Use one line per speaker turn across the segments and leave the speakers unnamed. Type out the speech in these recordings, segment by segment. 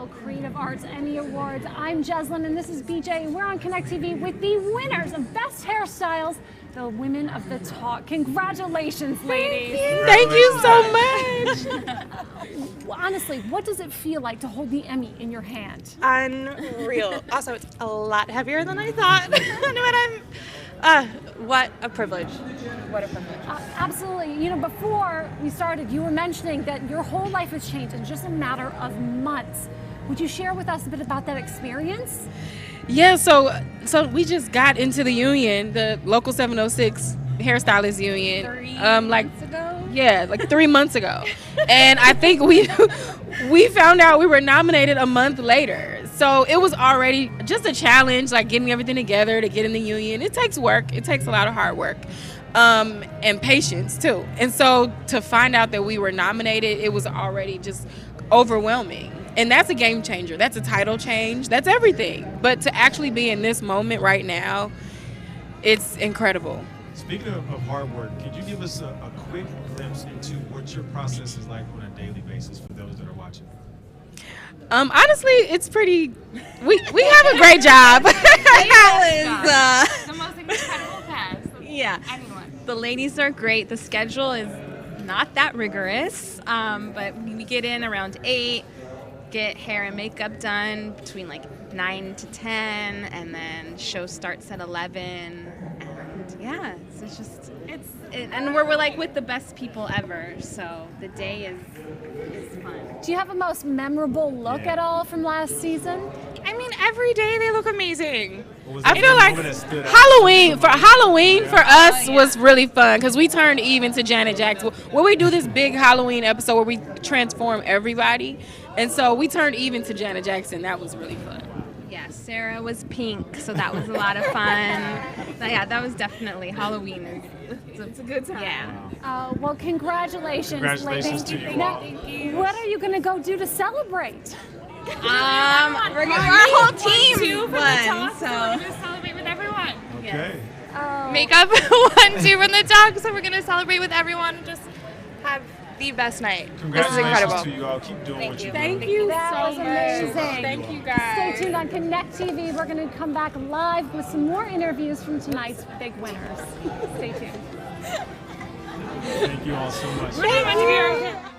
International Creative Arts Emmy Awards. I'm Jeslyn and this is BJ, and we're on Connect TV with the winners of Best Hairstyles, the Women of the Talk. Congratulations, ladies.
Thank you so much.
Honestly, what does it feel like to hold the Emmy in your hand?
Unreal. Also, it's a lot heavier than I thought. What a privilege. What a privilege.
Absolutely. You know, before we started, you were mentioning that your whole life has changed in just a matter of months. Would you share with us a bit about that experience?
Yeah, so we just got into the union, the local 706 hairstylist union.
3
months
ago?
Yeah, like 3 months ago. And I think we found out we were nominated a month later. So it was already just a challenge, like getting everything together to get in the union. It takes work. It takes a lot of hard work. And patience too. And so to find out that we were nominated, it was already just overwhelming. And that's a game changer. That's a title change. That's everything. But to actually be in this moment right now, it's incredible.
Speaking of hard work, could you give us a quick glimpse into what your process is like on a daily basis for those that are watching?
Honestly, it's pretty. We have a great job.
The most incredible cast.
Yeah.
Anyone.
The ladies are great. The schedule is not that rigorous, but we get in around 8, get hair and makeup done between like 9 to 10, and then show starts at 11. And yeah, so it's just and we're like with the best people ever, so the day is fun.
Do you have a most memorable look at all from last season?
I mean, every day they look amazing.
I feel like Halloween for us was really fun because we turned even to Janet Jackson. Where we do this big Halloween episode where we transform everybody, and so we turned even to Janet Jackson. That was really fun.
Yeah, Sarah was pink, so that was a lot of fun. But yeah, that was definitely Halloween.
It's a good time.
Yeah.
Well, congratulations, ladies.
To you
Now,
all.
what are you going to go do to celebrate?
We're gonna, our whole team won,
We're
so
gonna celebrate with everyone.
Okay.
Makeup 1, 2 from the talk, so we're gonna celebrate with everyone and just have the best night. This is
Congratulations
incredible.
to you all. Keep doing what you're
Thank
doing.
you that was amazing.
Thank you guys.
Stay tuned on Connect TV. We're going to come back live with some more interviews from tonight's big winners. Stay tuned.
Thank you all so much.
Thank you.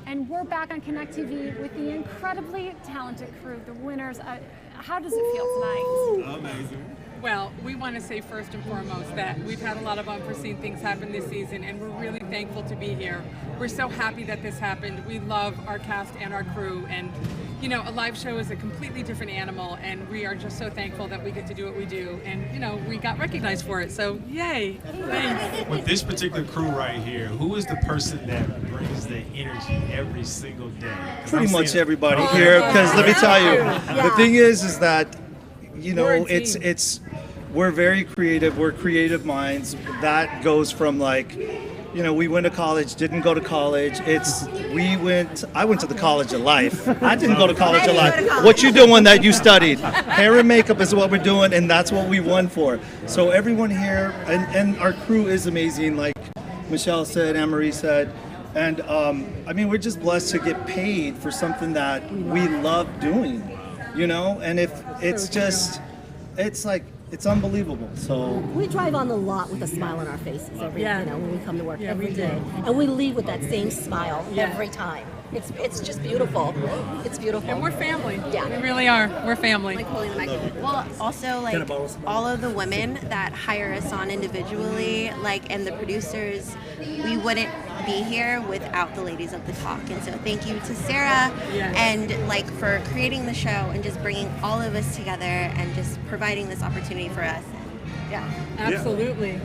And we're back on Connect TV with the incredibly talented crew, the winners. How does it feel tonight?
Amazing.
Well, we want to say first and foremost that we've had a lot of unforeseen things happen this season, and we're really thankful to be here. We're so happy that this happened. We love our cast and our crew, and you know, a live show is a completely different animal, and we are just so thankful that we get to do what we do, and you know, we got recognized for it, so yay. Thanks.
With this particular crew right here, who is the person that brings the energy every single day?
Pretty much everybody here, because let me tell you, the thing is that, you know, we're very creative. We're creative minds. That goes from like, you know, we went to college, didn't go to college. I went to the college of life. I didn't go to college of life. What you doing that you studied? Hair and makeup is what we're doing, and that's what we won for. So everyone here, and our crew is amazing, like Michelle said, Anne-Marie said. And I mean, we're just blessed to get paid for something that we love doing, you know? And if it's just, it's like, it's unbelievable. So
we drive on the lot with a smile on our faces you know, when we come to work every day, and we leave with that same smile every time. It's just beautiful. It's beautiful.
And we're family.
Yeah,
we really are. We're family.
Well, also like all of the women that hire us on individually, like, and the producers, we wouldn't be here without the ladies of the talk. And so thank you to Sarah and like for creating the show and just bringing all of us together and just providing this opportunity for us.
Absolutely.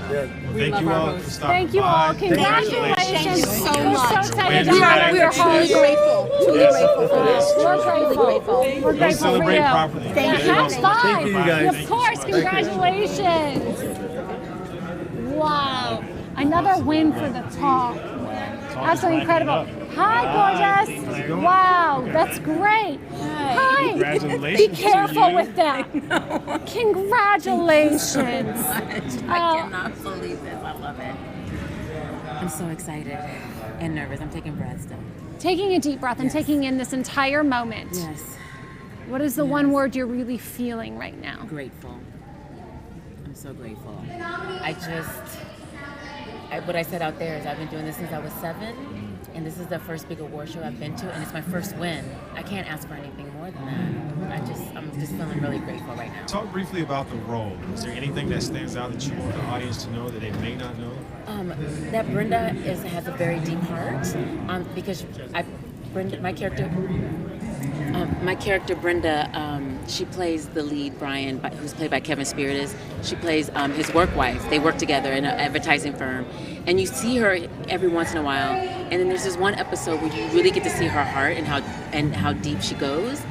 Well, thank you all for stopping
Thank you all.
by.
Congratulations.
Thank you so
We're
much.
so excited to
We
have you.
are truly grateful. Truly grateful for this.
We're grateful. We're
We'll
grateful for
celebrate
you.
properly.
Thank you.
High five.
Thank you, guys.
Of course, congratulations. Wow. Another win for the talk. Absolutely incredible. Hi, gorgeous. Wow, that's great. Hi.
Congratulations
Be
to
careful
you.
with that. Congratulations.
I cannot believe this. I love it. I'm so excited and nervous. I'm taking breaths still.
Taking a deep breath and taking in this entire moment.
Yes.
What is the one word you're really feeling right now?
Grateful. I'm so grateful. What I said out there is I've been doing this since I was 7, and this is the first big award show I've been to, and it's my first win. I can't ask for anything more than that. I'm just feeling really grateful right now.
Talk briefly about the role. Is there anything that stands out that you want the audience to know that they may not know?
That Brenda has a very deep heart, because my character Brenda, she plays the lead, Brian, who's played by Kevin Spiritus. She plays his work wife. They work together in an advertising firm, and you see her every once in a while. And then there's this one episode where you really get to see her heart and how deep she goes.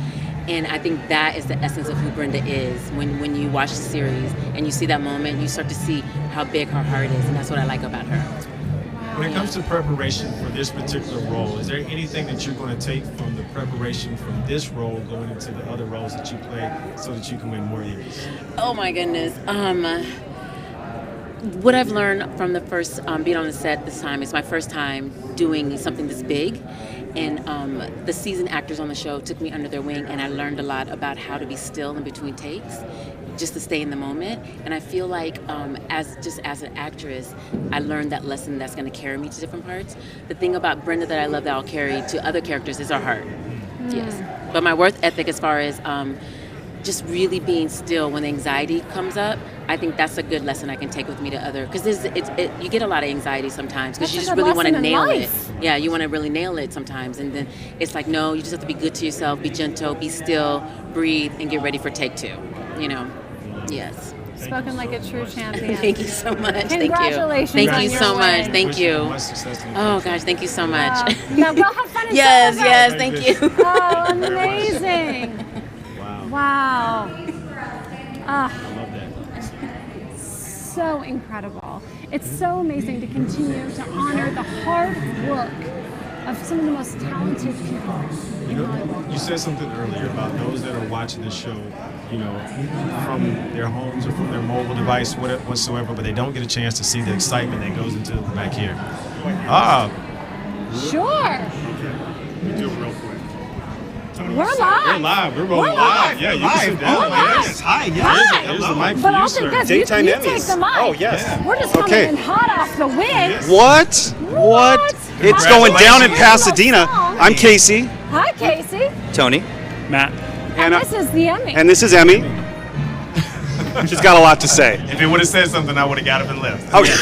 And I think that is the essence of who Brenda is. When you watch the series and you see that moment, you start to see how big her heart is, and that's what I like about her.
When it comes to preparation for this particular role, is there anything that you're going to take from the preparation from this role going into the other roles that you play so that you can win more Emmys?
Oh my goodness. What I've learned from the first being on the set this time, it's my first time doing something this big. And the seasoned actors on the show took me under their wing, and I learned a lot about how to be still in between takes, just to stay in the moment. And I feel like as an actress, I learned that lesson that's going to carry me to different parts. The thing about Brenda that I love that I'll carry to other characters is her heart. Yes. But my work ethic, as far as just really being still when the anxiety comes up, I think that's a good lesson I can take with me to other, because you get a lot of anxiety sometimes because you just really want to nail it. Yeah, you want to really nail it sometimes, and then it's like, no, you just have to be good to yourself, be gentle, be still, breathe, and get ready for take 2. You know, yes.
Spoken like a true champion.
Thank you so much.
Congratulations.
Thank you so much.
Win.
Thank you. Oh gosh, thank you so much.
Yeah, we'll have fun and
yes,
celebrate.
thank you.
Oh, amazing. Wow.
I love that.
So incredible. It's so amazing to continue to honor the hard work of some of the most talented people in Hollywood.
You said something earlier about those that are watching the show, you know, from their homes or from their mobile device, whatsoever, but they don't get a chance to see the excitement that goes into back here.
Sure.
You do it real quick.
We're live.
We're live. We're rolling live. Yeah, you can sit down.
Yes. Hi.
Hi.
Here's the mic for
But
you,
I'll
sir.
take this.
Daytime
you
Emmys.
take the mic.
Oh, yes.
We're just coming in hot off the wind.
What? It's going down in Pasadena. I'm Casey.
Hi, Casey.
Tony.
Matt.
And this is the Emmy.
And this is Emmy. She's got a lot to say.
If it would have said something, I would have got up and left.
Okay.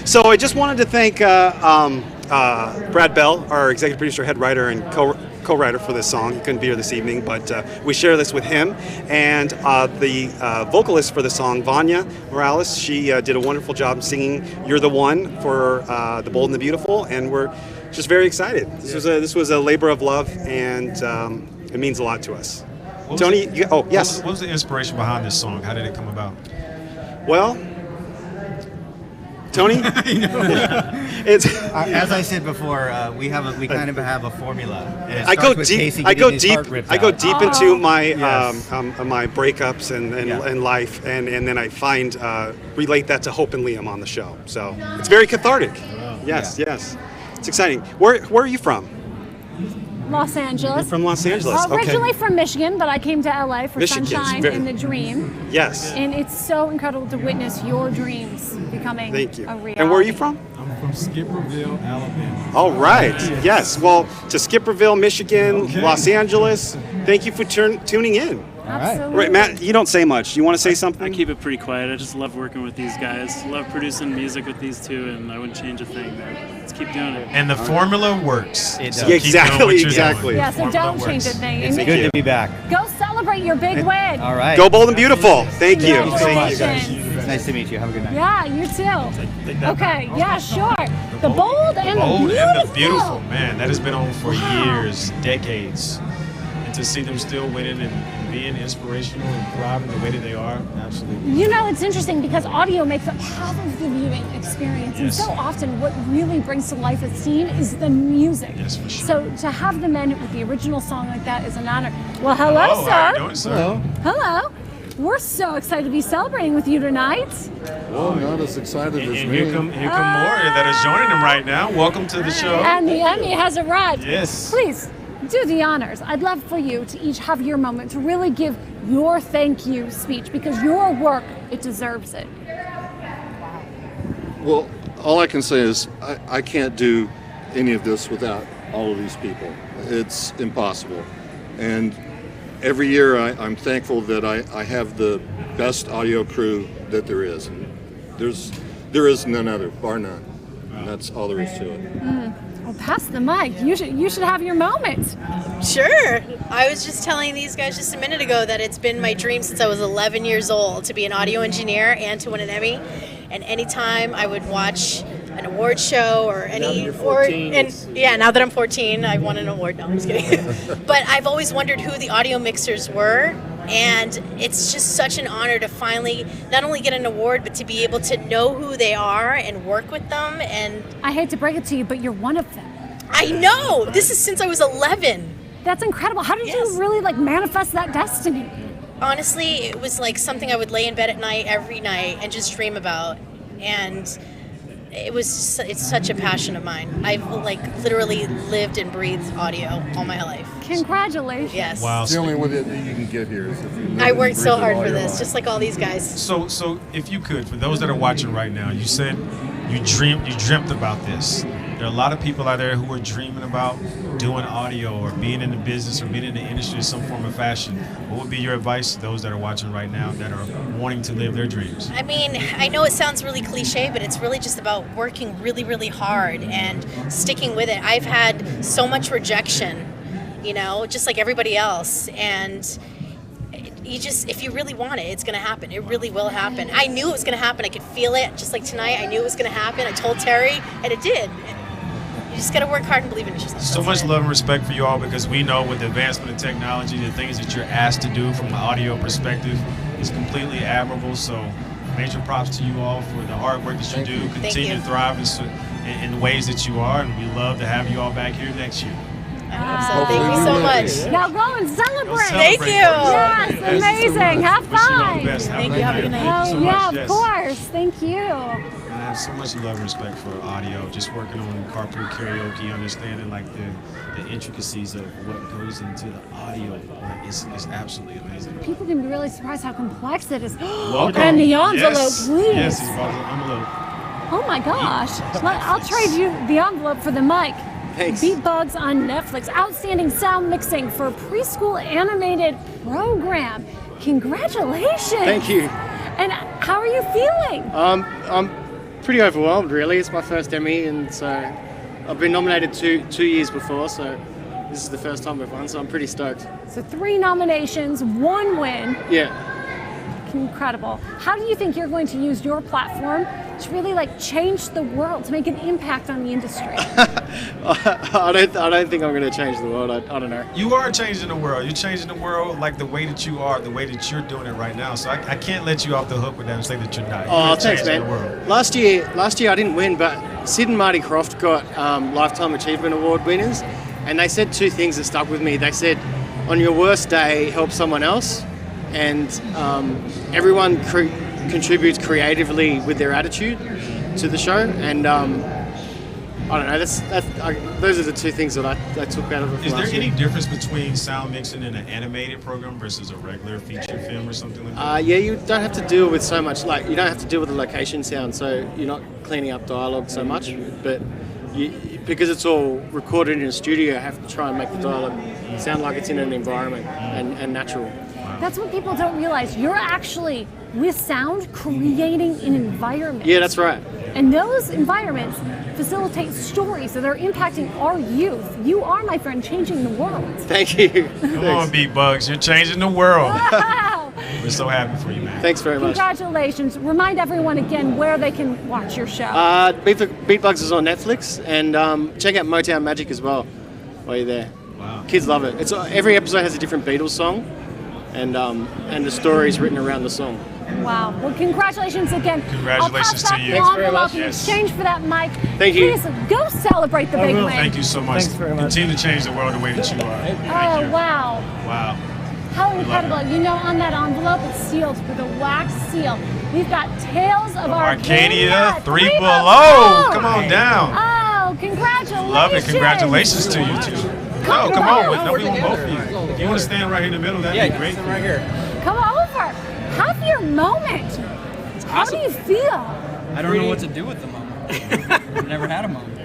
So I just wanted to thank Brad Bell, our executive producer, head writer, and co-writer for this song. He couldn't be here this evening, but we share this with him. And the vocalist for the song, Vanya Morales, she did a wonderful job singing "You're the One" for The Bold and the Beautiful, and we're just very excited. This was a labor of love, and it means a lot to us. Tony, yes.
What was the inspiration behind this song? How did it come about?
Well, Tony,
it's as I said before. We kind of have a formula.
I go deep. I go deep into my my breakups and life, and then I find relate that to Hope and Liam on the show. So it's very cathartic. Yes. It's exciting. Where are you from?
Los Angeles.
You're from Los Angeles.
Originally from Michigan, but I came to LA for
Michigan's
Sunshine and the Dream.
Yes.
And it's so incredible to witness your dreams becoming a reality.
And where are you from?
I'm from Skipperville, Alabama.
All right. Yes. Well, to Skipperville, Michigan, Los Angeles. Thank you for tuning in.
Absolutely.
Right, Matt, you don't say much. You want to say something?
I keep it pretty quiet. I just love working with these guys. Love producing music with these two, and I wouldn't change a thing. Let's keep doing it.
And the formula works.
It does.
So
Exactly.
Yeah, so don't change a thing.
It's good to be back.
Go celebrate your big win.
All right.
Go Bold and Beautiful. Thank you.
Thank you, guys. Nice to meet you. Have a good night.
Yeah, you too. Okay, yeah, sure. The Bold and the Beautiful.
Man, that has been on for years, decades. And to see them still winning and being inspirational and thriving the way that they are, absolutely.
You know, it's interesting because audio makes up half of the viewing experience. And so often what really brings to life a scene is the music.
Yes, for sure.
So to have them in with the original song like that is an honor. Well, hello, sir.
How are you doing, sir?
Hello. We're so excited to be celebrating with you tonight.
Well, not as excited as me.
Here come more that are joining them right now. Welcome to the show.
And the Emmy has arrived.
Yes.
Please, do the honors. I'd love for you to each have your moment to really give your thank you speech because your work, it deserves it.
Well, all I can say is I can't do any of this without all of these people. It's impossible. And every year I'm thankful that I have the best audio crew that there is. There is none other, bar none. And that's all there is to it.
Well, pass the mic. You should have your moment.
Sure. I was just telling these guys just a minute ago that it's been my dream since I was 11 years old to be an audio engineer and to win an Emmy. And anytime I would watch an award show or any now that I'm 14, I won an award. No, I'm just kidding. But I've always wondered who the audio mixers were. And it's just such an honor to finally not only get an award, but to be able to know who they are and work with them. And
I hate to break it to you, but you're one of them.
I know. This is since I was 11.
That's incredible. How did you really manifest that destiny?
Honestly, it was like something I would lay in bed at night every night and just dream about. And it's such a passion of mine. I've literally lived and breathed audio all my life.
Congratulations.
Yes.
Wow. It's the only way that you can get here is if you live
I
and
worked so
breathe it
hard
all
for
your
this,
life.
just like all these guys.
So if you could, for those that are watching right now, you said you dreamt about this. There are a lot of people out there who are dreaming about doing audio or being in the business or being in the industry in some form or fashion. What would be your advice to those that are watching right now that are wanting to live their dreams?
I mean, I know it sounds really cliche, but it's really just about working really, really hard and sticking with it. I've had so much rejection, just like everybody else. And if you really want it, it's going to happen. It really will happen. I knew it was going to happen. I could feel it. Just like tonight, I knew it was going to happen. I told Terry, and it did. You just got to work hard and believe in yourself.
So much love and respect for you all because we know with the advancement of technology, the things that you're asked to do from an audio perspective is completely admirable. So major props to you all for the hard work that you do. Continue to thrive in the ways that you are, and we love to have you all back here next year.
Thank you so much.
Now go and celebrate.
Thank you.
Yes, amazing. Have fun.
Thank you. Have a good night.
Oh, yeah, of course. Thank you.
I have so much love and respect for audio, just working on carpool karaoke, understanding the intricacies of what goes into the audio. It's absolutely amazing.
People can be really surprised how complex it is.
Welcome.
And the envelope, please.
Yes, it's about the envelope.
Oh my gosh. I'll trade you the envelope for the mic. Thanks. Beat Bugs on Netflix. Outstanding sound mixing for a preschool animated program. Congratulations.
Thank you.
And how are you feeling?
I'm pretty overwhelmed, really. It's my first Emmy, and so I've been nominated two years before, so this is the first time we've won, so I'm pretty stoked.
So 3 nominations, 1 win.
Yeah.
Incredible. How do you think you're going to use your platform to really change the world, to make an impact on the industry?
I don't think I'm going to change the world. I don't know.
You are changing the world. You're changing the world like the way that you are, the way that you're doing it right now. So I can't let you off the hook with that and say that you're not.
Oh,
You're
thanks,
changing
man.
the world.
Last year I didn't win, but Sid and Marty Croft got Lifetime Achievement Award winners, and they said 2 things that stuck with me. They said, on your worst day, help someone else, and everyone contributes creatively with their attitude to the show, and I don't know. Those are the 2 things that I took out of it.
Is there any difference between sound mixing in an animated program versus a regular feature film or something like that?
Yeah, you don't have to deal with so much. You don't have to deal with the location sound, so you're not cleaning up dialogue so much. But because it's all recorded in a studio, you have to try and make the dialogue sound like it's in an environment and natural.
That's what people don't realize. You're actually, with sound, creating an environment.
Yeah, that's right.
And those environments facilitate stories that are impacting our youth. You are, my friend, changing the world.
Thank you.
Come on, Beat Bugs. You're changing the world.
Wow.
We're so happy for you, man.
Thanks very much.
Congratulations. Remind everyone again where they can watch your show.
Beat Bugs is on Netflix, and check out Motown Magic as well while you're there.
Wow.
Kids love it. Every episode has a different Beatles song, and the story is written around the song.
Wow. Well, congratulations again.
Congratulations
I'll pass
to you.
that
Thanks very
envelope
much.
in
Yes.
exchange for that mic.
Thank you.
Please go celebrate the big win.
Thank you so much.
Thanks very much.
Continue to change the world the way that you are.
Oh, wow.
Wow.
How incredible. You know, on that envelope, it's sealed with a wax seal. We've got Tales of
Arcadia,
Arcadia,
3 Below. Come on down.
Oh, congratulations.
Love it. Congratulations to you, too.
Come
Come on.
on.
No, we want both of you. If you want to stand right here in the middle, that'd be great.
right here.
Come over. Have your moment. How do you feel?
I don't know what to do with the moment. I've never had a moment.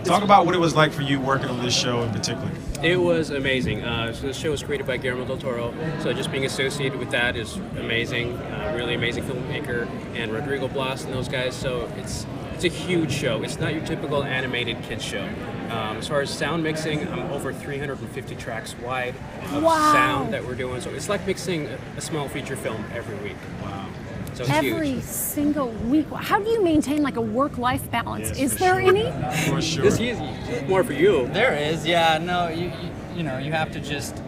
Talk about what it was like for you working on this show in particular.
It was amazing. So the show was created by Guillermo del Toro, so just being associated with that is amazing. Really amazing filmmaker, and Rodrigo Blas and those guys. So it's a huge show. It's not your typical animated kids show. As far as sound mixing, I'm over 350 tracks wide of sound that we're doing. So it's like mixing a small feature film every week. Wow. So it's
Every
huge.
single week. How do you maintain a work-life balance?
Yes,
is
for
there
sure.
any?
For sure.
This is more for you.
There is, yeah. No, you know, you have to just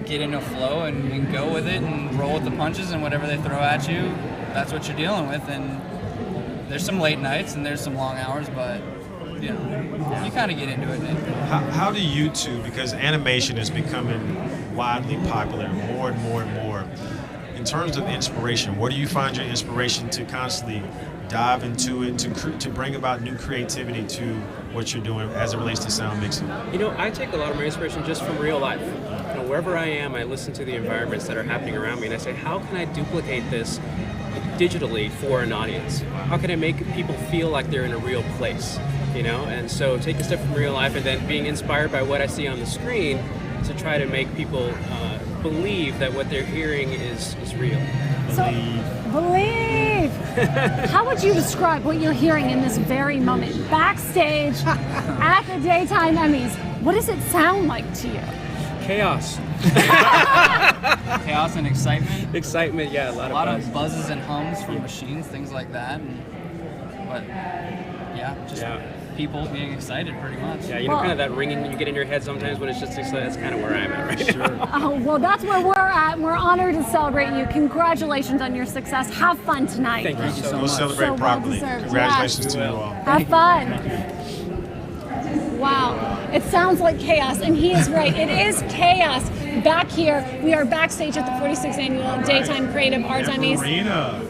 get into a flow and go with it and roll with the punches, and whatever they throw at you, that's what you're dealing with. And there's some late nights and there's some long hours, but you know, you kind of get into it.
How do you two, because animation is becoming widely popular more and more and more, in terms of inspiration, where do you find your inspiration to constantly dive into it, to bring about new creativity to what you're doing as it relates to sound mixing?
You know, I take a lot of my inspiration just from real life. You know, wherever I am, I listen to the environments that are happening around me, and I say, how can I duplicate this digitally for an audience? How can I make people feel like they're in a real place? You know, and so take a step from real life, and then being inspired by what I see on the screen to try to make people believe that what they're hearing is real.
So, believe. How would you describe what you're hearing in this very moment? Backstage at the Daytime Emmys. What does it sound like to you?
Chaos.
Chaos and excitement.
Excitement, yeah, a lot
of buzzes and hums from machines, things like that. But yeah, just people being excited, pretty much.
Yeah, you know, kind of that ringing you get in your head sometimes when it's just excited. That's kind of where I'm at right now.
Oh, well, that's where we're at. We're honored to celebrate you. Congratulations on your success. Have fun tonight.
Thank you so
Go
much.
celebrate
So
properly.
well-deserved.
Congratulations
Yes.
to you all.
Have fun. Wow, it sounds like chaos, and he is right. It is chaos. Back here, we are backstage at the 46th Annual Daytime Creative Arts Emmys.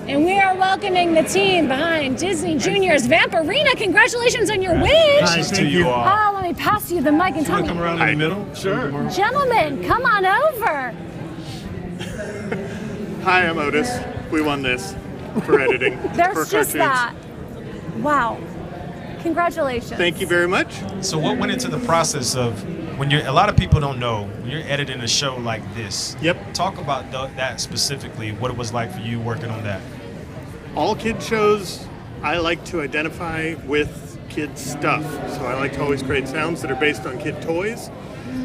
And we are welcoming the team behind Disney Junior's Vampirina. Congratulations on your win.
Nice to you all.
Oh, let me pass you the mic and tell me.
Come around in the middle? Sure.
Gentlemen, come on over.
Hi, I'm Otis. We won this for editing.
There's
for
just
cartoons.
that. Wow. Congratulations.
Thank you very much.
So what went into the process of when you're, a lot of people don't know, when you're editing a show like this.
Yep.
Talk about that specifically, what it was like for you working on that.
All kid shows, I like to identify with kid stuff. So I like to always create sounds that are based on kid toys.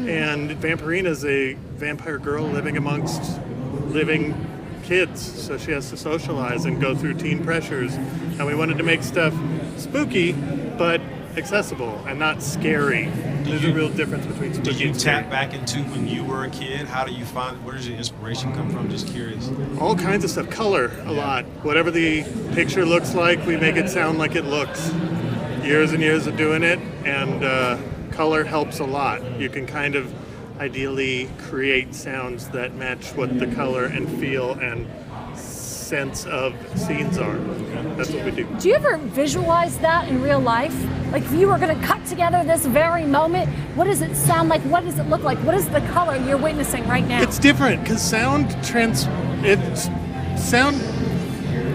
And Vampirina is a vampire girl living amongst living kids. So she has to socialize and go through teen pressures. And we wanted to make stuff spooky, but accessible and not scary. There's a real difference between spooky
Do you
and scary.
tap back into when you were a kid? How do you find, where does your inspiration come from? Just curious.
All kinds of stuff. Color, a lot. Whatever the picture looks like, we make it sound like it looks. Years and years of doing it, and color helps a lot. You can kind of ideally create sounds that match what the color and feel and sense of scenes are. That's what we do.
Do you ever visualize that in real life? Like if you were going to cut together this very moment, what does it sound like? What does it look like? What is the color you're witnessing right now?
It's different because sound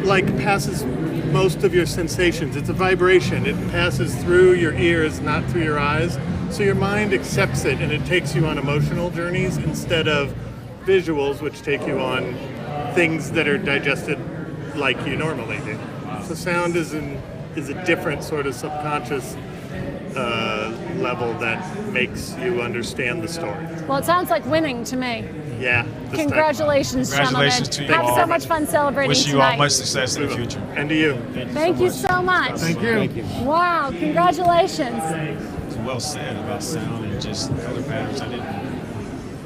like passes most of your sensations. It's a vibration. It passes through your ears, not through your eyes. So your mind accepts it and it takes you on emotional journeys instead of visuals, which take you on things that are digested like you normally do. So sound is a different sort of subconscious level that makes you understand the story.
Well, it sounds like winning to me.
Yeah.
Congratulations,
Congratulations
gentlemen.
to you
Have
all.
so much fun celebrating
Wish you
tonight.
all much success in the future.
And to you.
Thank you so much.
Thank you.
Thank you.
Wow, congratulations.
It's well said about sound and just color patterns. I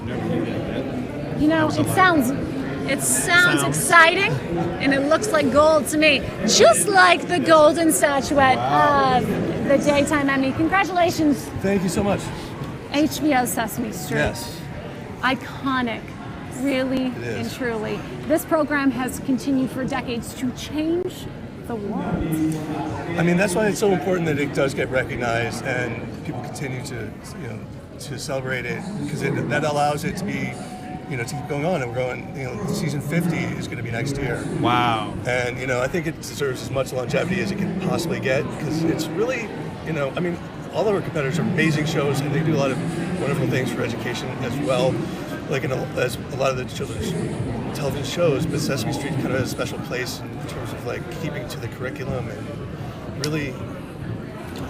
never knew that.
You know, it sounds exciting, and it looks like gold to me, just like the golden statuette of the Daytime Emmy. Congratulations.
Thank you so much.
HBO Sesame Street.
Yes.
Iconic, really and truly. This program has continued for decades to change the world.
I mean, that's why it's so important that it does get recognized and people continue to celebrate it, because that allows it to be, to keep going on. And we're going, season 50 is going to be next year.
Wow.
And, I think it deserves as much longevity as it can possibly get, because it's really, all of our competitors are amazing shows, and they do a lot of wonderful things for education as well, like as a lot of the children's television shows. But Sesame Street kind of has a special place in terms of keeping to the curriculum and really.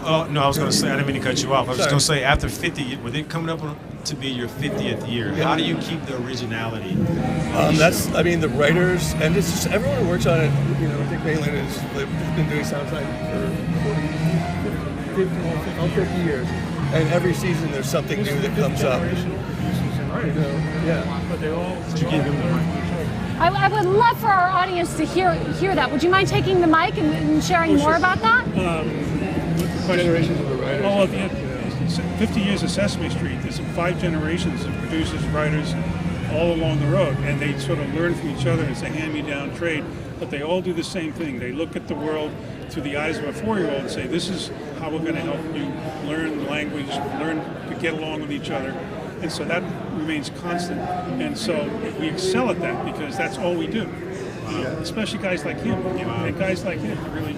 Oh no, I was going to say, I didn't mean to cut you off. I was just going to say, after 50, with it coming up to be your 50th year, how do you keep the originality?
The writers and it's just everyone who works on it. I think Malin has been doing soundtrack for 50 years, and every season there's something new that comes up.
Did you give him the mic?
I would love for our audience to hear that. Would you mind taking the mic and sharing more about that?
Generations of the writers.
Oh, well, 50 years of Sesame Street. There's 5 generations of producers, writers, all along the road, and they sort of learn from each other. It's a hand-me-down trade, but they all do the same thing. They look at the world through the eyes of a 4-year-old and say, this is how we're going to help you learn language, learn to get along with each other. And so that remains constant. And so we excel at that because that's all we do. Especially guys like him. And guys like him really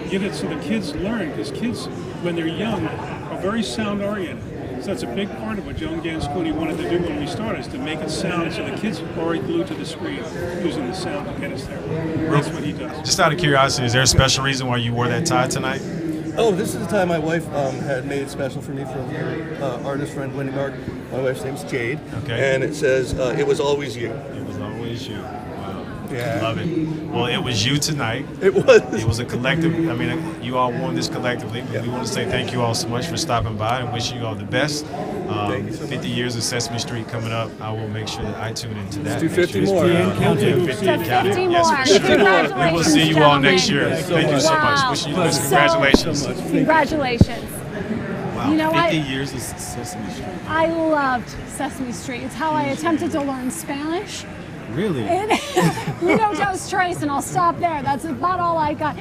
get it so the kids learn, because kids, when they're young, are very sound-oriented. So that's a big part of what Joan Gansconi wanted to do when we started, is to make it sound so the kids are already glued to the screen using the sound to get us there. That's what he does.
Just out of curiosity, is there a special reason why you wore that tie tonight?
Oh, this is the tie my wife had made special for me from her artist friend Wendy Mark. My wife's name's Jade.
Okay.
And it says, it was always you.
It was always you.
Yeah.
Love it. Well, it was you tonight.
It was.
It was a collective. I mean, you all won this collectively. We want to say thank you all so much for stopping by and wishing you all the best. 50 years of Sesame Street coming up. I will make sure that I tune into that.
Let's do 50 more.
50 more.
Yes, we will see you all next year. Thank you so much.
Wow.
Wishing you the best. Congratulations.
Congratulations.
Wow, 50 years of Sesame Street.
I loved Sesame Street. It's how I attempted to learn Spanish.
Really?
Uno, dos, tres, and I'll stop there. That's about all I got.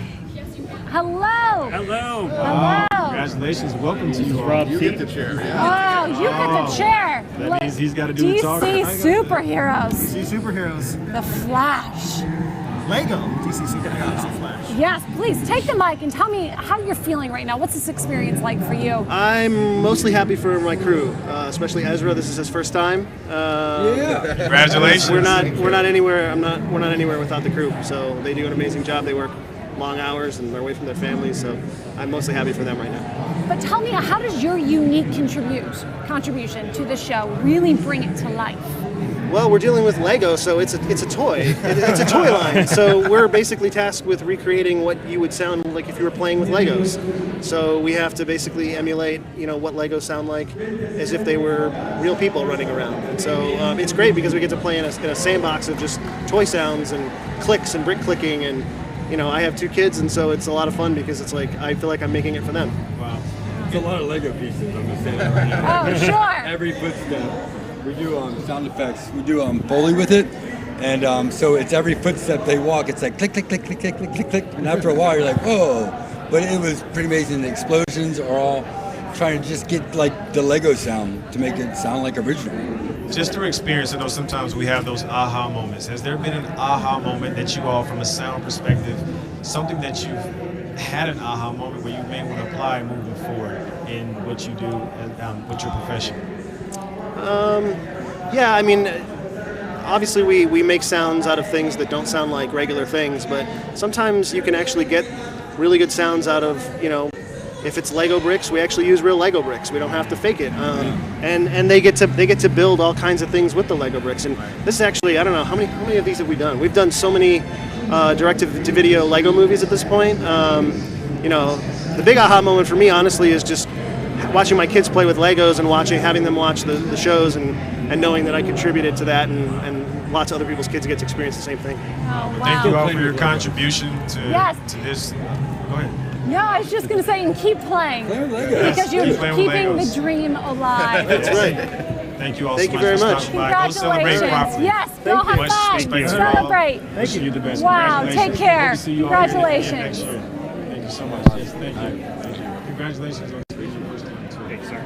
Hello.
Hello.
Wow. Congratulations. Welcome to you all.
You
get the chair.
Oh, you get the chair.
That means he's got to do the talking.
DC superheroes.
DC superheroes.
The Flash.
Lego, TCC Galaxy Flash.
Yes, please take the mic and tell me how you're feeling right now. What's this experience like for you?
I'm mostly happy for my crew, especially Ezra. This is his first time.
Congratulations.
We're not anywhere. We're not anywhere without the crew. So they do an amazing job. They work long hours and they're away from their families. So I'm mostly happy for them right now.
But tell me, how does your unique contribution to the show really bring it to life?
Well, we're dealing with Lego, so it's a toy. It's a toy line. So we're basically tasked with recreating what you would sound like if you were playing with Legos. So we have to basically emulate, what Legos sound like as if they were real people running around. And so it's great because we get to play in a sandbox of just toy sounds and clicks and brick clicking. And I have 2 kids, and so it's a lot of fun because it's like I feel like I'm making it for them.
Wow. It's a lot of Lego pieces. I'm just saying that right now.
Oh, sure.
Every footstep. We do sound effects. We do Foley with it, and so it's every footstep they walk. It's like click, click, click, click, click, click, click, click, and after a while you're like, whoa! But it was pretty amazing. The explosions are all trying to just get like the Lego sound to make it sound like original.
Just through experience, I know sometimes we have those aha moments. Has there been an aha moment that you all, from a sound perspective, something that you've had an aha moment where you may want to apply moving forward in what you do with your profession?
Yeah, I mean, obviously we make sounds out of things that don't sound like regular things, but sometimes you can actually get really good sounds out of, if it's Lego bricks, we actually use real Lego bricks. We don't have to fake it. And they get to build all kinds of things with the Lego bricks. And this is actually, I don't know, how many of these have we done? We've done so many direct-to-video Lego movies at this point. The big aha moment for me, honestly, is just watching my kids play with Legos and having them watch the shows and knowing that I contributed to that and lots of other people's kids get to experience the same thing.
Oh, wow.
Thank you all for your contribution to this. Go ahead.
Yeah, I was just going to say, and keep playing. Because you're keeping the dream alive.
That's right.
Thank you all
Thank
so
you very much.
Go celebrate properly.
Yes, go have fun. Celebrate.
Thank you. The best.
Wow, take care.
Congratulations.
Thank
you so much. Yes, thank you. Congratulations on your first time. Thanks, sir.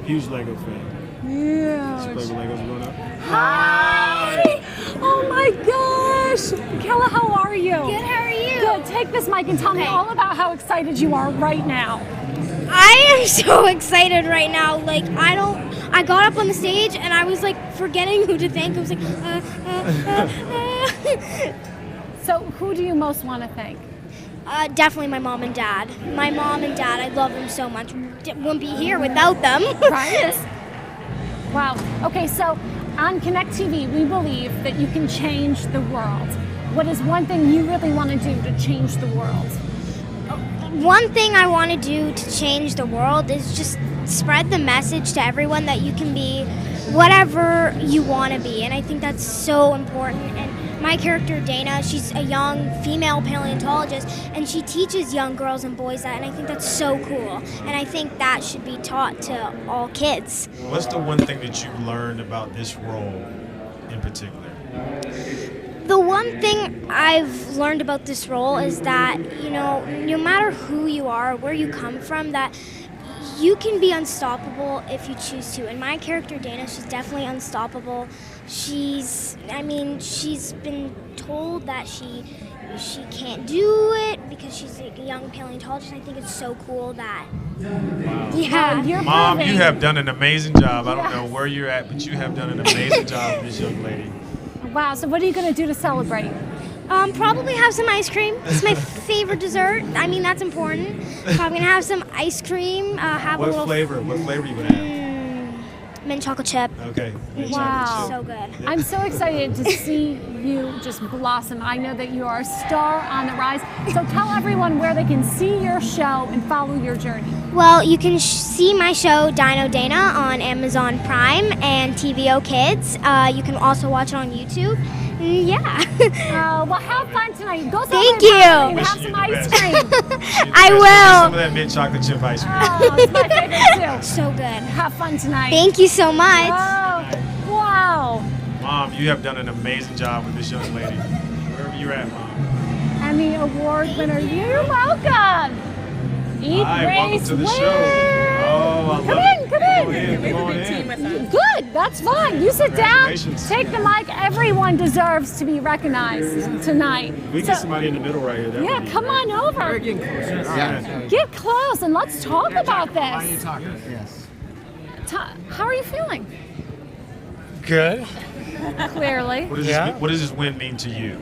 Huge Lego fan.
Yeah.
Play with Legos growing up.
Hi! Oh my gosh! Kella, how are you?
Good, how are you?
Good. Take this mic and tell me all about how excited you are right now.
I am so excited right now. Like, I got up on the stage and I was like forgetting who to thank. I was like,
So who do you most want to thank?
Definitely my mom and dad. My mom and dad, I love them so much. Wouldn't be here without them.
Right? Wow. Okay, so on Connect TV, we believe that you can change the world. What is one thing you really want to do to change the world?
One thing I want to do to change the world is just spread the message to everyone that you can be whatever you want to be. And I think that's so important. And my character, Dana, she's a young female paleontologist, and she teaches young girls and boys that, and I think that's so cool. And I think that should be taught to all kids.
What's the one thing that you've learned about this role in particular?
The one thing I've learned about this role is that, no matter who you are, where you come from, that you can be unstoppable if you choose to. And my character, Dana, she's definitely unstoppable. She's been told that she can't do it because she's a young paleontologist. I think it's so cool that, yeah.
Mom, you have done an amazing job. I don't know where you're at, but you have done an amazing job with this young lady.
Wow, so what are you going to do to celebrate?
Probably have some ice cream. It's my favorite dessert. I mean, that's important. So I'm going to have some ice cream.
What flavor are you going to have?
Mint chocolate chip.
Okay.
Wow.
So good.
I'm so excited to see you just blossom. I know that you are a star on the rise. So tell everyone where they can see your show and follow your journey.
Well, you can see my show Dino Dana on Amazon Prime and TVO Kids. You can also watch it on YouTube. Yeah.
Well, have fun tonight. Go
Thank you.
And have some ice cream.
I will.
Some of that mint chocolate chip ice cream.
Oh, it's my favorite too.
So good.
Have fun tonight.
Thank you so much.
Oh, wow.
Mom, you have done an amazing job with this young lady. Wherever you're at, Mom.
Emmy Award winner. You're welcome. Eat,
Hi,
race,
welcome to the
win.
show. Oh, I love it.
Come in. Come in. Good. That's fine. You sit down. Take the mic. Everyone deserves to be recognized tonight.
We get somebody in the middle right here. That
Yeah,
would be
come
great.
on over.
We're getting closer.
Yeah.
Get close and let's talk about
Why don't you
this.
talk? Yes.
How are you feeling?
Good.
Clearly.
What does this win mean to you,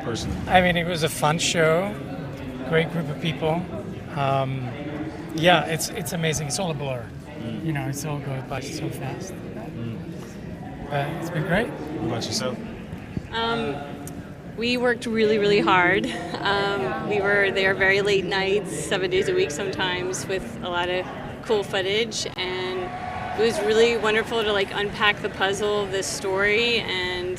personally?
I mean, it was a fun show, great group of people. Yeah, it's amazing. It's all a blur. You know, it's all going by so fast. But it's been great.
What about yourself?
We worked really, really hard. We were there very late nights, 7 days a week sometimes, with a lot of cool footage, and it was really wonderful to like unpack the puzzle of this story and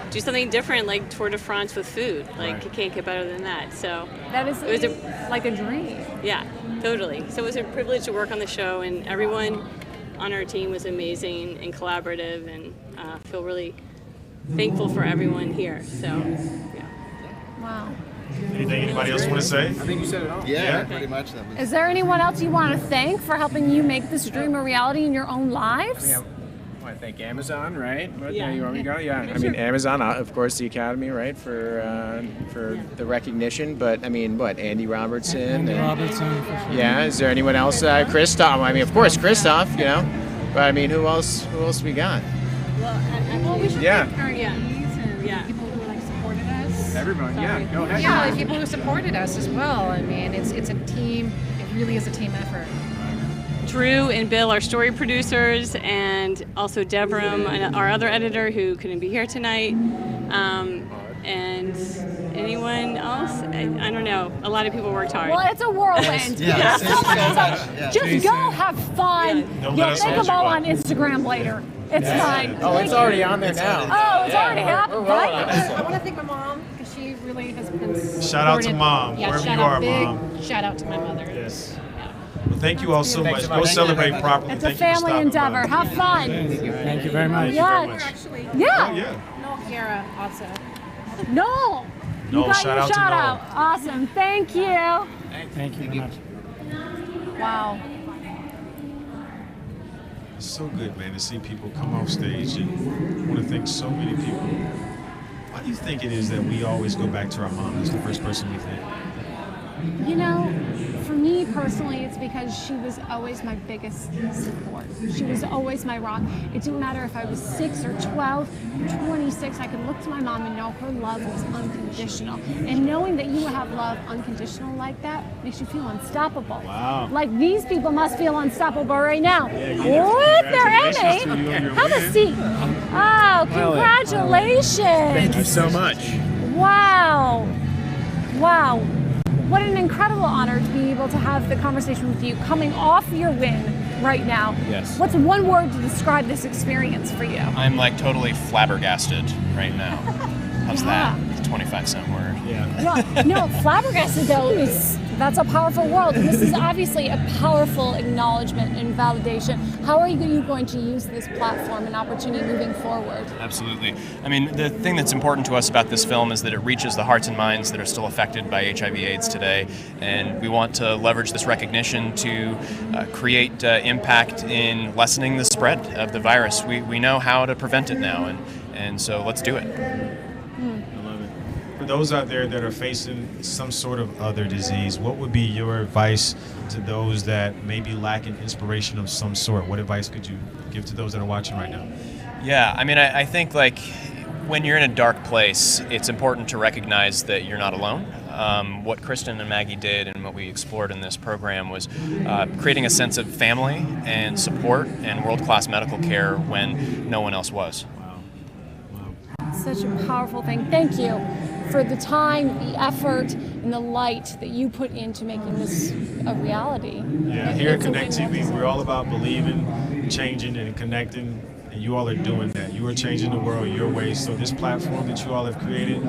do something different, like Tour de France with food. Like you can't get better than that. So
that is
it was
like a dream.
Yeah, totally. So it was a privilege to work on the show, and everyone on our team was amazing and collaborative, and feel really thankful for everyone here. So yeah.
Wow.
Anything anybody else want to say?
I think you said it all.
Yeah.
Pretty much. That was...
Is there anyone else you want to thank for helping you make this dream a reality in your own lives?
I want to thank Amazon, right?
Yeah.
You want me to go? Yeah. I mean, Amazon, of course, the Academy, right, for the recognition. But I mean, what? Andy Robertson.
Robertson, for sure.
Yeah. Is there anyone else? Christoph. I mean, of course, Christoph. You know. But I mean, who else? Who else we got?
Well, we should
Yeah.
thank our Emmys and
people who like supported us.
Everyone. Yeah. Go ahead.
Yeah, like people who supported us as well. I mean, it's a team. It really is a team effort.
Drew and Bill, our story producers, and also Devram, our other editor who couldn't be here tonight. And anyone else? I don't know. A lot of people worked hard.
Well, it's a whirlwind.
Yeah.
Just go have fun.
Don't
You'll
let us
think
hold you
about
up.
on Instagram later. It's fine.
Oh, it's already on there now.
Oh, it's already happened, right?
I want to thank my mom because she really has been.
Shout out to
supportive.
Mom,
Yeah,
wherever
shout
you
out
are,
big.
Mom.
Shout out to my mother.
Yes. Well, thank you all so
Thanks
much.
so
Go
much.
celebrate properly.
It's a
Thank you for
family
stopping
endeavor.
by.
Have fun.
Thank you very much.
Yeah.
Actually,
Yeah.
No, Kara also.
No.
No,
You got
shout
your
out to
shout
Noel.
out. Awesome. Thank you.
Thank you very much.
Wow.
It's so good, man, to see people come off stage, and I want to thank so many people. Why do you think it is that we always go back to our mom as the first person we think?
You know, for me personally, it's because she was always my biggest support. She was always my rock. It didn't matter if I was 6 or 12 or 26, I could look to my mom and know her love was unconditional. And knowing that you have love unconditional like that makes you feel unstoppable.
Wow.
Like these people must feel unstoppable right now.
Yeah,
With their
congratulations to you
Emmy.
on your
Have a
win.
seat. Oh, congratulations.
Thank you so much.
Wow. Wow. What an incredible honor to be able to have the conversation with you coming off your win right now.
Yes.
What's one word to describe this experience for you?
I'm like totally flabbergasted right now. How's that? It's a 25-cent word.
Yeah.
Well, no, flabbergasted though that's a powerful word. And this is obviously a powerful acknowledgement and validation. How are you going to use this platform and opportunity moving forward?
Absolutely. I mean, the thing that's important to us about this film is that it reaches the hearts and minds that are still affected by HIV/AIDS today, and we want to leverage this recognition to create impact in lessening the spread of the virus. We know how to prevent it now, and so let's do it.
For those out there that are facing some sort of other disease, what would be your advice to those that may be lacking inspiration of some sort? What advice could you give to those that are watching right now?
Yeah, I mean, I think like when you're in a dark place, it's important to recognize that you're not alone. What Kristen and Maggie did and what we explored in this program was creating a sense of family and support and world-class medical care when no one else was.
Such a powerful thing. Thank you for the time, the effort, and the light that you put into making this a reality.
Yeah, here at Connect TV, we're all about believing, changing, and connecting, and you all are doing that. You are changing the world your way. So this platform that you all have created,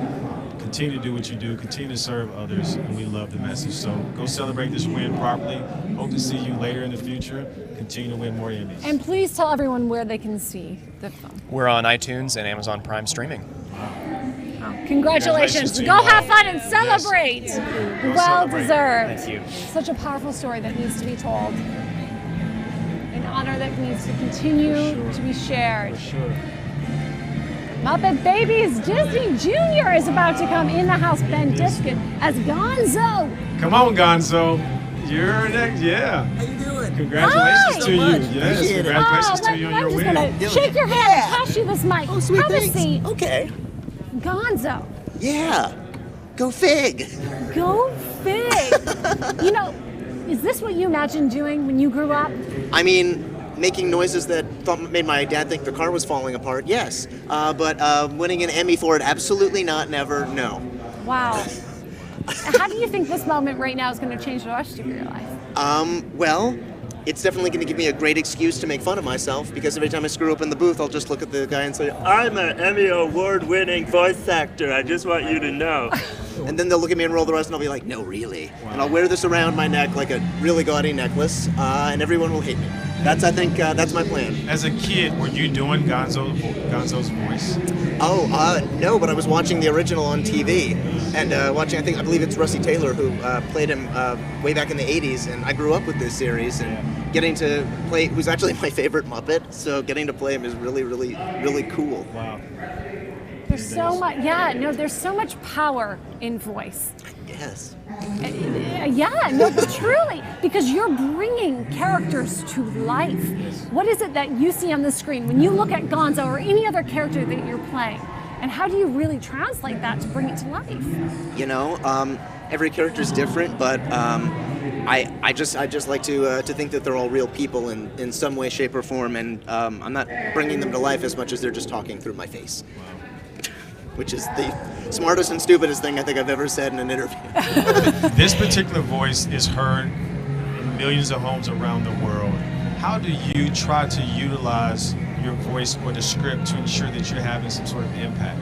continue to do what you do, continue to serve others, and we love the message. So go celebrate this win properly. Hope to see you later in the future. Continue to win more Emmys.
And please tell everyone where they can see the film.
We're on iTunes and Amazon Prime streaming.
Congratulations.
to you
Go
all.
have fun and celebrate.
Go
Well
celebrate.
deserved.
Thank you.
Such a powerful story that needs to be told. An honor. banner that needs to continue to be shared.
For sure.
Muppet Babies Disney Jr. is about to come in the house. Ben Diskin as Gonzo.
Come on, Gonzo. You're next. Yeah.
How you doing?
Congratulations to you. Yes,
Appreciate it.
congratulations to you on your
I'm just
win.
gonna shake your hand and pass you this mic.
Oh, sweet,
Have a
thanks.
seat.
Okay.
Gonzo.
Yeah. Go fig.
Go fig. You know, is this what you imagined doing when you grew up?
I mean, making noises that made my dad think the car was falling apart, yes. But winning an Emmy for it, absolutely not, never, no.
Wow. How do you think this moment right now is going to change the rest of your life?
Well, it's definitely going to give me a great excuse to make fun of myself, because every time I screw up in the booth, I'll just look at the guy and say, I'm an Emmy award-winning voice actor, I just want you to know. And then they'll look at me and roll their eyes, and I'll be like, no, really? Wow. And I'll wear this around my neck like a really gaudy necklace, and everyone will hate me. I think, that's my plan.
As a kid, were you doing Gonzo's voice?
Oh, no, but I was watching the original on TV, and I believe it's Rusty Taylor who played him way back in the 80s, and I grew up with this series, and getting to play, who's actually my favorite Muppet, so getting to play him is really, really, really cool.
Wow.
There's so much, there's so much power in voice.
Yes.
Yeah, no, but truly, because you're bringing characters to life. What is it that you see on the screen when you look at Gonzo or any other character that you're playing? And how do you really translate that to bring it to life?
You know, every character's different, but I just like to think that they're all real people in some way, shape, or form, and I'm not bringing them to life as much as they're just talking through my face. Wow. Which is the smartest and stupidest thing I think I've ever said in an interview.
This particular voice is heard in millions of homes around the world. How do you try to utilize your voice or the script to ensure that you're having some sort of impact?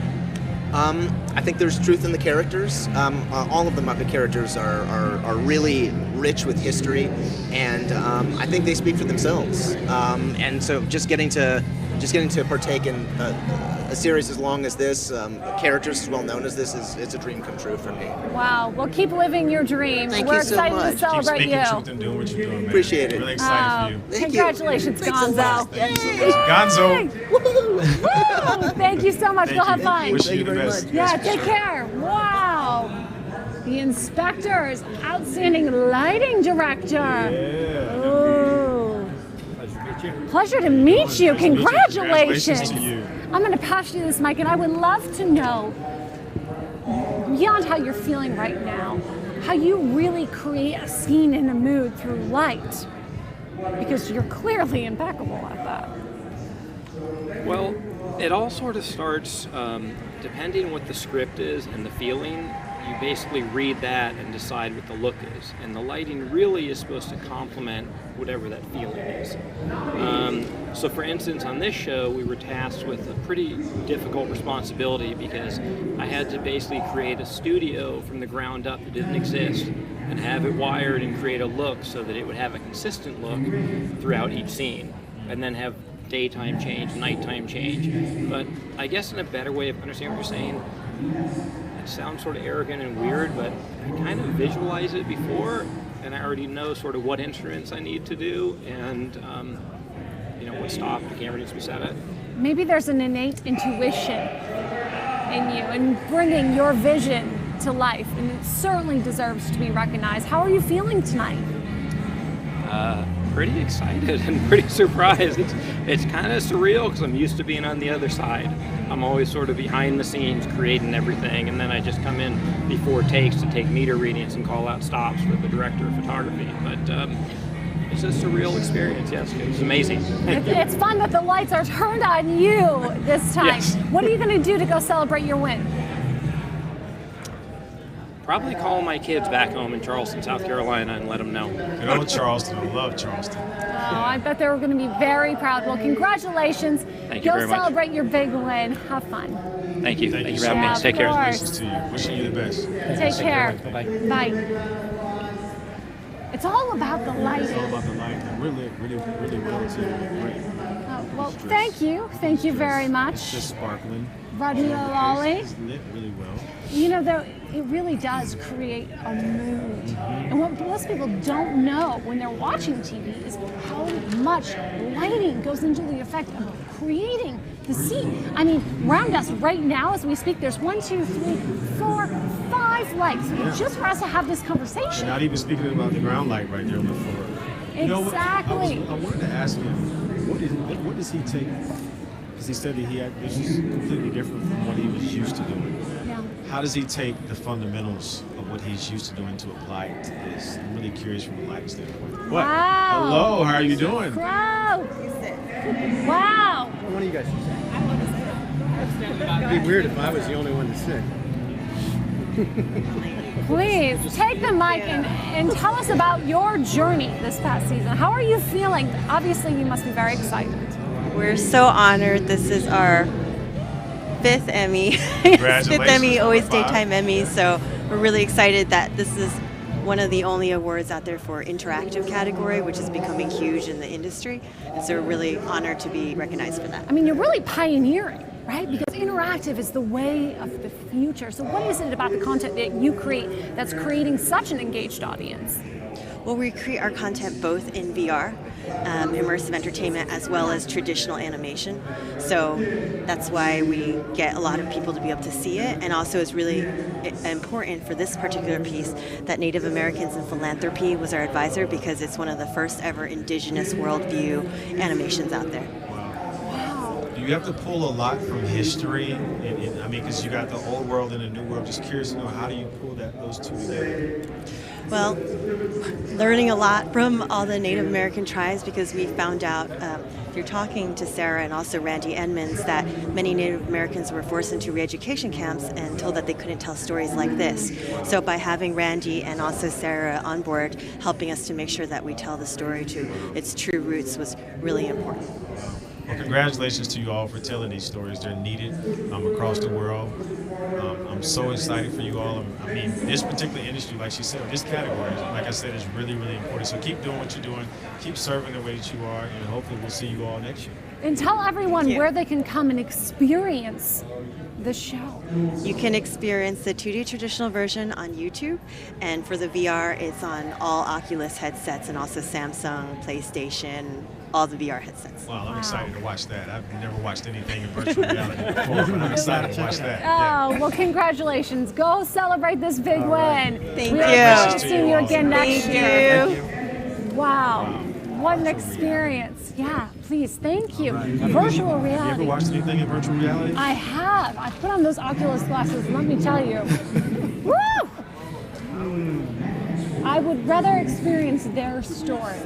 I think there's truth in the characters. All of the Muppet characters are really rich with history, and I think they speak for themselves. And so just getting to partake in a series as long as this, characters as well known as this, it's a dream come true for me.
Wow. Well, keep living your dream.
Thank
We're
you so
excited
much.
to celebrate
Keep speaking truth and doing what you're doing, man.
Appreciate it.
Really excited for you.
Congratulations, Gonzo.
Gonzo.
Woo! Thank you so much. Go have fun.
Wish you the best.
Yeah, take care. Wow. The inspectors, outstanding lighting director.
Yeah.
Ooh. Pleasure to meet you. Congratulations.
Congratulations to you.
I'm going to pass you this mic, and I would love to know, beyond how you're feeling right now, how you really create a scene and a mood through light, because you're clearly impeccable at that.
Well, it all sort of starts depending on what the script is and the feeling. You basically read that and decide what the look is, and the lighting really is supposed to complement whatever that feeling is. So for instance, on this show, we were tasked with a pretty difficult responsibility, because I had to basically create a studio from the ground up that didn't exist, and have it wired and create a look so that it would have a consistent look throughout each scene, and then have daytime change, nighttime change. But I guess in a better way of understanding what you're saying, it sounds sort of arrogant and weird, but I kind of visualize it before, and I already know sort of what instruments I need to do, and what stop the camera needs to be set at.
Maybe there's an innate intuition in you and bringing your vision to life, and it certainly deserves to be recognized. How are you feeling tonight?
Pretty excited and pretty surprised. It's kind of surreal, because I'm used to being on the other side. I'm always sort of behind the scenes creating everything, and then I just come in before takes to take meter readings and call out stops with the director of photography. But it's just a surreal experience. Yes, it's amazing.
It's fun that the lights are turned on you this time.
Yes.
What are you going to do to go celebrate your win?
Probably call my kids back home in Charleston, South Carolina, and let them know.
Good old Charleston. I love Charleston.
Oh, I bet they're going to be very proud. Well, congratulations.
Thank you very
Go
much.
celebrate your big win. Have fun.
Thank you. Thank you for having
Yeah,
me.
of
Take care.
course.
Congratulations to you. Wishing you the best.
Take care.
Bye-bye.
Bye. It's all about the lighting.
It's all about the lighting. Really well too. Great.
Well, thank you. Thank you very much.
It's just sparkling.
Rodney O'Lally.
It's lit really well.
You know, though, it really does create a mood. And what most people don't know when they're watching TV is how much lighting goes into the effect of creating the scene. I mean, around us right now as we speak, there's 1, 2, 3, 4, 5 lights just for us to have this conversation.
Not even speaking about the ground light right there on the floor.
Exactly.
I wanted to ask him, what does he take? Because he said that this is completely different from what he was used to doing.
Yeah.
How does he take the fundamentals of what he's used to doing to apply it to this? I'm really curious from a lighting standpoint. What?
Wow.
Hello, how are you doing?
Crow. Wow.
One of you guys should sit. It'd be weird if I was the only one to sit.
Please take the mic and tell us about your journey this past season. How are you feeling? Obviously, you must be very excited.
We're so honored. This is our 5th Emmy.
Congratulations.
5th Emmy, always daytime Emmy. So we're really excited that this is one of the only awards out there for interactive category, which is becoming huge in the industry. And so we're really honored to be recognized for that.
I mean, you're really pioneering, right? Because interactive is the way of the future. So what is it about the content that you create that's creating such an engaged audience?
Well, we create our content both in VR, immersive entertainment, as well as traditional animation. So that's why we get a lot of people to be able to see it. And also it's really important for this particular piece that Native Americans in Philanthropy was our advisor, because it's one of the first ever indigenous worldview animations out there.
Do you have to pull a lot from history? I mean, because you got the old world and the new world. Just curious to know, how do you pull those two together?
Well, learning a lot from all the Native American tribes, because we found out, if you're talking to Sarah and also Randy Edmonds, that many Native Americans were forced into re-education camps and told that they couldn't tell stories like this. So by having Randy and also Sarah on board, helping us to make sure that we tell the story to its true roots was really important.
Well, congratulations to you all for telling these stories. They're needed across the world. I'm so excited for you all. I mean, this particular industry, like she said, this category, like I said, is really, really important. So keep doing what you're doing. Keep serving the way that you are, and hopefully we'll see you all next year.
And tell everyone where they can come and experience the show.
You can experience the 2D traditional version on YouTube, and for the VR, it's on all Oculus headsets and also Samsung, PlayStation, all the VR headsets.
Well, I'm excited to watch that. I've never watched anything in virtual reality before, but I'm excited to watch that.
Oh, well, congratulations. Go celebrate this big win.
Thank
we
you.
look forward to seeing you again next year.
Thank you.
Wow. What an experience. Yeah, please, thank you. Virtual reality.
Have you ever watched anything in virtual reality?
I have. I put on those Oculus glasses, and let me tell you. Woo! I would rather experience their story.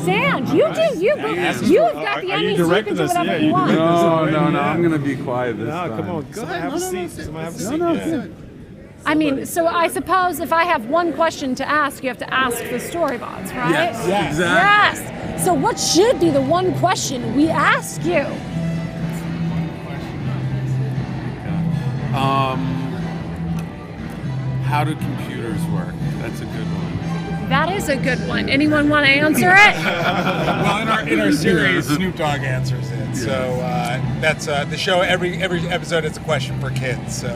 Stand. You do. You have got the Emmys. You can do whatever you want.
No. I'm going to be quiet this time.
Come on. Go ahead. Have a seat. Somebody have a seat.
I mean, so I suppose if I have one question to ask, you have to ask the storybots, right?
Yes, exactly.
Yes. So what should be the one question we ask you?
How do computers work? That's a good one.
That is a good one. Anyone want to answer it?
Well, in our series, Snoop Dogg answers it. So that's the show. Every episode is a question for kids. So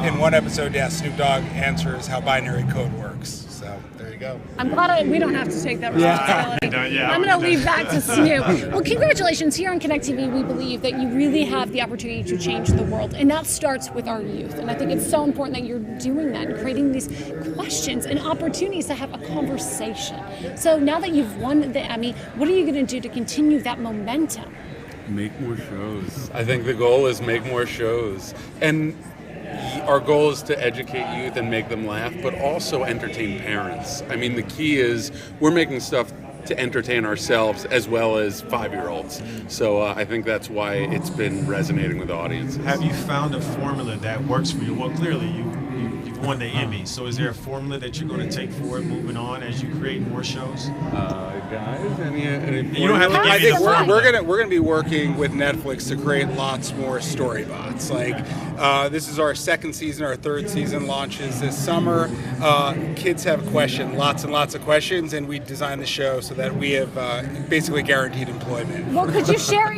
in one episode, Snoop Dogg answers how binary code works. So there you go.
I'm glad we don't have to take that responsibility. I'm going to leave that to Snoop. Well, congratulations. Here on Connect TV, we believe that you really have the opportunity to change the world, and that starts with our youth. And I think it's so important that you're doing that and creating these questions and opportunities to have a conversation. So now that you've won the Emmy, what are you going to do to continue that momentum?
Make more shows. I think the goal is make more shows. And our goal is to educate youth and make them laugh, but also entertain parents. I mean, the key is we're making stuff to entertain ourselves as well as 5-year-olds. So I think that's why it's been resonating with audiences.
Have you found a formula that works for you? Well, clearly you've won the Emmy. So is there a formula that you're going to take forward moving on as you create more shows?
Guys,
you don't have to
I
give me
think
the formula.
we're gonna be working with Netflix to create lots more storybots. Like this is our second season, our third season launches this summer. Kids have lots and lots of questions, and we designed the show so that we have basically guaranteed employment.
Well, could you share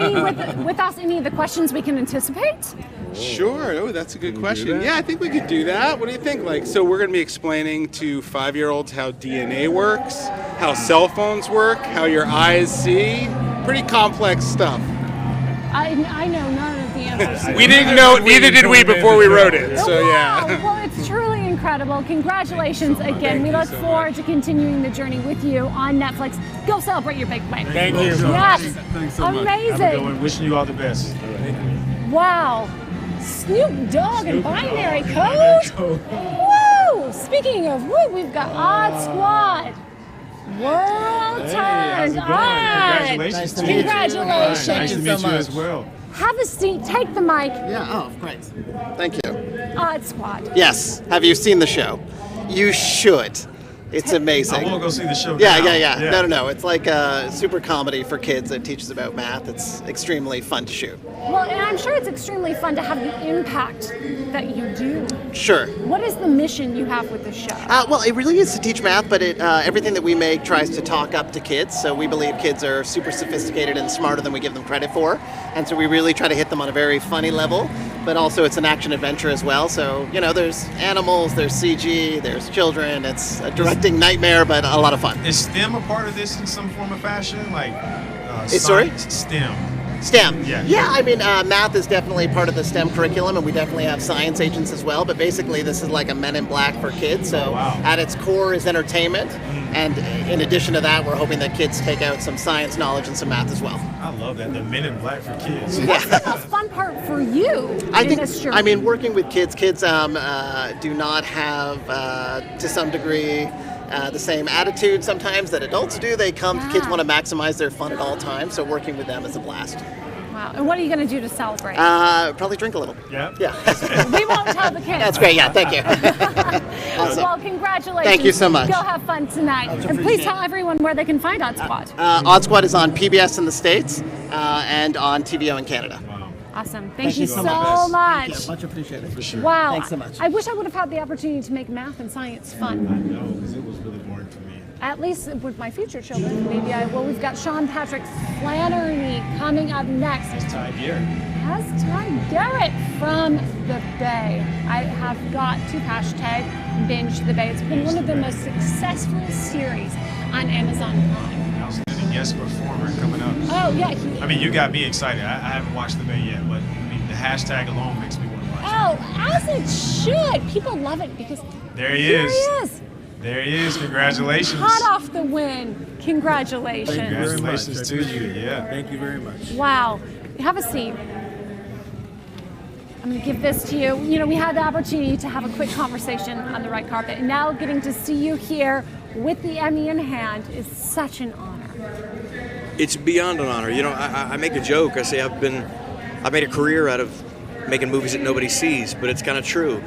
with us any of the questions we can anticipate?
Sure. Oh, that's a good
Can we do
question.
that?
Yeah, I think we could do that. What do you think? Like, so we're going to be explaining to 5-year-olds how DNA works, how cell phones work, how your eyes see. Pretty complex stuff.
I know none of the answers.
We didn't know, neither did we before we wrote it. So yeah.
Well, it's truly incredible. Congratulations again. We look forward to continuing the journey with you on Netflix. Go celebrate your big win.
Thank you.
Yes.
Thanks so much.
Amazing.
Have a good one. Wishing you all the best.
Wow. Snoop Dogg and Binary Code? Woo! Speaking of woo, we've got Odd Squad. World turned on.
Congratulations to you.
Congratulations.
Nice to meet you as well.
Have a seat. Take the mic.
Yeah, oh, great. Thank you.
Odd Squad.
Yes. Have you seen the show? You should. It's amazing.
I will go see the show
Yeah,
now.
yeah. No. It's like a super comedy for kids that teaches about math. It's extremely fun to shoot.
Well, and I'm sure it's extremely fun to have the impact that you do.
Sure.
What is the mission you have with the show?
Well, it really is to teach math, but everything that we make tries to talk up to kids. So we believe kids are super sophisticated and smarter than we give them credit for. And so we really try to hit them on a very funny level, but also it's an action adventure as well. So, there's animals, there's CG, there's children. It's a directing nightmare, but a lot of fun.
Is STEM a part of this in some form or fashion? Like,
Sorry?
STEM.
STEM.
Yeah.
I mean, math is definitely part of the STEM curriculum, and we definitely have science agents as well. But basically, this is like a Men in Black for kids. So at its core is entertainment. And in addition to that, we're hoping that kids take out some science knowledge and some math as well.
I love that. The Men in Black for kids.
What's the most fun part for you in this journey?
Working with kids do not have, to some degree, the same attitude sometimes that adults do. Kids want to maximize their fun at all times, so working with them is a blast.
Wow. And what are you going to do to celebrate?
Probably drink a little.
Yeah.
We won't tell the kids.
That's great. Yeah, thank you. Awesome.
Well, congratulations.
Thank you so much.
Go have fun tonight. And please tell everyone where they can find Odd Squad.
Odd Squad is on PBS in the States and on TVO in Canada.
Awesome. Thank you so much.
Thank you. Much appreciated. For sure.
Wow.
Thanks so much.
I wish I would have had the opportunity to make math and science fun.
I know, because it was really boring for me.
At least with my future children, maybe I will. We've got Sean Patrick Flannery coming up next.
Ty Garrett.
Has Ty Garrett from the Bay. I have got to hashtag binge the Bay. It's been one of the most successful series on Amazon Prime.
Outstanding guest performer coming up.
Oh, yeah.
You got me excited. I haven't watched The Bay yet, but the hashtag alone makes me want to watch it.
Oh, as it should. People love it because
There he
here
is.
he is.
There he is. Congratulations.
Hot off the win. Congratulations.
Congratulations to you. Yeah.
Thank you very much.
Wow. Have a seat. I'm going to give this to you. We had the opportunity to have a quick conversation on the red carpet, and now getting to see you here with the Emmy in hand is such an honor.
It's beyond an honor. I make a joke. I say I made a career out of making movies that nobody sees, but it's kind of true.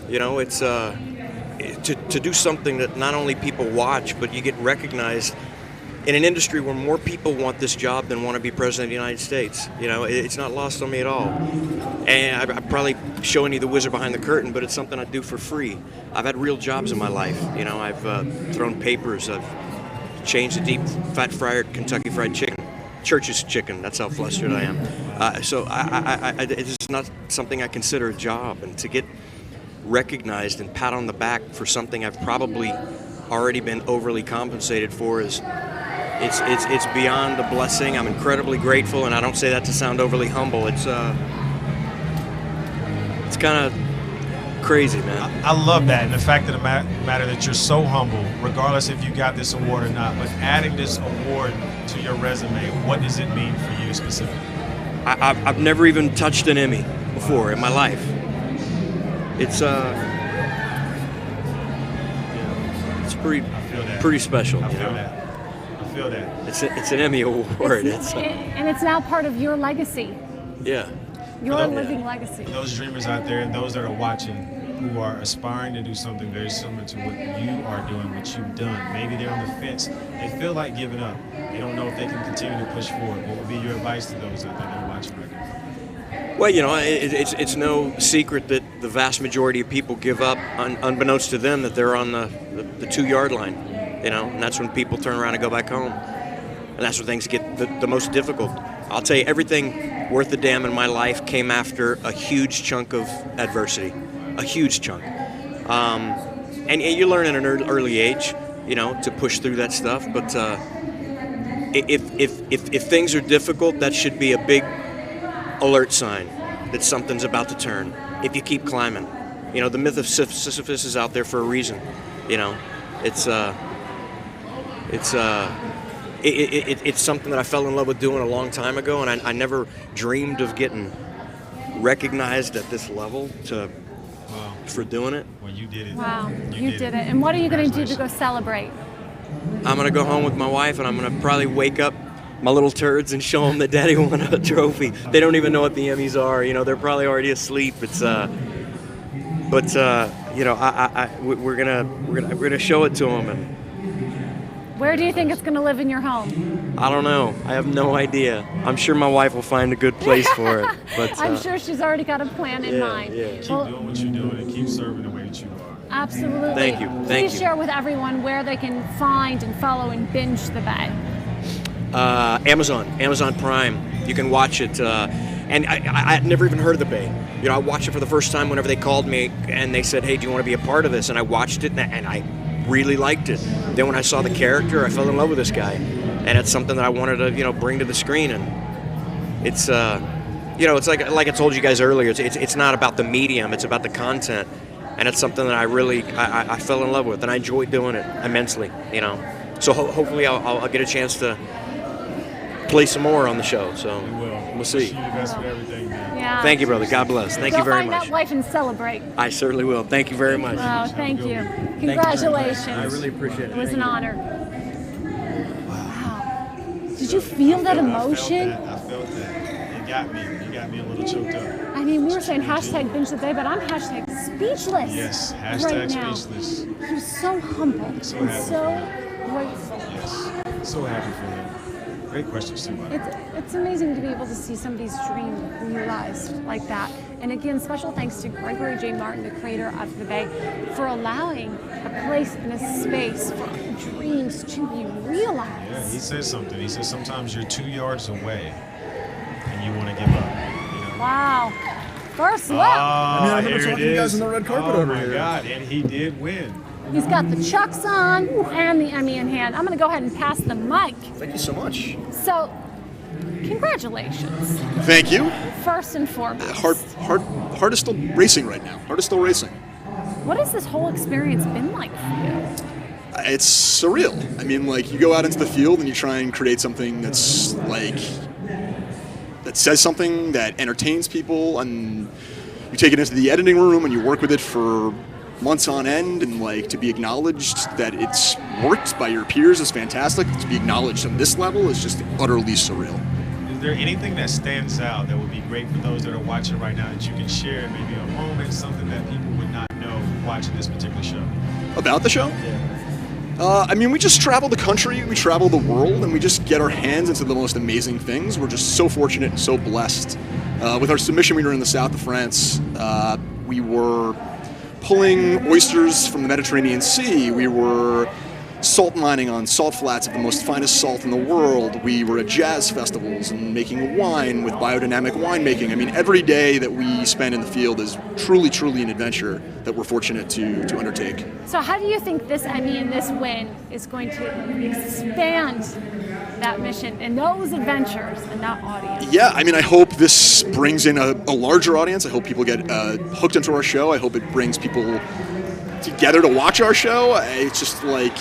It's to do something that not only people watch, but you get recognized in an industry where more people want this job than want to be president of the United States. It's not lost on me at all. And I'm probably showing you the wizard behind the curtain, but it's something I do for free. I've had real jobs in my life. I've thrown papers. I've changed a deep fat fryer Kentucky Fried Chicken. Church's chicken. That's how flustered I am. So it's not something I consider a job. And to get recognized and pat on the back for something I've probably already been overly compensated for it's beyond a blessing. I'm incredibly grateful, and I don't say that to sound overly humble. It's kind of crazy, man.
I love that, and the fact of the matter that you're so humble, regardless if you got this award or not. But adding this award to your resume, what does it mean for you specifically?
I've never even touched an Emmy before in my life. It's pretty special.
I feel that.
It's an Emmy award.
And it's now part of your legacy.
Yeah.
Your living legacy.
For those dreamers out there and those that are watching who are aspiring to do something very similar to what you are doing, what you've done, maybe they're on the fence, they feel like giving up. They don't know if they can continue to push forward. What would be your advice to those out there that are watching right now?
Well, it's no secret that the vast majority of people give up, unbeknownst to them, that they're on the 2-yard line, and that's when people turn around and go back home. And that's when things get the most difficult. I'll tell you, everything worth a damn in my life came after a huge chunk of adversity, a huge chunk. And you learn at an early age, you know, to push through that stuff. But if things are difficult, that should be a big alert sign that something's about to turn. If you keep climbing, you know, the myth of Sisyphus is out there for a reason. You know, it's something that I fell in love with doing a long time ago, and I never dreamed of getting recognized at this level for doing it.
Well, you did it.
Wow, you did it. And what are you going to do to go celebrate?
I'm going to go home with my wife, and I'm going to probably wake up my little turds and show them that Daddy won a trophy. They don't even know what the Emmys are. You know, they're probably already asleep. It's you know, we're gonna show it to them. And
Where do you think it's going to live in your home?
I don't know. I have no idea. I'm sure my wife will find a good place for it. But
I'm sure she's already got a plan in mind.
Yeah.
Keep doing what you're doing and keep serving the way that you are.
Absolutely.
Thank you.
Please share with everyone where they can find and follow and binge the Bay.
Amazon Prime. You can watch it. And I had never even heard of the Bay. You know, I watched it for the first time whenever they called me and they said, "Hey, do you want to be a part of this?" And I watched it and I really liked it. Then when I saw the character, I fell in love with this guy, and it's something that I wanted to, you know, bring to the screen. And it's, you know, it's like I told you guys earlier. It's not about the medium; it's about the content, and it's something that I fell in love with, and I enjoyed doing it immensely. You know, so hopefully I'll get a chance to play some more on the show. So we'll see.
Wish you the best with everything, man.
Yeah.
Thank you, brother. God bless. Thank you very
Go
much.
find that wife and celebrate.
I certainly will. Thank you very much.
Oh, thank you.
Thank you very much.
Congratulations.
I really appreciate it.
It was
Thank
an
you.
honor. Wow. Did you feel that emotion?
I felt that. It got me. You got me a little choked up.
I mean, we were saying hashtag binge the day, but I'm hashtag speechless.
Yes,
right
hashtag
now.
speechless.
I'm so humbled
So
and
happy.
so grateful.
Yes, so happy for you. Great questions too, buddy.
It's amazing to be able to see somebody's dream realized like that. And again, special thanks to Gregory J. Martin, the creator of The Bay, for allowing a place and a space for dreams to be realized.
Yeah, he said something. He said sometimes you're 2 yards away and you want to give up.
Wow. First look.
Ah,
I remember
here
talking
it
to you guys
is.
on the red carpet
Oh
over
my
here.
God, and he did win.
He's got the Chucks on and the Emmy in hand. I'm going to go ahead and pass the mic.
Thank you so much.
So, congratulations.
Thank you.
First and foremost.
Heart is still racing right now. Heart is still racing.
What has this whole experience been like for you?
It's surreal. I mean, like, you go out into the field and you try and create something that's like that says something, that entertains people, and you take it into the editing room and you work with it for months on end, and like to be acknowledged that it's worked by your peers is fantastic. To be acknowledged on this level is just utterly surreal.
Is there anything that stands out that would be great for those that are watching right now that you can share, maybe a moment, something that people would not know watching this particular show?
About the show? I mean, we just travel the country, we travel the world, and we just get our hands into the most amazing things. We're just so fortunate and so blessed. With our submission, we were in the south of France. We were pulling oysters from the Mediterranean Sea. We were salt mining on salt flats of the most finest salt in the world. We were at jazz festivals and making wine with biodynamic winemaking. I mean, every day that we spend in the field is truly, truly an adventure that we're fortunate to undertake.
So how do you think this Emmy and this win is going to expand that mission and those adventures and that audience?
Yeah, I mean, I hope this brings in a larger audience. I hope people get hooked into our show. I hope it brings people together to watch our show. It's just like,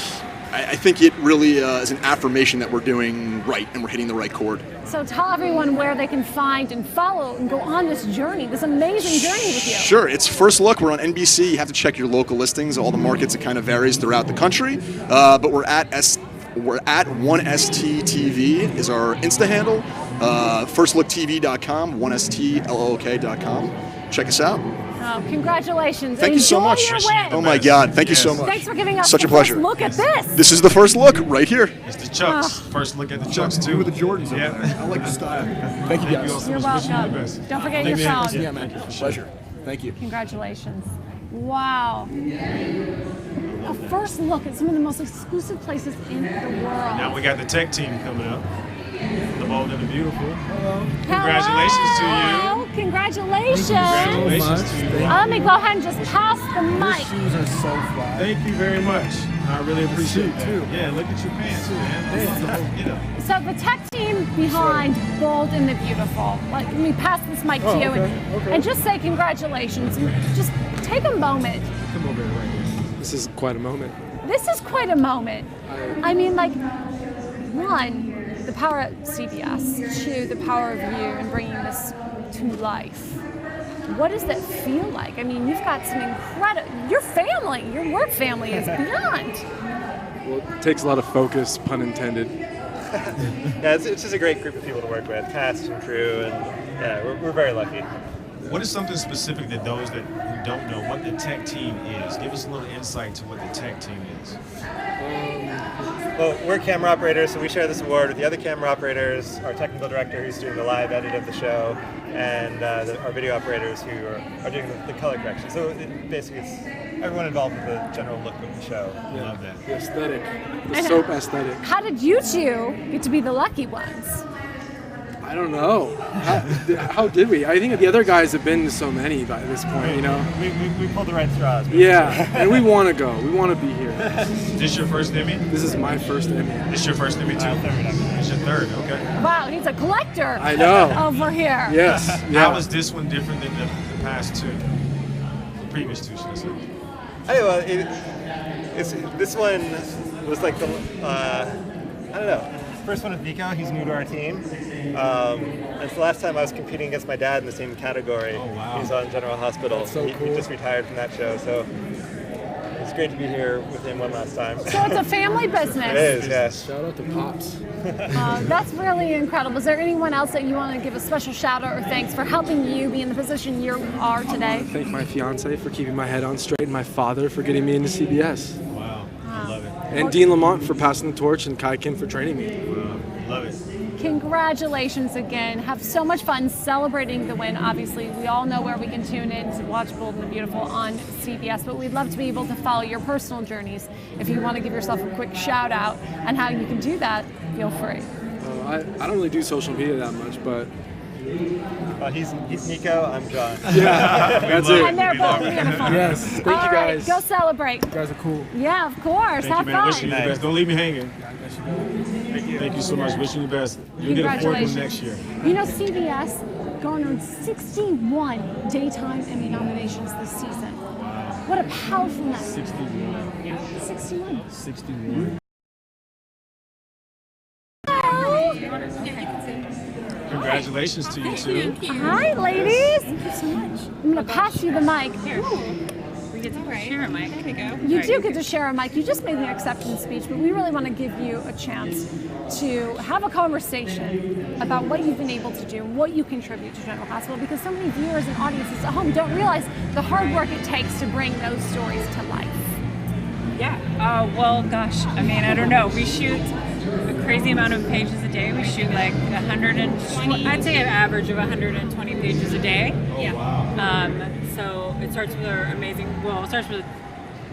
I think it really is an affirmation that we're doing right and we're hitting the right chord.
So tell everyone where they can find and follow and go on this journey, this amazing journey with you.
Sure, it's First Look. We're on NBC. You have to check your local listings. All the markets, it kind of varies throughout the country. But we're at 1STTV is our Insta handle. FirstLookTV.com, 1STLOK.com. Check us out.
Oh, congratulations.
Thank you so
Enjoy
much.
Your win.
Oh my God, thank you so much.
Thanks for giving us
Such
the
a pleasure.
first look at this.
This is the first look right here.
It's the Chucks. First look at the Chucks too.
With the Jordans.
Yeah.
I like the style. Thank you guys.
You're welcome. Don't forget your phone.
Yeah, man. Pleasure. Thank you.
Congratulations. Wow. A first look at some of the most exclusive places in the world.
Now we got the tech team coming up. The Bold and the Beautiful. Congratulations to you.
Congratulations.
Congratulations to you.
Let me go ahead and just pass the mic.
Shoes are so fly. Thank you very much. I really appreciate that. Too. Yeah, look at your pants, man.
So the tech team behind Bold and the Beautiful. Let me pass this mic to you and just say congratulations. Just take a moment.
Come over here right here. This is quite a moment.
This is quite a moment. I mean, like, one, the power of CBS, two, the power of you and bringing this to life. What does that feel like? I mean, you've got some incredible, your family, your work family is beyond.
Well, it takes a lot of focus, pun intended.
Yeah, it's just a great group of people to work with, cast and crew, and yeah, we're very lucky.
What is something specific that those that who don't know what the tech team is? Give us a little insight to what the tech team is.
Well, we're camera operators, so we share this award with the other camera operators, our technical director who's doing the live edit of the show, and our video operators who are doing the color correction. So basically it's everyone involved with the general look of the show.
Yeah. Love that. The aesthetic, the soap aesthetic.
How did you two get to be the lucky ones?
I don't know. How did we? I think the other guys have been to so many by this point, you know.
We pulled the right straws.
Yeah, and we want to go. We want to be here.
Is this your first Emmy?
This is my first Emmy.
This your first Emmy too?
Third.
It's your third, okay.
Wow, he's a collector.
I know.
Over here.
Yes. Yeah.
How is this one different than the past two? The previous two, should I say?
Hey, well, this one was like the, I don't know. First one with Vico, he's new to our team. It's the last time I was competing against my dad in the same category. Oh, wow. He's on General Hospital.
That's so cool.
He just retired from that show, so it's great to be here with him one last time.
So it's a family business.
It is, yes.
Shout out to Pops.
That's really incredible. Is there anyone else that you want to give a special shout out or thanks for helping you be in the position you are today?
Thank my fiance for keeping my head on straight and my father for getting me into CBS.
Wow, I love it.
And Dean Lamont for passing the torch and Kai Kim for training me.
Wow, love it.
Congratulations again. Have so much fun celebrating the win. Obviously, we all know where we can tune in to watch Bold and the Beautiful on CBS, but we'd love to be able to follow your personal journeys. If you want to give yourself a quick shout out and how you can do that, feel free.
I don't really do social media that much, but...
He's Nico, I'm John.
Yeah, that's it.
And they're both beautiful.
Yes, thank you guys.
Go celebrate.
You guys are cool.
Yeah, of course.
Thank
Have
you, man.
fun.
Wishing you the best. Don't leave me hanging. Thank you so much. Wishing you the best. You'll get a fourth one next year.
You know, CBS garnered 61 daytime Emmy nominations this season.
Wow.
What a powerful night.
61.
Yeah, 61.
61. Congratulations to you two.
Hi, ladies.
Thank you so much.
I'm going to pass you the mic.
We get to share a mic. There you go.
You do get to share a mic. You just made the acceptance speech, but we really want to give you a chance to have a conversation about what you've been able to do, what you contribute to General Hospital, because so many viewers and audiences at home don't realize the hard work it takes to bring those stories to life.
Yeah. Well, gosh. I mean, I don't know. We shoot a crazy amount of pages a day. We shoot like 120. I'd say an average of 120 pages a day.
Oh, yeah. Wow.
So it starts with our amazing. Well, it starts with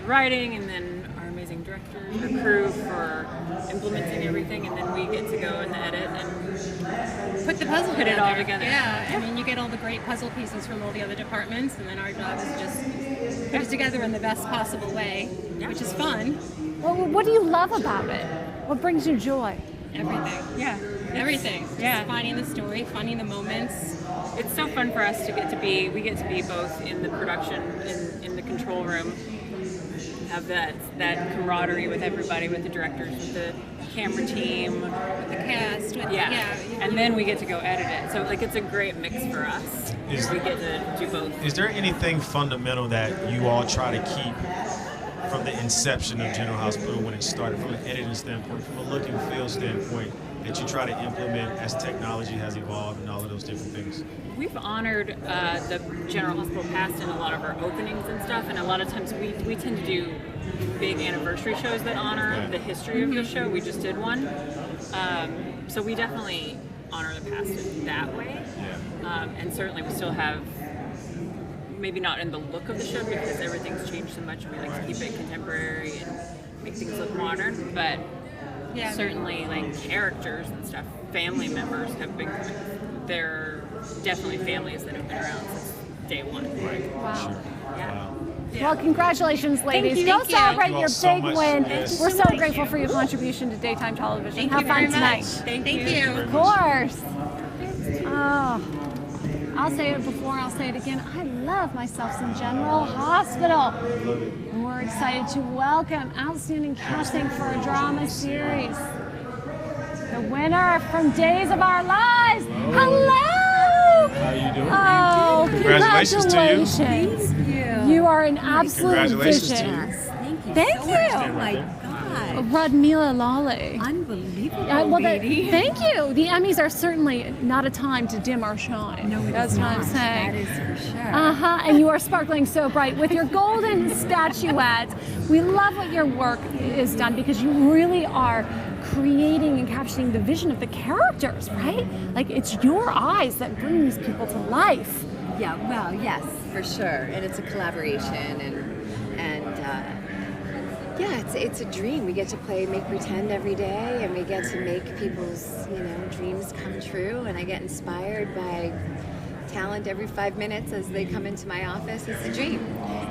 writing, and then our amazing directors, our crew for implementing everything, and then we get to go in the edit and
put the puzzle
put it all together.
Yeah. I mean, you get all the great puzzle pieces from all the other departments, and then our job is just put it together in the best possible way, which is fun.
Well, what do you love about it? What brings you joy?
Everything.
Yeah.
Everything.
Yeah.
Just finding the story, finding the moments.
It's so fun for us to get to be. We get to be both in the production, in the control room, have that camaraderie with everybody, with the directors, with the camera team, with
the cast.
And then we get to go edit it. So like it's a great mix for us. We get to do both.
Is there anything fundamental that you all try to keep from the inception of General Hospital when it started, from an editing standpoint, from a look and feel standpoint, that you try to implement as technology has evolved and all of those different things?
We've honored the General Hospital past in a lot of our openings and stuff, and a lot of times we tend to do big anniversary shows that honor the history of the show. We just did one. So we definitely honor the past in that way. And certainly we still have, maybe not in the look of the show because everything's changed so much and we like to keep it contemporary and make things look modern, but certainly like characters and stuff, family members have been, they're definitely families that have been around since day one.
Wow.
Yeah.
Well, congratulations, ladies.
you.
Go
Thank you.
celebrate
Thank you
your
all so
big
much.
win.
Yes.
We're so grateful for your contribution to daytime television.
Thank
Have
you
fun
very
tonight.
much. Thank you.
Of course. Oh, I'll say it before, I'll say it again. I love myself some General Hospital. And we're excited to welcome outstanding casting for a drama series. The winner from Days of Our Lives. Hello!
How you doing?
Oh,
Congratulations to you.
congratulations. You are an absolute
Congratulations to
vision.
you.
Thank you.
Oh my God.
Radmila Lale.
Unbelievable,
Thank you. The Emmys are certainly not a time to dim our shine.
No,
that's what I'm
not.
saying.
That is for sure.
And you are sparkling so bright with your golden statuette. We love what your work is done because you really are creating and capturing the vision of the characters, right? Like it's your eyes that bring these people to life.
Yeah, well, yes, for sure. And it's a collaboration and yeah, it's a dream. We get to make pretend every day, and we get to make people's, dreams come true. And I get inspired by talent every 5 minutes as they come into my office. It's a dream.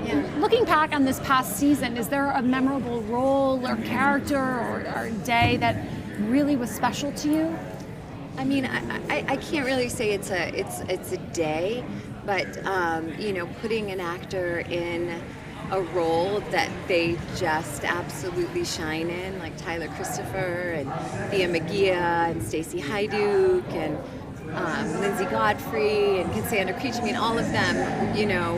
Yeah.
Looking back on this past season, is there a memorable role or character or day that really was special to you?
I mean, I can't really say it's a day, but putting an actor in a role that they just absolutely shine in, like Tyler Christopher and Thea Magia and Stacey Hyduke and Lindsay Godfrey and Cassandra Creech. I mean, all of them,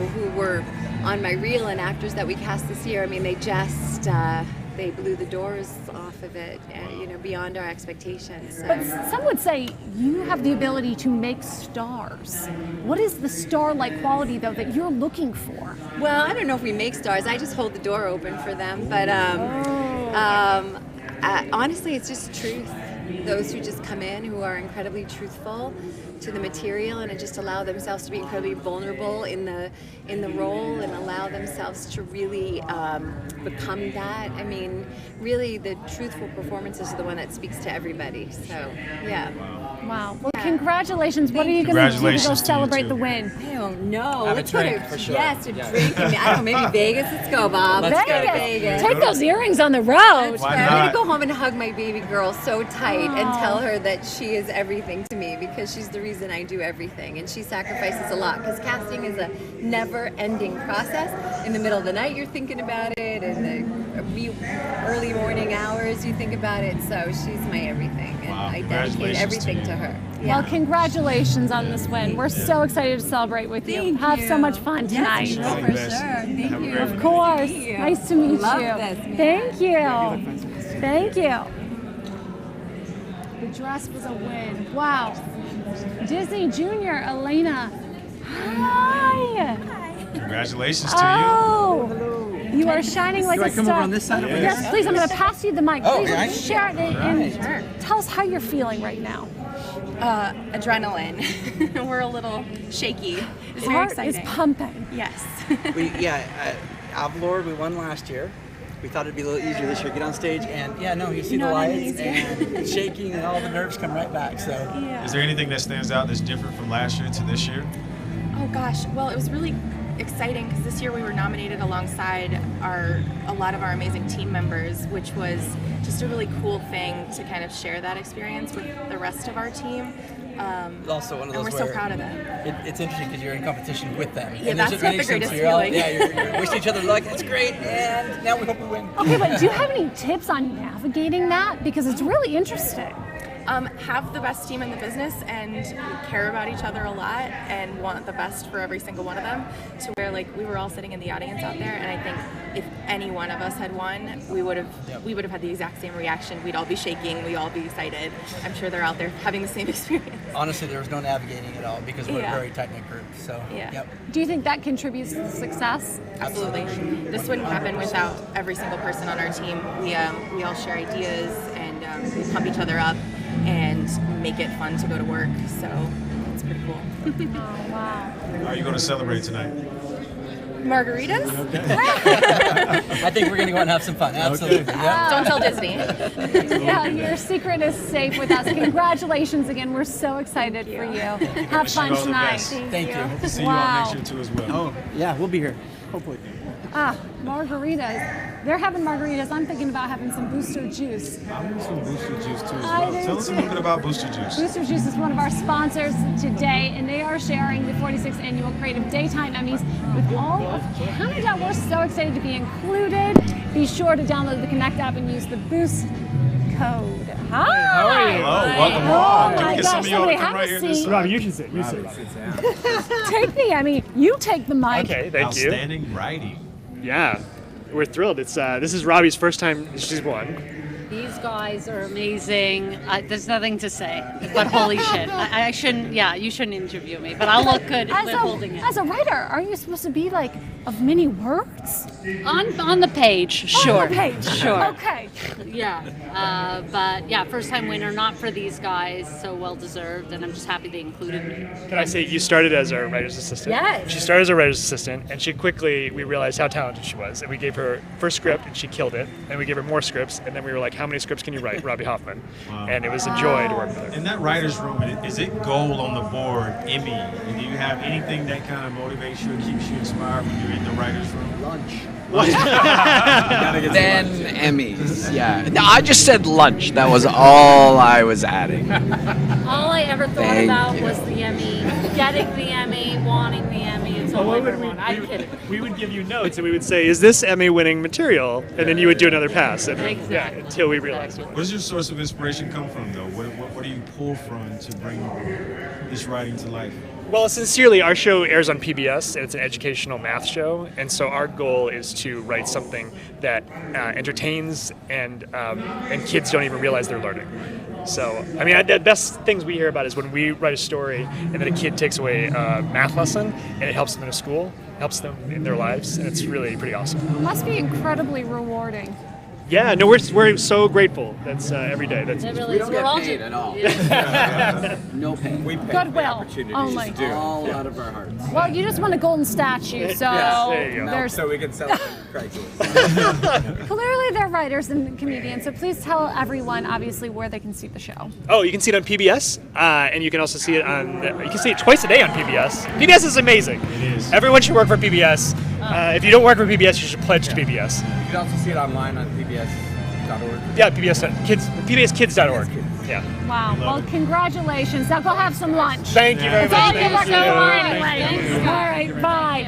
who were on my reel and actors that we cast this year. I mean, they just they blew the doors off of it, beyond our expectations. So.
But some would say you have the ability to make stars. What is the star-like quality, though, that you're looking for?
Well, I don't know if we make stars. I just hold the door open for them. But honestly, it's just truth. Those who just come in who are incredibly truthful to the material and just allow themselves to be incredibly vulnerable in the role and allow themselves to really become that. I mean, really, the truthful performances are the one that speaks to everybody. So, yeah.
Wow. Well, congratulations. What are you going to do to go celebrate the win?
I don't know.
Have
Let's
a drink,
go to,
for sure.
Yes, a
Yeah.
drink. I don't know, maybe Vegas. Let's go, Bob.
Let's
go to Vegas.
Take those earrings on the road.
I'm going to go home and hug my baby girl so tight and tell her that she is everything to me because she's the reason I do everything. And she sacrifices a lot because casting is a never-ending process. In the middle of the night, you're thinking about it. In the early morning hours, you think about it. So she's my everything. And I dedicate everything to her.
Well, congratulations on this win. We're so excited to celebrate with you. Have so much fun tonight.
Yes, for sure. Thank you.
Of course. Nice to meet
Love
you.
this, man.
Thank you. Thank you. The dress was a win. Wow. Disney Junior, Elena. Hi.
Congratulations to
Oh. You are shining like
Do
a
I come
star.
over on this side or
Yes,
this?
please. I'm going to pass you the mic.
Oh,
Please
right.
share it and
Right.
tell us how you're feeling right now.
Adrenaline. We're a little shaky. It's very
Heart
exciting.
is pumping.
Yes.
Avlord, we won last year. We thought it'd be a little easier this year. Get on stage and you see the
Not any
lights
easier.
and it's shaking and all the nerves come right back. So.
Is there anything that stands out that's different from last year to this year?
Oh gosh. Well, it was really exciting because this year we were nominated alongside a lot of our amazing team members, which was just a really cool thing to kind of share that experience with the rest of our team.
It's also one of those
and we're so
where
proud of them.
It's interesting because you're in competition with them.
Yeah,
and
that's
there's
not
a
the
connection,
greatest
so you're all,
feeling.
you're wishing each other luck. It's great, and now we hope we win.
Okay, but do you have any tips on navigating that? Because it's really interesting.
Have the best team in the business and care about each other a lot and want the best for every single one of them, to where we were all sitting in the audience out there, and I think if any one of us had won, we would have had the exact same reaction. We'd all be shaking, we'd all be excited. I'm sure they're out there having the same experience.
Honestly, there was no navigating at all because we're a very tight-knit group. So
Yeah.
Yep.
Do you think that contributes to the success?
Absolutely. This wouldn't happen without every single person on our team. We all share ideas and we pump each other up and make it fun to go to work. So it's pretty cool.
Oh, wow.
How are you going to celebrate tonight?
Margaritas?
I think we're going to go and have some fun. Absolutely.
Okay.
Yep.
Don't tell Disney.
Yeah, your secret is safe with us. Congratulations again. We're so excited for you. Have fun tonight.
Thank you.
Hope to see you all next year too as well.
Oh, yeah, we'll be here. Hopefully.
Margaritas. They're having margaritas. I'm thinking about having some Booster Juice.
I want some Booster Juice too as
I
well.
do
Tell us a little bit about Booster Juice.
Booster Juice is one of our sponsors today, and they are sharing the 46th Annual Creative Daytime Emmys with all of Canada. We're so excited to be included. Be sure to download the Connect app and use the Boost code. Hi!
How are you? Hello, welcome along. Can we get some of y'all to come right here in this?
Robbie, you should sit. You sit.
Take the Emmy. You take the mic.
Okay, thank you.
Outstanding writing.
Yeah, we're thrilled. It's this is Robbie's first time she's won.
These guys are amazing. There's nothing to say, but holy shit. I shouldn't, you shouldn't interview me, but I'll look good with holding it.
As a writer, are you supposed to be like of many words?
On the page, sure.
On the page,
sure.
Okay.
Yeah, but yeah, first time winner, not for these guys, so well deserved, and I'm just happy they included me.
Can I say you started as a writer's assistant?
Yes.
She started as a writer's assistant, and we realized how talented she was, and we gave her first script, and she killed it, and we gave her more scripts, and then we were like, how many scripts can you write, Robbie Hoffman?
Wow.
And it was a joy to work with her.
In that writer's room, is it gold on the board, Emmy? And do you have anything that kind of motivates you and keeps you inspired when you're in the writer's room?
Lunch.
Lunch.
Then Emmys, yeah. No, I just said lunch. That was all I was adding.
All I ever thought
Thank
about
you.
was the Emmy, getting the Emmy, wanting the Emmy. It's all I ever wanted. I'm kidding.
We would give you notes, and we would say, is this Emmy-winning material? And then you would do another pass. And,
Exactly.
until we realized it.
Where does your source of inspiration come from, though? What do you pull from to bring this writing to life?
Well, sincerely, our show airs on PBS, and it's an educational math show, and so our goal is to write something that entertains and kids don't even realize they're learning. So, I mean, the best things we hear about is when we write a story and then a kid takes away a math lesson and it helps them in school, helps them in their lives, and it's really pretty awesome.
It must be incredibly rewarding.
Yeah, no, we're so grateful. That's every day. That's
We don't get paid at all. No pay. We pay
Goodwill only.
all out of our hearts.
Well, you just won a golden statue, so
there you go.
there's
So we can sell it in crises.
clearly they're writers and comedians. So please tell everyone, obviously, where they can see the show.
Oh, you can see it on PBS, and you can also see it you can see it twice a day on PBS. PBS is amazing. It is. Everyone should work for PBS. If you don't work for PBS, you should pledge to PBS.
You can also see it online on PBS.org.
Yeah, PBSkids.org. Yeah.
Wow. Well, congratulations. Now go have some lunch.
Thank you very
It's
much.
all good luck
Thank you.
anyway.
Thank you.
All right. Bye.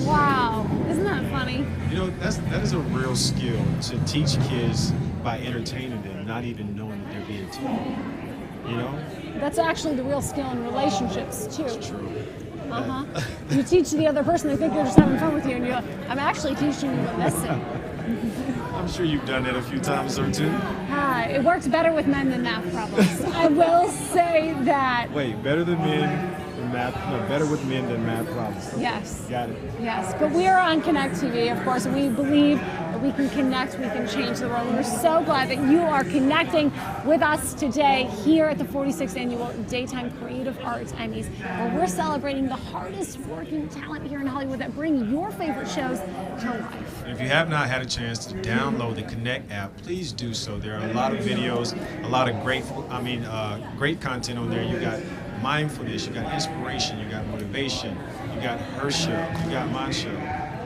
Wow. Isn't that funny?
You know, that is a real skill to teach kids by entertaining them, not even knowing that they're being taught. You know?
That's actually the real skill in relationships, too.
It's true.
You teach the other person, they think you're just having fun with you, and you're like, I'm actually teaching you a lesson.
I'm sure you've done that a few times or two.
It works better with men than math problems. I will say that.
Wait, better than men than math? No, better with men than math problems.
Yes.
Got it.
Yes, but we are on Connect TV, of course, and we believe that we can connect, we can change the world. And we're so glad that you are connecting with us today here at the 46th Annual Daytime Creative Arts Emmys, where we're celebrating the hardest working talent here in Hollywood that bring your favorite shows to life.
And if you have not had a chance to download the Connect app, please do so. There are a lot of videos, a lot of great content on there. You got mindfulness, you got inspiration, you got motivation, you got her show, you got my show.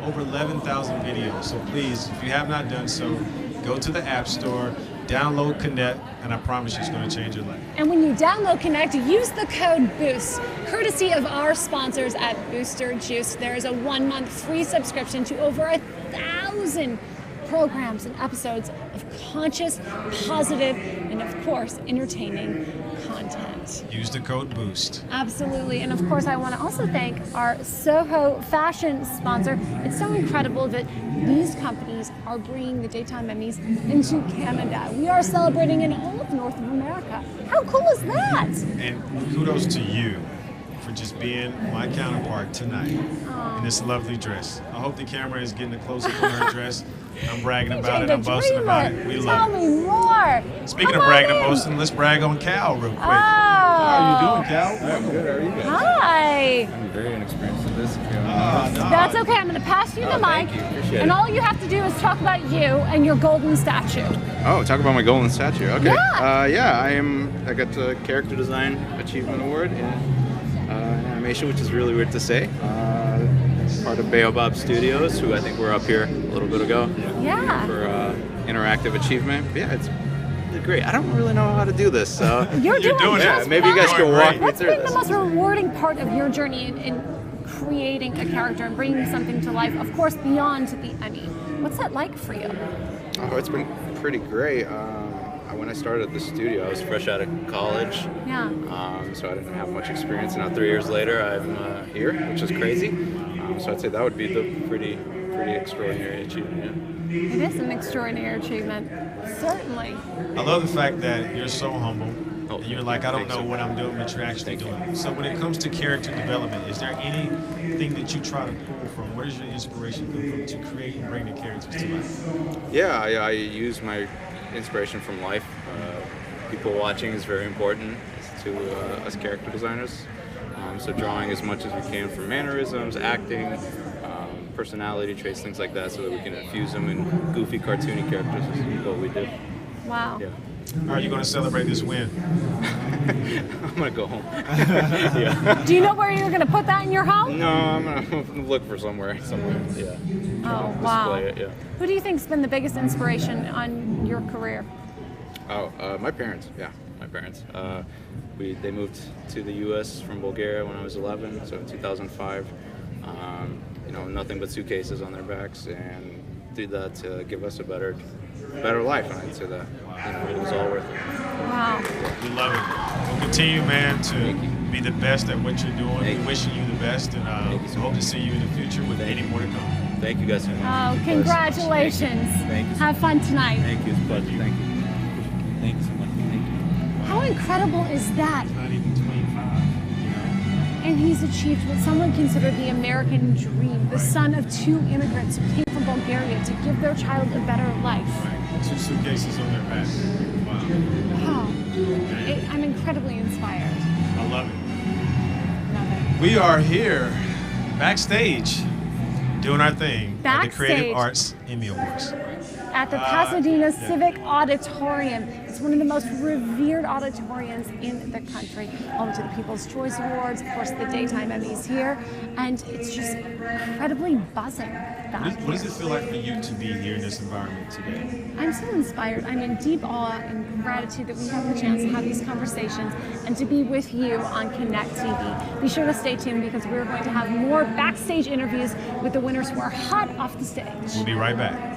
Over 11,000 videos. So please, if you have not done so, go to the App Store, download Connect, and I promise you it's going to change your life.
And when you download Connect, use the code BOOST, courtesy of our sponsors at Booster Juice. There is a 1-month free subscription to over 1,000 programs and episodes of conscious, positive, and of course, entertaining content.
Use the code BOOST.
Absolutely. And of course, I want to also thank our Soho fashion sponsor. It's so incredible that these companies are bringing the Daytime Emmys into Canada. We are celebrating in all of North America. How cool is that?
And kudos to you for just being my counterpart tonight in this lovely dress. I hope the camera is getting a close up on her dress. I'm bragging about it. I'm boasting about it. We love
Tell me more.
Speaking of bragging and boasting, let's brag on Cal real quick. How are you doing, Cal?
I'm good. How are you guys?
Hi.
I'm very inexperienced in this.
That's okay. I'm going to pass you the mic.
Thank you. Appreciate
And
it.
all you have to do is talk about you and your golden statue.
Oh, talk about my golden statue. Okay.
Yeah.
I got the Character Design Achievement Award in animation, which is really weird to say. Part of Baobab Studios, who I think were up here a little bit ago.
Yeah.
For interactive achievement. But yeah, it's great. I don't really know how to do this, so
You're doing
yeah.
just
Maybe you guys
fine.
can walk me
What's
through
been
this.
the most rewarding part of your journey in creating a character and bringing something to life, of course, beyond the Emmy? What's that like for you?
Oh, it's been pretty great. When I started the studio, I was fresh out of college.
Yeah.
So I didn't have much experience. Now 3 years later, I'm here, which is crazy. So I'd say that would be the pretty extraordinary achievement.
It is an extraordinary achievement, certainly.
I love the fact that you're so humble. And you're like, I don't know what I'm doing, but you're actually doing it. So when it comes to character development, is there anything that you try to pull from? Where does your inspiration come from to create and bring the characters to life?
Yeah, I use my inspiration from life. People watching is very important to us character designers. So drawing as much as we can from mannerisms, acting, personality traits, things like that, so that we can infuse them in goofy, cartoony characters is what we do.
Wow.
Yeah.
Are you going to celebrate this win?
I'm going to go home. Yeah.
Do you know where you're going to put that in your home?
No, I'm going to look for somewhere. Yeah.
Oh, wow.
Display it, yeah.
Who do you think's been the biggest inspiration on your career?
Oh, my parents. Yeah, my parents. They moved to the U.S. from Bulgaria when I was 11, so in 2005. Nothing but suitcases on their backs, and did that to give us a better life. And I'd say that it was all worth it.
Wow.
We love it. We'll continue, man, to be the best at what you're doing. We're wishing you the best, and hope to see you in the future with many more to come.
Thank you guys so much.
Oh, congratulations.
Thank you.
Have fun tonight.
Thank you. It's a pleasure. Thank you. Thank you so much. Thank you.
How incredible is that? And he's achieved what someone considered the American dream, the son of 2 immigrants who came from Bulgaria to give their child a better life.
2 suitcases on their back. Wow.
Wow. I'm incredibly inspired.
I love it. We are here backstage doing our thing at the Creative
Backstage.
Arts Emmy Awards.
At the Pasadena Civic Auditorium. It's one of the most revered auditoriums in the country. Home to the People's Choice Awards, of course, the Daytime Emmys here, and it's just incredibly buzzing.
What does it feel like for you to be here in this environment today?
I'm so inspired. I'm in deep awe and gratitude that we have the chance to have these conversations and to be with you on Connect TV. Be sure to stay tuned because we're going to have more backstage interviews with the winners who are hot off the stage.
We'll be right back.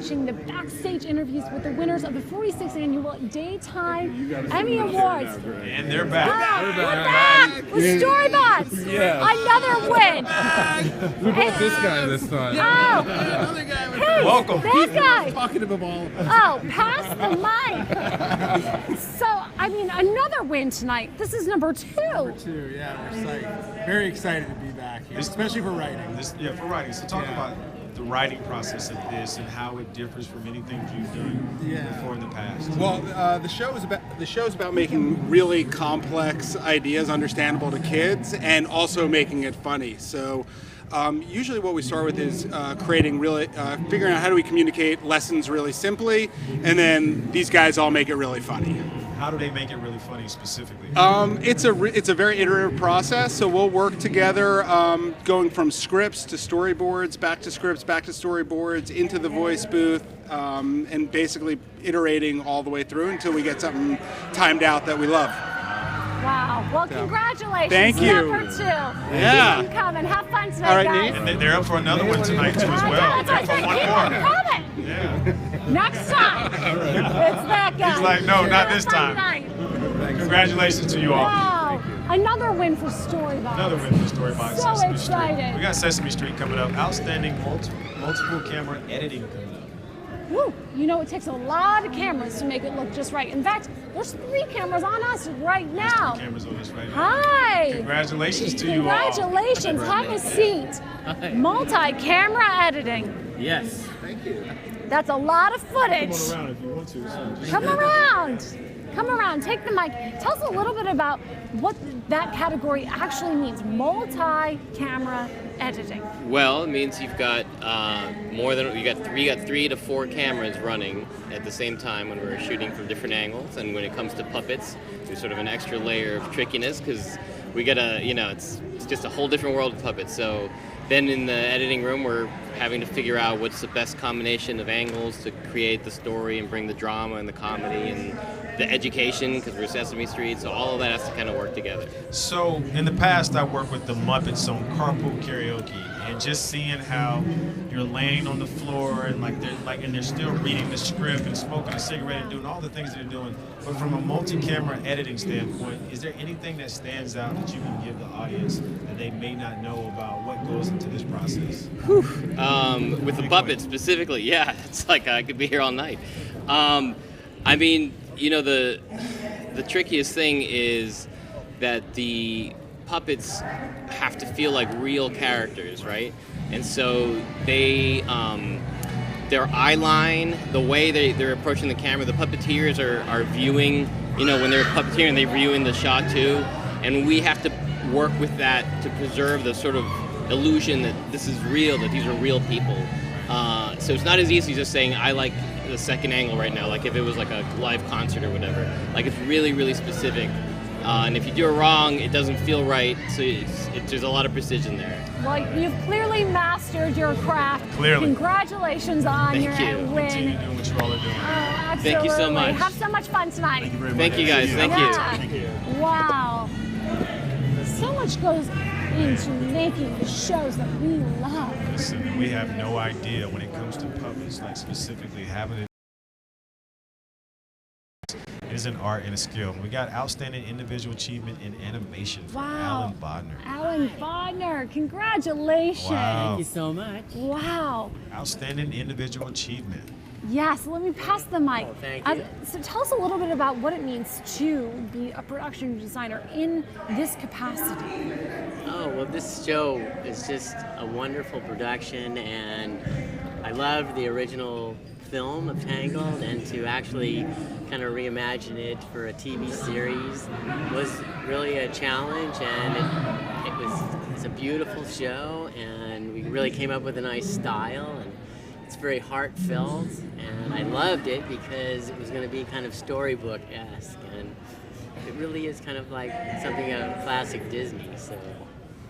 watching the backstage interviews with the winners of the 46th Annual Daytime Emmy Awards.
And they're back.
We're back with Storybots.
Yes.
Another win.
Look at this guy this time.
Oh,
Another guy.
hey,
Welcome.
that guy.
Talking to them all.
Oh, pass the mic. So, I mean, another win tonight. This is number 2.
Number 2, yeah. We're psyched. Very excited to be back here, especially for writing.
For writing. So talk about the writing process of this and how it differs from anything you've done before in the past.
Well, the show is about making really complex ideas understandable to kids and also making it funny. So usually what we start with is figuring out how do we communicate lessons really simply, and then these guys all make it really funny.
How do they make it really funny specifically?
It's a very iterative process. So we'll work together, going from scripts to storyboards, back to scripts, back to storyboards, into the voice booth, and basically iterating all the way through until we get something timed out that we love.
Wow. Well, congratulations.
Thank you.
Number 2.
Yeah.
Keep coming. Have fun tonight,
All right,
guys.
And they're up for another one tonight too as well.
That's
For
right.
one
Keep
more.
on coming.
Yeah.
Next time. It's that guy.
He's like, no, not this
Have a fun
time.
night.
Congratulations to you all.
Wow. Another win for Storybots.
Another win for Storybots.
So
Sesame
excited.
Street. We got Sesame Street coming up. Outstanding multiple camera editing coming up.
Woo. You know, it takes a lot of cameras to make it look just right. In fact, there's 3 cameras on us right now.
Cameras on us right now.
Hi.
Congratulations to you all.
Congratulations. Have a seat.
Hi.
Multi-camera editing.
Yes. Thank you.
That's a lot of footage.
Come on around if you want to.
Come around. Come around. Take the mic. Tell us a little bit about what that category actually means. Multi-camera editing.
Well, it means you've got you got 3 to 4 cameras running at the same time when we're shooting from different angles. And when it comes to puppets, there's sort of an extra layer of trickiness because we gotta, it's just a whole different world of puppets. So then in the editing room, we're having to figure out what's the best combination of angles to create the story and bring the drama and the comedy and the education, because we're Sesame Street, so all of that has to kind of work together.
So in the past, I worked with the Muppets on Carpool Karaoke, and just seeing how you're laying on the floor and they're still reading the script and smoking a cigarette and doing all the things they're doing. But from a multi-camera editing standpoint, is there anything that stands out that you can give the audience that they may not know about what goes into this process?
With the puppets specifically, yeah, it's like I could be here all night. I mean, the trickiest thing is that the puppets have to feel like real characters, right? And so they, their eye line, the way they're approaching the camera, the puppeteers are viewing, when they're puppeteering, they're viewing the shot too, and we have to work with that to preserve the sort of illusion that this is real, that these are real people. So it's not as easy as just saying, I like the second angle right now, like if it was like a live concert or whatever. Like it's really, really specific. And if you do it wrong, it doesn't feel right, so there's a lot of precision there.
Well, you've clearly mastered your craft.
Clearly.
Congratulations on your win.
Continue doing what you all are doing.
Absolutely.
Thank you so much.
Have so much fun tonight.
Thank you very much.
Thank you guys. Thank you.
Thank you.
Wow. So much goes into making the shows that we love.
Listen, we have no idea when it comes to puppets, like specifically having it. It is an art and a skill. We got outstanding individual achievement in animation from
Wow.
Alan Bodner.
Alan Bodner, congratulations.
Wow.
Thank you so much. Wow.
Outstanding individual achievement.
Yes, let me pass the mic.
Oh, thank you.
So tell us a little bit about what it means to be a production designer in this capacity.
Oh, well, this show is just a wonderful production, and I love the original film of Tangled, and to actually kind of reimagine it for a TV series was really a challenge, and it's a beautiful show, and we really came up with a nice style, and it's very heartfelt, and I loved it because it was going to be kind of storybook-esque, and it really is kind of like something out of classic Disney, so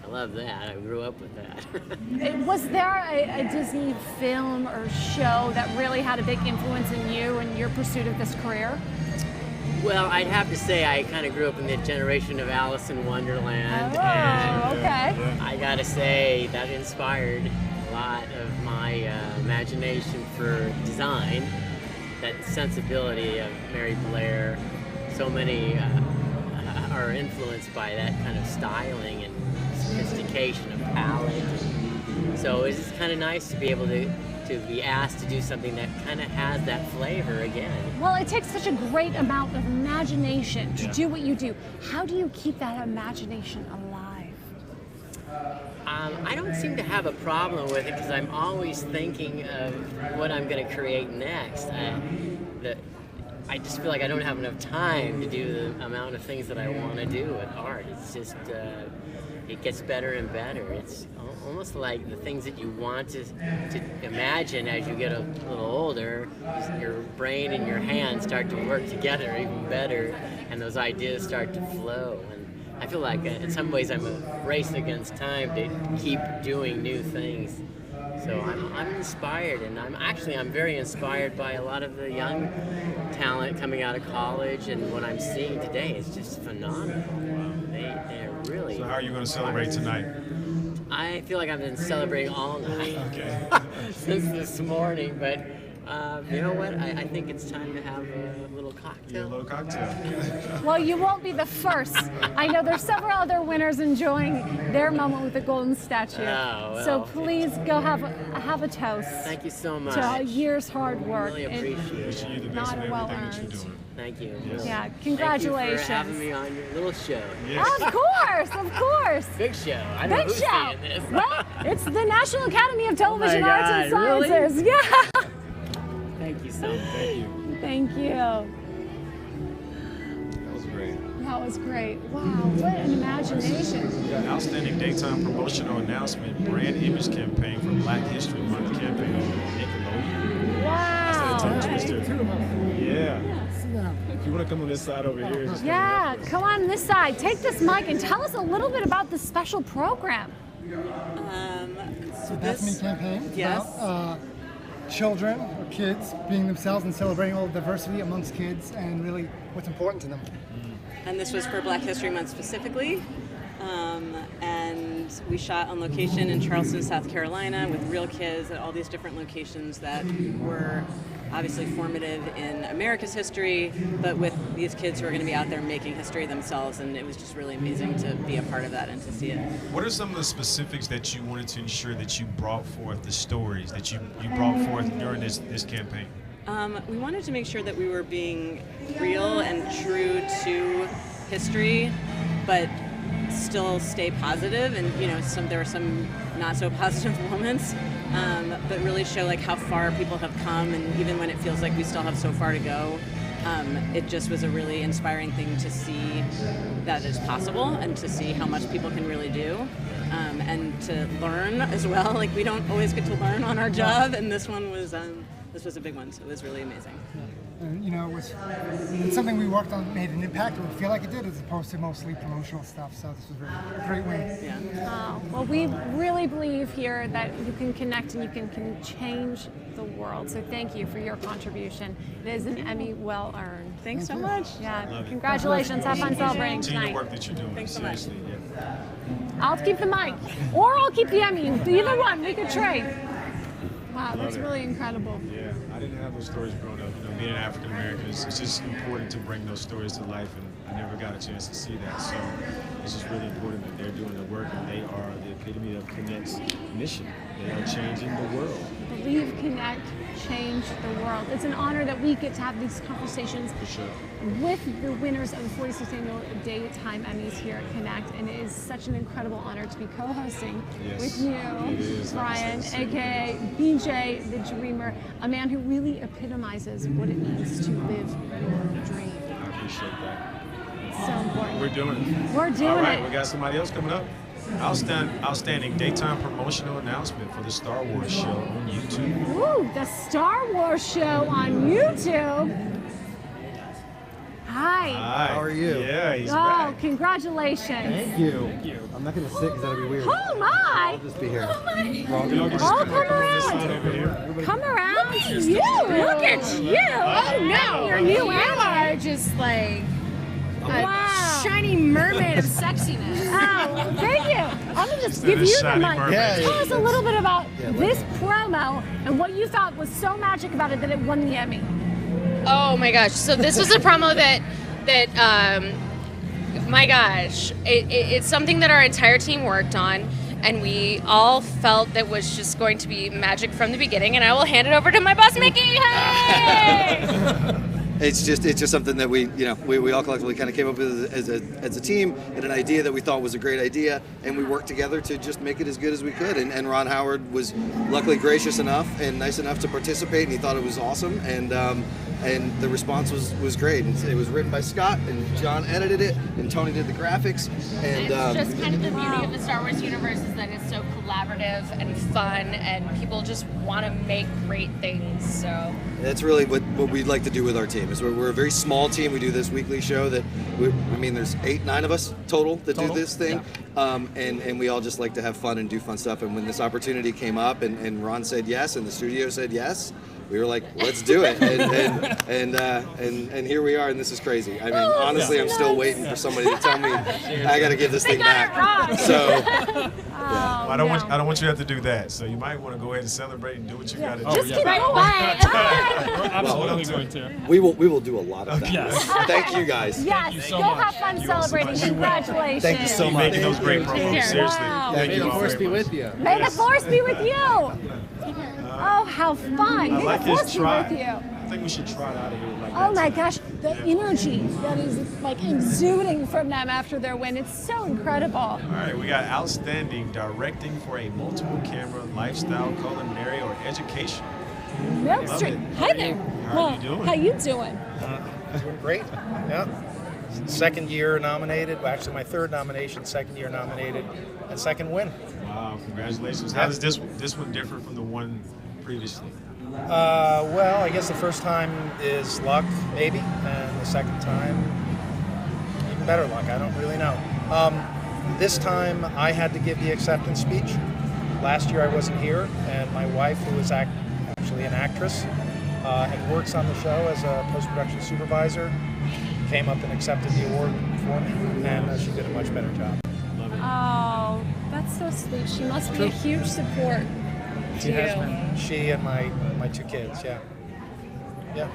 I love that. I grew up with that.
Was there a Disney film or show that really had a big influence in you and your pursuit of this career?
Well, I'd have to say I kind of grew up in the generation of Alice in Wonderland,
Oh,
and
okay.
I gotta say that inspired a lot of my imagination for design, that sensibility of Mary Blair. So many are influenced by that kind of styling and sophistication of palette. So it's just kind of nice to be able to be asked to do something that kind of has that flavor again.
Well, it takes such a great amount of imagination to do what you do. How do you keep that imagination alive?
I don't seem to have a problem with it because I'm always thinking of what I'm going to create next. I just feel like I don't have enough time to do the amount of things that I want to do with art. It's just, it gets better and better. It's almost like the things that you want to imagine as you get a little older, your brain and your hands start to work together even better, and those ideas start to flow. And I feel like in some ways I'm a race against time to keep doing new things. So I'm inspired, and I'm very inspired by a lot of the young talent coming out of college, and what I'm seeing today is just phenomenal. They're really.
So how are you going to celebrate tonight?
I feel like I've been celebrating all night since this morning, but you know what? I think it's time to have a little cocktail.
Yeah, a little cocktail.
Well, you won't be the first. I know there's several other winners enjoying their moment with the golden statue.
Oh, well.
So please go have a toast.
Thank you so much.
To a year's hard work.
Really appreciate it.
Wishing you the best in everything that you're doing.
Thank you.
Yes.
Yeah, congratulations.
Thank you for having me on your little show.
Yes.
Of course, of course.
Big show. I don't know who's seeing this.
Well, it's the National Academy of Television
Oh my
Arts and
God, really?
Sciences. Yeah.
Thank you so much.
Thank you.
Thank you.
That was great.
That was great. Wow, what an imagination.
Outstanding daytime promotional announcement, brand image campaign for Black History Month campaign on Nickelodeon.
Wow.
Tongue twister. Yeah. If you want to come on this side over here. Just
Yeah, come on this side. Take this mic and tell us a little bit about the special program.
So this campaign is
Yes.
about children or kids being themselves and celebrating all the diversity amongst kids and really what's important to them.
And this was for Black History Month specifically. And we shot on location in Charleston, South Carolina with real kids at all these different locations that were obviously formative in America's history, but with these kids who are going to be out there making history themselves, and it was just really amazing to be a part of that and to see it.
What are some of the specifics that you wanted to ensure that you brought forth, the stories that you brought forth during this campaign?
We wanted to make sure that we were being real and true to history, but still stay positive, and there were some not so positive moments, but really show like how far people have come, and even when it feels like we still have so far to go, it just was a really inspiring thing to see that it's possible and to see how much people can really do, and to learn as well. Like we don't always get to learn on our job, and this was a big one, so it was really amazing.
And it's something we worked on, made an impact, or we feel like it did, as opposed to mostly promotional stuff. So this was really a great win.
Yeah.
Well, we really believe here that you can connect and you can change the world. So thank you for your contribution. It is an Emmy well earned.
Thanks so much.
Yeah. Congratulations. Have fun celebrating
Continue
tonight.
the work that you're doing.
Thanks so much.
Seriously, yeah.
I'll keep the mic, or I'll keep the Emmy. Either one, we could trade. Wow, that's really incredible.
Yeah, I didn't have those stories growing up. Being an African American, it's just important to bring those stories to life, and I never got a chance to see that. So it's just really important that they're doing the work, and they are the epitome of Connect's mission. They are changing the world.
Believe, connect, change the world. It's an honor that we get to have these conversations with the winners of the 46th Annual Daytime Emmys here at Connect, and it is such an incredible honor to be co-hosting with you, Brian, aka BJ the Dreamer, a man who really epitomizes what it means to live your dream.
I appreciate that.
It's so important.
We're doing it.
We're doing
All right,
it.
we got somebody else coming up. Outstanding daytime promotional announcement for the Star Wars show on YouTube.
Ooh, the Star Wars show on YouTube. Hi.
How
are you?
Yeah, he's
Oh,
back.
congratulations.
Thank you. I'm not going to sit because that'll be weird.
Oh my!
I'll just be here.
Oh, come around. Come around. You. Look at you. Oh no. Your new
You are just like
Wow.
shiny mermaid of sexiness.
Oh, thank you. I'm going to just give you the mic. Tell us a little bit about this promo and what you thought was so magic about it that it won the Emmy.
Oh my gosh! So this was a promo that my gosh, it's something that our entire team worked on, and we all felt that was just going to be magic from the beginning. And I will hand it over to my boss, Mickey. Hey!
It's just something that we all collectively kind of came up with as a team, and an idea that we thought was a great idea, and we worked together to just make it as good as we could. And Ron Howard was luckily gracious enough and nice enough to participate, and he thought it was awesome, and the response was great. And it was written by Scott, and John edited it, and Tony did the graphics. And
it's just kind of the beauty of the Star Wars universe is that it's so collaborative and fun, and people just want to make great things. So
that's really what we'd like to do with our team. Is we're a very small team. We do this weekly show that there's 8-9 of us total that do this thing, and we all just like to have fun and do fun stuff. And when this opportunity came up, and Ron said yes, and the studio said yes, we were like, let's do it, and here we are, and this is crazy. I mean, honestly, I'm still waiting for somebody to tell me I got to give this thing back. So.
I don't want you to have to do that. So you might want to go ahead and celebrate and do what you got to do.
Just keep going.
We're absolutely going to.
We will do a lot of that.
Yes.
Thank you guys.
Yes, go have fun celebrating. Congratulations.
Thank you so much.
Making those great promos. Seriously.
Wow.
Thank you
May the
all
force
very
be
much.
with you.
May the force be with you. Oh, how fun.
I
May
like
the force
this
be
try.
with you.
I think we should try it out of here like
Oh my gosh, the energy that is like exuding from them after their win. It's so incredible.
All right, we got outstanding directing for a multiple camera, lifestyle, culinary, or education.
Milk Street. Hi there.
How are you doing?
How you doing?
Doing great. Yeah. Second year nominated. Well, actually, my third nomination. Second year nominated, and second win.
Wow! Congratulations. How does this one differ from the one previously?
Well, I guess the first time is luck, maybe, and the second time, even better luck. I don't really know. This time, I had to give the acceptance speech. Last year, I wasn't here, and my wife, who is actually an actress and works on the show as a post-production supervisor, came up and accepted the award for me, and she did a much better job.
Oh, that's so sweet. She must be a huge support.
She has been. She and my two kids, yeah. Yeah.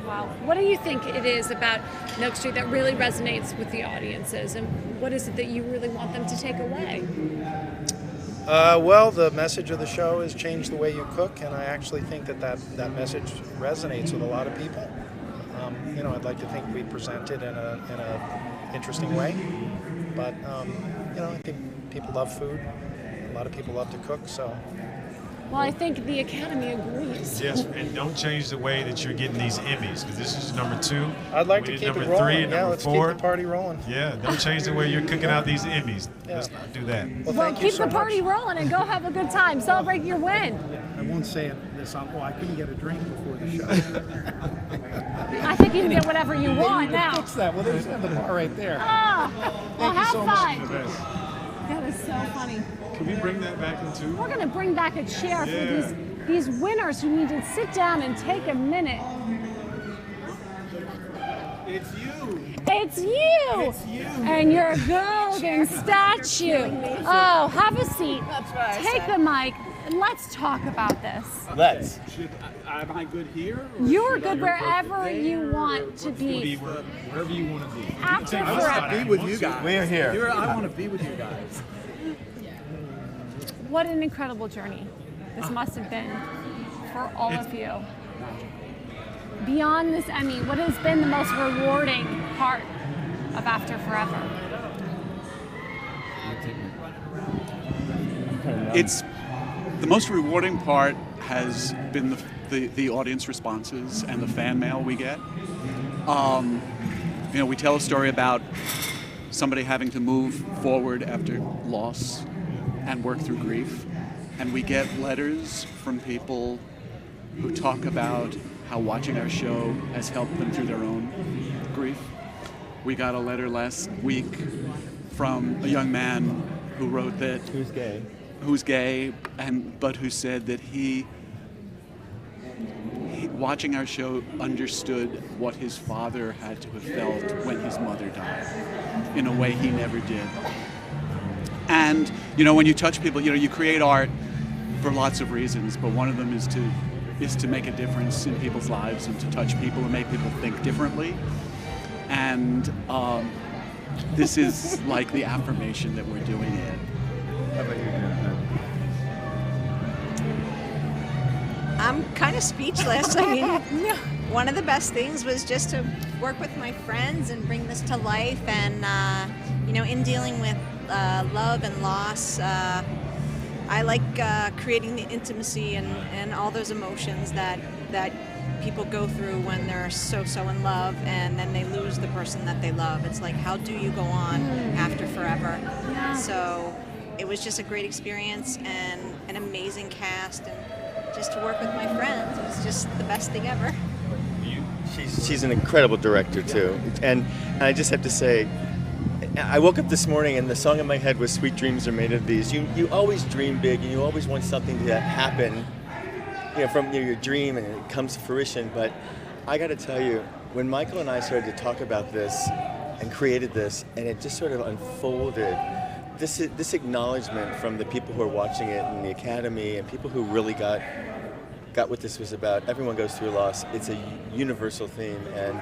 Wow. What do you think it is about Milk Street that really resonates with the audiences, and what is it that you really want them to take away?
Well, the message of the show is change the way you cook, and I actually think that message resonates with a lot of people. I'd like to think we present it in a interesting way, but I think people love food. A lot of people love to cook, so.
Well, I think the Academy agrees.
Yes, and don't change the way that you're getting these Emmys, because this is number 2.
I'd like
We
to
did
keep
number
it rolling.
3 and
Yeah,
number
let's
4.
keep the party rolling.
Yeah, don't change the way you're cooking out these Emmys. Let's not do that.
Well, keep the party rolling and go have a good time. Celebrate your win.
I won't say this on. Oh, I couldn't get a drink before the show.
I think you can get whatever you want now.
Fix that. Well, there's the bar right there.
Oh, well,
Thank you
have
so
fun.
much.
That is so funny.
Can we bring that back into?
We're going to bring back a chair for these winners who need to sit down and take a minute.
It's you.
It's you.
It's you.
And your golden statue. Oh, have a seat.
That's what I
Take
said.
the mic and let's talk about this.
Let's. Am I good here?
You're good wherever you want to be.
Wherever you want to be.
After
I want to
forever.
be with you guys. We're here. I want to be with you guys.
What an incredible journey this must have been for all of you. Beyond this Emmy, what has been the most rewarding part of After Forever?
It's the most rewarding part has been the audience responses and the fan mail we get. We tell a story about somebody having to move forward after loss and work through grief, and we get letters from people who talk about how watching our show has helped them through their own grief. We got a letter last week from a young man who wrote that who's gay, but who said that watching our show understood what his father had to have felt when his mother died in a way he never did. And, when you touch people, you create art for lots of reasons, but one of them is to make a difference in people's lives and to touch people and make people think differently. And this is like the affirmation that we're doing it.
How about you, Jennifer?
I'm kind of speechless. I mean, one of the best things was just to work with my friends and bring this to life. And, in dealing with love and loss, I like creating the intimacy and all those emotions that people go through when they're so in love and then they lose the person that they love. It's like, how do you go on after forever?
Yeah.
So it was just a great experience and an amazing cast, and just to work with my friends, it was just the best thing ever.
She's an incredible director too, and I just have to say, I woke up this morning and the song in my head was "Sweet Dreams Are Made of These." You always dream big and you always want something to happen, from your dream, and it comes to fruition. But I got to tell you, when Michael and I started to talk about this and created this, and it just sort of unfolded, this acknowledgement from the people who are watching it in the Academy and people who really got what this was about. Everyone goes through loss. It's a universal theme, and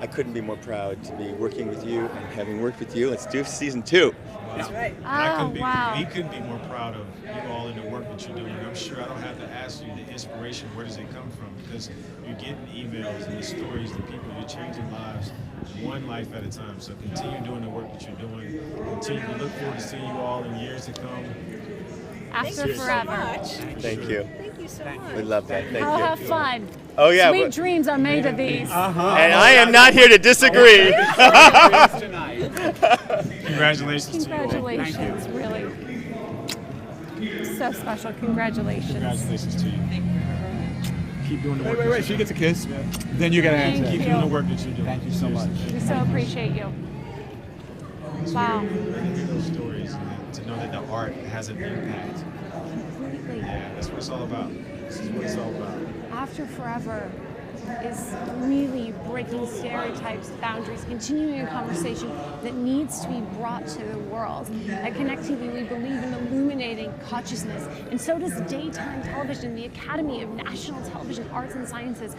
I couldn't be more proud to be working with you and having worked with you. Let's do season 2.
That's right.
Wow.
We couldn't be more proud of you all in the work that you're doing. I'm sure I don't have to ask you the inspiration, where does it come from? Because you're getting emails and the stories, the people, you're changing lives one life at a time. So continue doing the work that you're doing. Continue to look forward to seeing you all in years to come.
After forever.
Thank you.
Thank you so much.
We love that. Thank
I'll
you.
have fun.
Oh yeah.
Sweet dreams are made of these.
And I am not here to disagree.
Congratulations to you all.
Congratulations, really. So special. Congratulations.
Congratulations to you. Keep doing the work.
Wait, she gets a kiss. Then you get an answer.
Keep doing the work that you're doing.
Thank you so much.
We so appreciate you. Wow.
To hear those stories and to know that the art has an impact.
Completely.
Yeah, that's what it's all about. This is what it's all about.
After Forever is really breaking stereotypes, boundaries, continuing a conversation that needs to be brought to the world. At Connect TV, we believe in illuminating consciousness, and so does daytime television. The Academy of National Television Arts and Sciences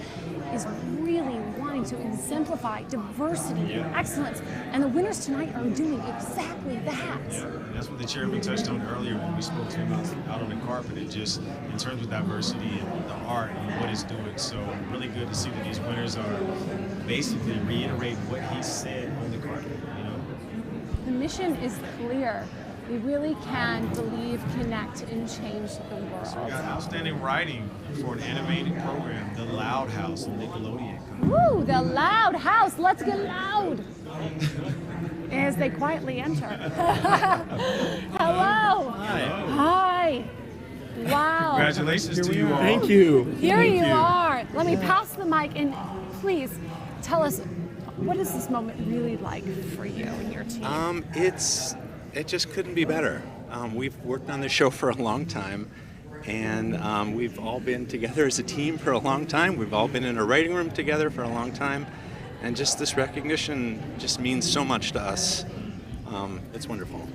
is really wanting to exemplify diversity and excellence, and the winners tonight are doing exactly that.
Yeah, and that's what the chairman touched on earlier when we spoke to him out on the carpet, and just in terms of diversity and the art and what it's doing. So really good to see that these winners are basically reiterating what he said on the carpet.
The mission is clear. We really can believe, connect, and change the world.
So we got outstanding writing for an animated program, The Loud House on Nickelodeon.
Woo, the Loud House. Let's get loud. As they quietly enter. Hello. Hi. Wow.
Congratulations to you all.
Thank you.
Here you are. Let me pass the mic, and please tell us, what is this moment really like for you and your team?
It just couldn't be better. We've worked on this show for a long time, and we've all been together as a team for a long time. We've all been in a writing room together for a long time, and just this recognition just means so much to us. It's wonderful.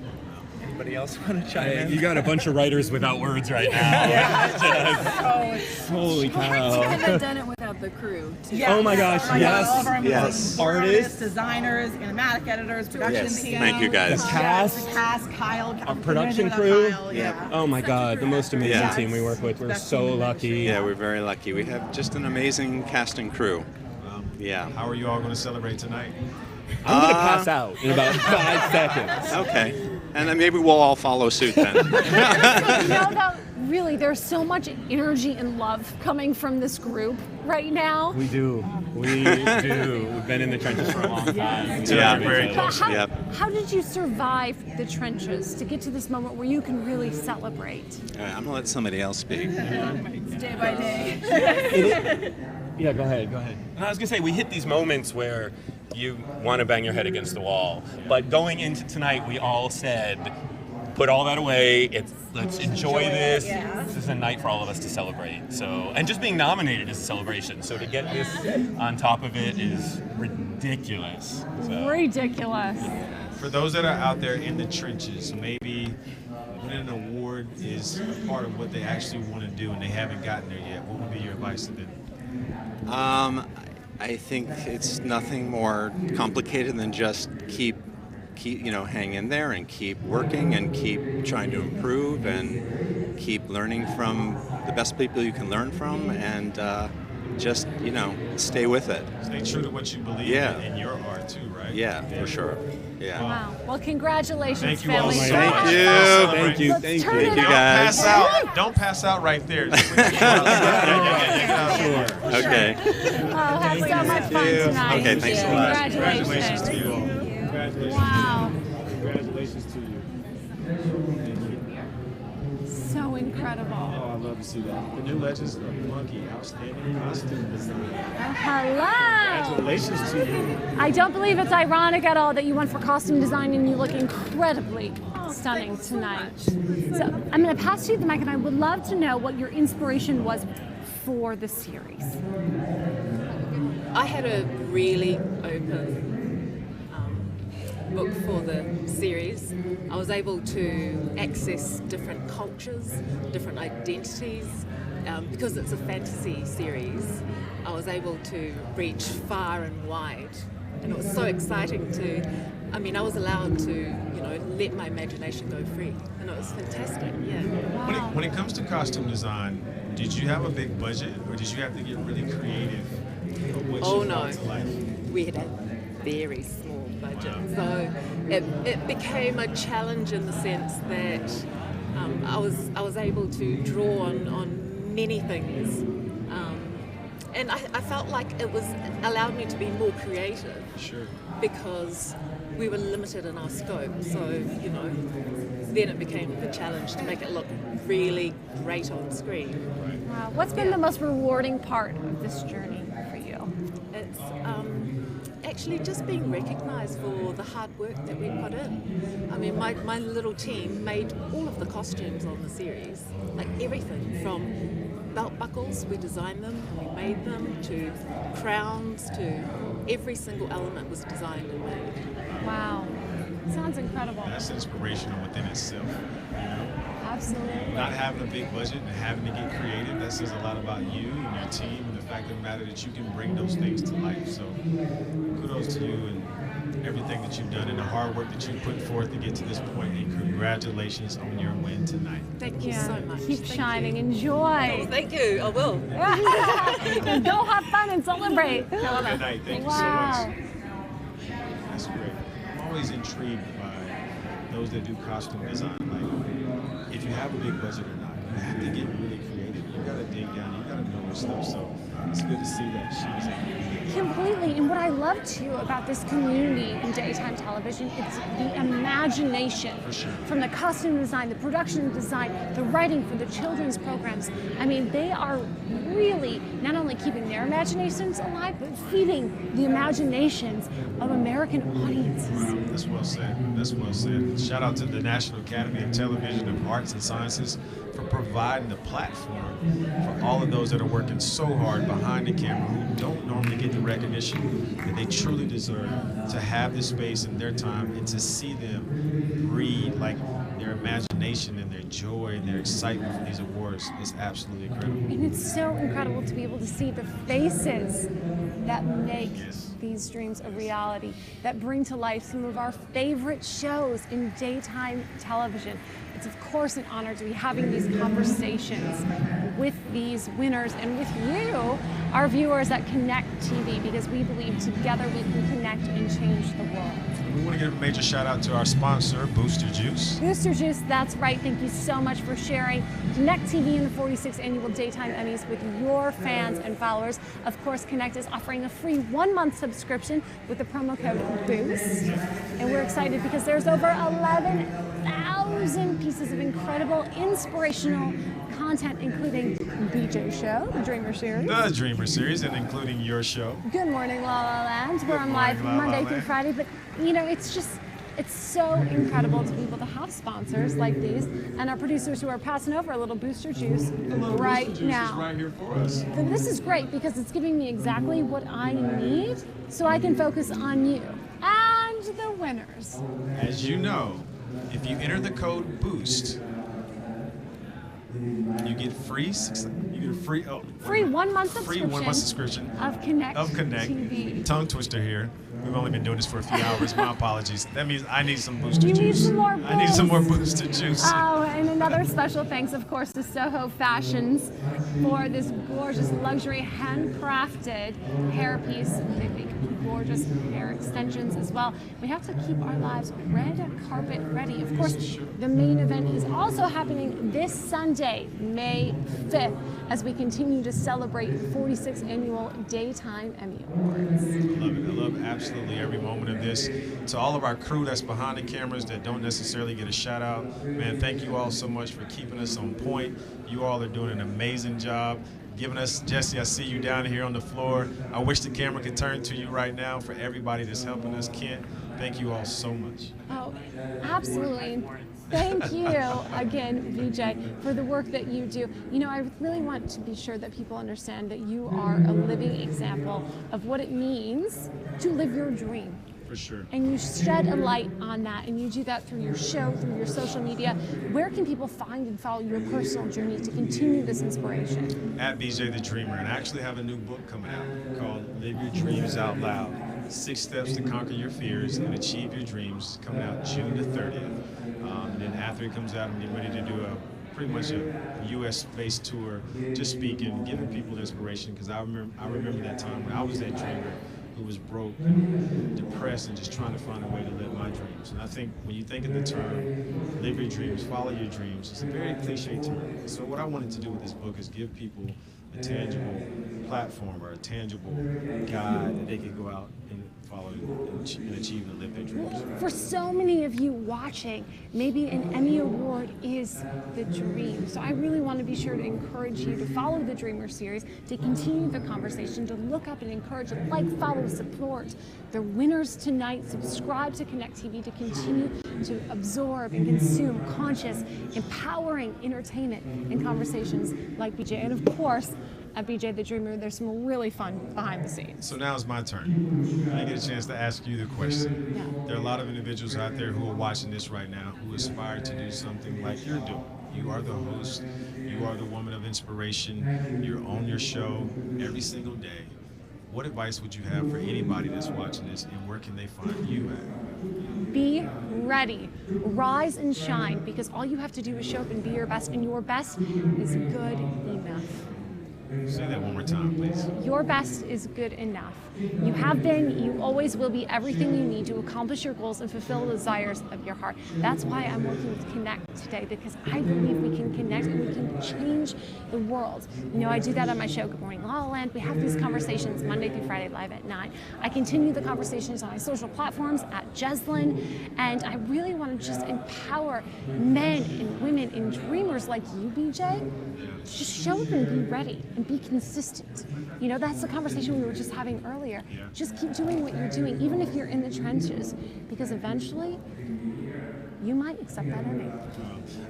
Anybody else want to chime in?
You got a bunch of writers without words right now. Holy cow.
Couldn't have done it without the crew. Too.
Yes. Oh my gosh, yes.
All of our
Yes.
artists, designers, animatic editors, production team.
Thank you guys.
The cast.
The cast, Kyle.
Our production crew.
Kyle, yeah.
Oh my God, the most amazing
Yeah.
team we work with. We're so lucky.
Yeah, we're very lucky. We have just an amazing cast and crew. Yeah.
How are you all going to celebrate tonight?
I'm going to pass out in about 5 seconds.
Okay. And then maybe we'll all follow suit then.
Really, there's so much energy and love coming from this group right now.
We do. We do. We've been in the trenches for a long time.
Yeah, very close.
How did you survive the trenches to get to this moment where you can really celebrate?
All right, I'm going to let somebody else speak.
Day by day.
Yeah, go ahead. And I was going to say, we hit these moments where you want to bang your head against the wall. But going into tonight, we all said, put all that away. Let's enjoy this.
Yeah.
This is a night for all of us to celebrate. So, and just being nominated is a celebration. So to get this on top of it is ridiculous. So.
Ridiculous.
For those that are out there in the trenches, maybe winning an award is a part of what they actually want to do and they haven't gotten there yet, what would be your advice to them?
I think it's nothing more complicated than just keep hang in there and keep working and keep trying to improve and keep learning from the best people you can learn from and just stay with it.
Stay true to what you believe in your art too, right?
Yeah, for sure. Yeah.
Wow. Well, congratulations,
Thank you
family.
all so
Thank
much.
you.
Thank you.
Let's
Thank
turn
you.
it
Thank you,
up.
guys.
Pass out. Don't pass out right there.
Okay.
Oh, have so much fun tonight.
Okay, thanks a lot.
Congratulations.
to you all.
Congratulations.
Wow.
Congratulations to you.
So incredible.
Oh, I love to see that. The new Legends of the Monkey, outstanding costume design.
Hello.
Congratulations to you.
I don't believe it's ironic at all that you went for costume design and you look incredibly stunning tonight. So I'm going to pass you the mic and I would love to know what your inspiration was for the series.
I had a really open book for the series. I was able to access different cultures, different identities. Because it's a fantasy series, I was able to reach far and wide. And it was so exciting I was allowed to, let my imagination go free. And it was fantastic, yeah.
Wow.
When it comes to costume design, did you have a big budget or did you have to get really creative with what you brought to life?
We had a very small budget. So it became a challenge in the sense that I was able to draw on many things. And I felt like it allowed me to be more creative.
Sure.
Because we were limited in our scope. So, then it became the challenge to make it look really great on screen.
Wow. What's been the most rewarding part of this journey for you?
It's actually just being recognized for the hard work that we put in. I mean, my little team made all of the costumes on the series, like everything from belt buckles, we designed them and we made them, to crowns, to every single element was designed and made.
Wow. Sounds incredible.
That's inspirational within itself,
Absolutely.
Not having a big budget and having to get creative, that says a lot about you and your team and the fact of the matter that you can bring those things to life. So kudos to you and everything that you've done and the hard work that you put forth to get to this point, and congratulations on your win tonight.
Thank you so much.
Keep shining. Enjoy.
Oh, thank you. I will.
Go have fun and celebrate.
Have a good night. Thank you so much. That's great. I'm always intrigued by those that do costume design. Like, if you have a big budget or not, you have to get really creative. You gotta dig down. You gotta know your stuff. So it's good to see that she was able to do that.
Completely. And what I love too about this community in daytime television, it's the imagination.
For sure.
From the costume design, the production design, the writing for the children's programs. I mean, they are really not only keeping their imaginations alive, but feeding the imaginations of American audiences.
That's well said. That's well said. Shout out to the National Academy of Television and Arts and Sciences for providing the platform for all of those that are working so hard behind the camera who don't normally get the recognition that they truly deserve, to have this space in their time and to see them breathe like their imagination and their joy and their excitement for these awards is absolutely incredible.
And it's so incredible to be able to see the faces that make these dreams a reality, that bring to life some of our favorite shows in daytime television. It's of course an honor to be having these conversations with these winners and with you, our viewers at Connect TV, because we believe together we can connect and change the world.
We want to give a major shout out to our sponsor, Booster Juice.
Booster Juice, that's right. Thank you so much for sharing Connect TV and the 46th Annual Daytime Emmys with your fans and followers. Of course, Connect is offering a free 1-month subscription with the promo code BOOST. And we're excited because there's over 11,000 pieces of incredible, inspirational content, including BJ's show, the Dreamer Series.
The Dreamer Series, and including your show.
Good Morning La La Land. We're on live
Morning, La La
Monday through
Land.
Friday, but you know, it's just It's so incredible to be able to have sponsors like these and our producers who are passing over a little booster juice right
Booster juice
now.
is right here for us.
So this is great because it's giving me exactly what I need so I can focus on you and the winners.
As you know, if you enter the code BOOST, you get free.
Free 1 month
Free
subscription.
1 month subscription
of Connect
TV. Tongue twister here. We've only been doing this for a few hours. My apologies. That means I need some booster
You
juice.
need some more
I need some more booster juice.
Oh, and another special thanks, of course, to Soho Fashions for this gorgeous luxury handcrafted hairpiece. They make gorgeous hair extensions as well. We have to keep our lives red carpet ready. Of course, the main event is also happening this Sunday, May 5th, as we continue to celebrate the 46th annual Daytime Emmy Awards.
Love it. I love absolutely every moment of this. To all of our crew that's behind the cameras that don't necessarily get a shout out, man, thank you all so much for keeping us on point. You all are doing an amazing job. Giving us, Jesse, I see you down here on the floor. I wish the camera could turn to you right now for everybody that's helping us. Kent, thank you all so much.
Oh, absolutely. Thank you again, VJ, for the work that you do. You know, I really want to be sure that people understand that you are a living example of what it means to live your dream.
For sure.
And you shed a light on that, and you do that through your show, through your social media. Where can people find and follow your personal journey to continue this inspiration?
At BJ the Dreamer, and I actually have a new book coming out called Live Your Dreams Out Loud. 6 Steps to Conquer Your Fears and Achieve Your Dreams, coming out June the 30th. And then after it comes out, I'm getting ready to do pretty much a U.S.-based tour, just speaking, giving people inspiration, because I remember that time when I was that dreamer who was broke, depressed, and just trying to find a way to live my dreams. And I think when you think of the term, live your dreams, follow your dreams, it's a very cliche term. So what I wanted to do with this book is give people a tangible platform or a tangible guide that they can go out and follow and achieve and live their dreams.
For so many of you watching, maybe an Emmy Award is the dream. So I really want to be sure to encourage you to follow the Dreamer series, to continue the conversation, to look up and encourage, like, follow, support the winners tonight. Subscribe to Connect TV to continue to absorb and consume conscious, empowering entertainment and conversations like BJ. And of course, at BJ the Dreamer, there's some really fun behind the scenes.
So now it's my turn. I get a chance to ask you the question.
Yeah.
There are a lot of individuals out there who are watching this right now who aspire to do something like you're doing. You are the host. You are the woman of inspiration. You're on your show every single day. What advice would you have for anybody that's watching this, and where can they find you at?
Be ready, rise and shine, because all you have to do is show up and be your best, and your best is good enough.
Say that one more time, please.
Your best is good enough. You have been, you always will be everything you need to accomplish your goals and fulfill the desires of your heart. That's why I'm working with Connect today, because I believe we can connect and we can change the world. You know, I do that on my show, Good Morning La La Land. We have these conversations Monday through Friday live at 9. I continue the conversations on my social platforms at Jeslyn, and I really want to just empower men and women and dreamers like you, BJ. Just show up and be ready and be consistent. You know, that's the conversation we were just having earlier. Just keep doing what you're doing, even if you're in the trenches, because eventually you might accept that Emmy.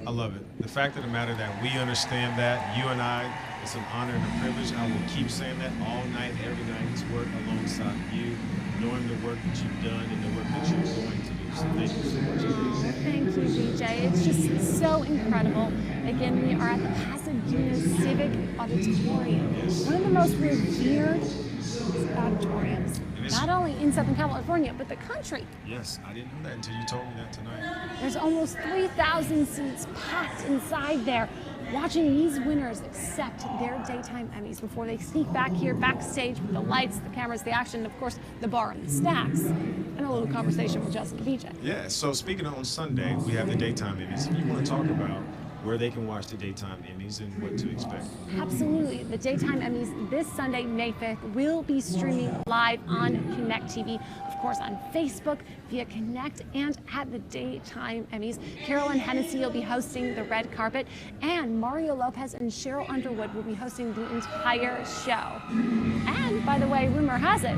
I love it. The fact of the matter that we understand that, you and I, it's an honor and a privilege. I will keep saying that all night, every night, to work alongside you, knowing the work that you've done and the work that you're going to do. So thank you so much.
Thank you, BJ. It's just so incredible. Again, we are at the Pasadena Civic Auditorium, one of the most revered auditoriums, not only in Southern California, but the country.
Yes, I didn't know that until you told me that tonight.
There's almost 3,000 seats packed inside there, watching these winners accept their daytime Emmys before they sneak back here backstage with the lights, the cameras, the action, and of course, the bar and the snacks, and a little conversation with Jessica BJ.
Yeah, so speaking of on Sunday, we have the daytime Emmys. If you want to talk about where they can watch the daytime Emmys and what to expect.
Absolutely. The daytime Emmys this Sunday, May 5th, will be streaming live on Connect TV, of course on Facebook, via Connect, and at the daytime Emmys. Carolyn Hennessy will be hosting the red carpet, and Mario Lopez and Cheryl Underwood will be hosting the entire show. And by the way, rumor has it,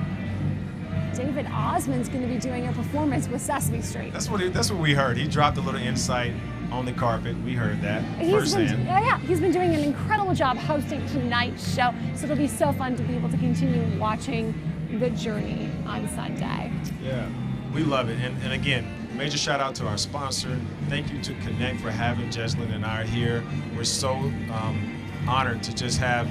David Osmond's going to be doing a performance with Sesame Street.
That's what we heard. He dropped a little insight on the carpet. We heard that firsthand.
He's been doing an incredible job hosting tonight's show, so it'll be so fun to be able to continue watching the journey on Sunday.
Yeah, we love it. And again, major shout out to our sponsor. Thank you to Connect for having Jesslyn and I here. We're so honored to just have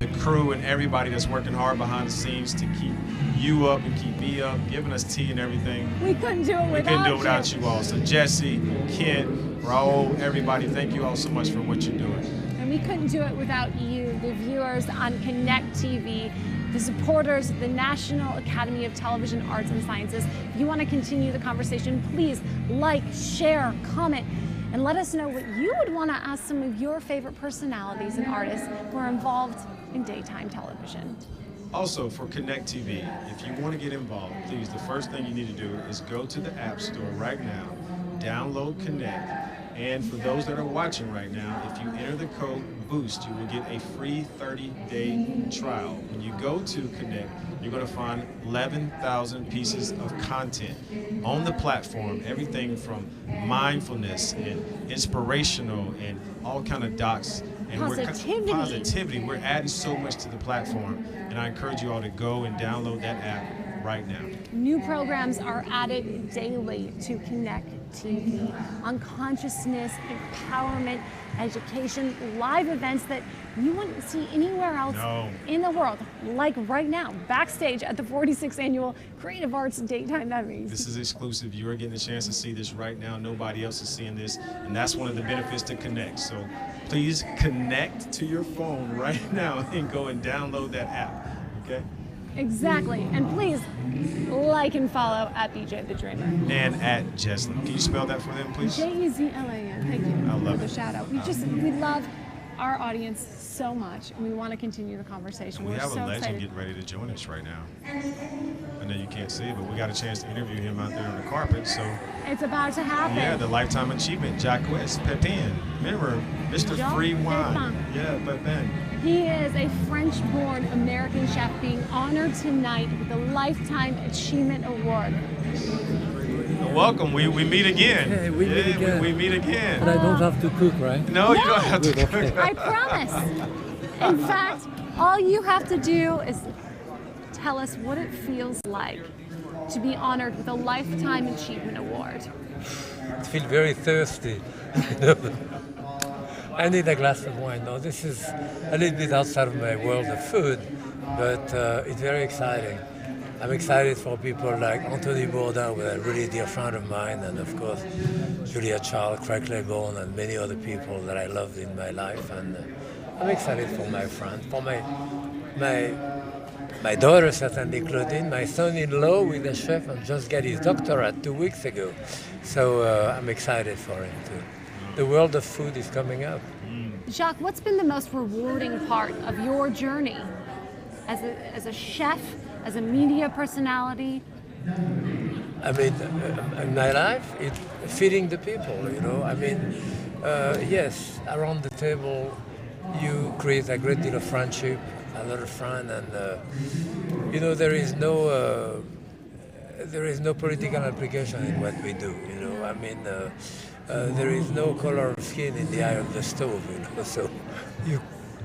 the crew and everybody that's working hard behind the scenes to keep you up and keep me up, giving us tea and everything.
We couldn't do it without you.
We couldn't do it without you all. So Jesse, Kent, Raul, everybody, thank you all so much for what you're doing.
And we couldn't do it without you, the viewers on Connect TV, the supporters of the National Academy of Television Arts and Sciences. If you want to continue the conversation, please like, share, comment, and let us know what you would want to ask some of your favorite personalities and artists who are involved in daytime television.
Also, for Connect TV, if you want to get involved, please, the first thing you need to do is go to the App Store right now, download Connect, and for those that are watching right now, if you enter the code BOOST, you will get a free 30-day trial. When you go to Connect, you're going to find 11,000 pieces of content on the platform, everything from mindfulness and inspirational and all kind of docs. And positivity. We're adding so much to the platform, and I encourage you all to go and download that app right now.
New programs are added daily to Connect TV on consciousness, empowerment, education, live events that you wouldn't see anywhere else in the world, like right now, backstage at the 46th Annual Creative Arts Daytime Emmys.
This is exclusive. You are getting a chance to see this right now. Nobody else is seeing this, and that's one of the benefits to Connect. So please connect to your phone right now and go and download that app, okay?
Exactly, and please like and follow at BJ the Dreamer.
And at Jesslyn. Can you spell that for them, please?
J-E-Z-L-A-N. Thank you
I love
for
it.
the shout out. We love our audience so much, and we want to continue the conversation.
We have
so
a legend
excited.
getting ready to join us right now. I know you can't see it, but we got a chance to interview him out there on the carpet. So
It's about to happen.
yeah, the Lifetime Achievement, Jacques Pepin. Remember, Mr.
Jacques
Free Wine.
Pepin.
Yeah, Pepin.
He is a French-born American chef being honored tonight with the Lifetime Achievement Award.
Welcome. We meet again.
Hey, we meet again.
We meet again.
But I don't have to cook, right?
No, you don't have to
Good,
cook.
okay.
I promise. In fact, all you have to do is tell us what it feels like to be honored with a Lifetime Achievement Award.
I feel very thirsty. I need a glass of wine. No, this is a little bit outside of my world of food, but it's very exciting. I'm excited for people like Anthony Bourdain, a really dear friend of mine, and of course Julia Child, Craig Claiborne, and many other people that I loved in my life. And I'm excited for my friends, for my daughter, certainly Claudine, my son-in-law with a chef and just got his doctorate 2 weeks ago. So I'm excited for him too. The world of food is coming up.
Jacques, what's been the most rewarding part of your journey as a chef, as a media personality?
I mean, in my life, it's feeding the people, you know. I mean, yes, around the table, you create a great deal of friendship, a lot of fun, and, you know, there is no political application in what we do, you know. I mean, there is no color of skin in the eye of the stove, you know. So you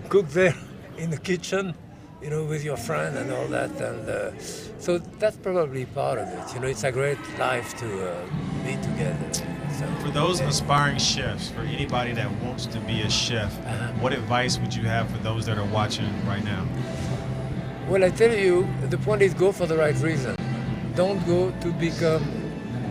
cook there in the kitchen, you know, with your friend and all that, and so that's probably part of it. You know, it's a great life to be together. So,
for those aspiring chefs, for anybody that wants to be a chef, what advice would you have for those that are watching right now?
well, I tell you, the point is go for the right reason. Don't go to become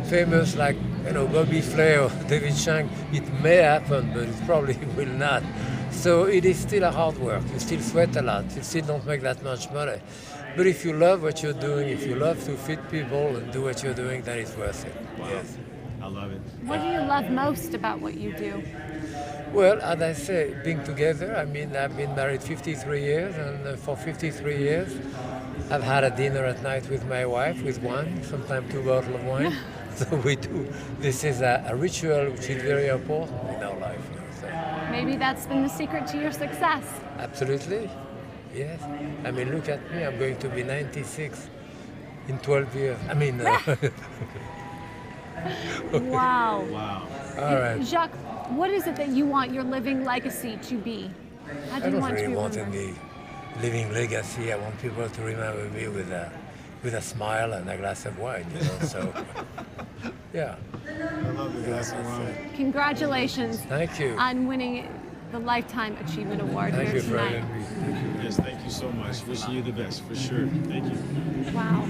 famous like, you know, Bobby Flay or David Chang. It may happen, but it probably will not. So it is still a hard work. You still sweat a lot. You still don't make that much money. But if you love what you're doing, if you love to feed people and do what you're doing, then it's worth it.
Wow.
Yes.
I love it.
What do you love most about what you do?
Well, as I say, being together. I mean, I've been married 53 years, and for 53 years, I've had a dinner at night with my wife with wine, sometimes 2 bottles of wine. So we do. This is a ritual which is very important in our life. You know, so.
Maybe that's been the secret to your success.
Absolutely. Yes. I mean, look at me. I'm going to be 96 in 12 years. I mean,
Wow.
Wow.
All right.
Jacques, what is it that you want your living legacy to be? How do
I
you
don't
want to
really
be
want
remembered?
any living legacy. I want people to remember me with a smile and a glass of wine, you know. So, yeah.
I love the glass of wine.
Congratulations
Thank you.
on winning the Lifetime Achievement Award
Thank
here
you for
tonight.
having me.
Yes, thank you so much. Wishing you the best, for sure. Thank you.
Wow.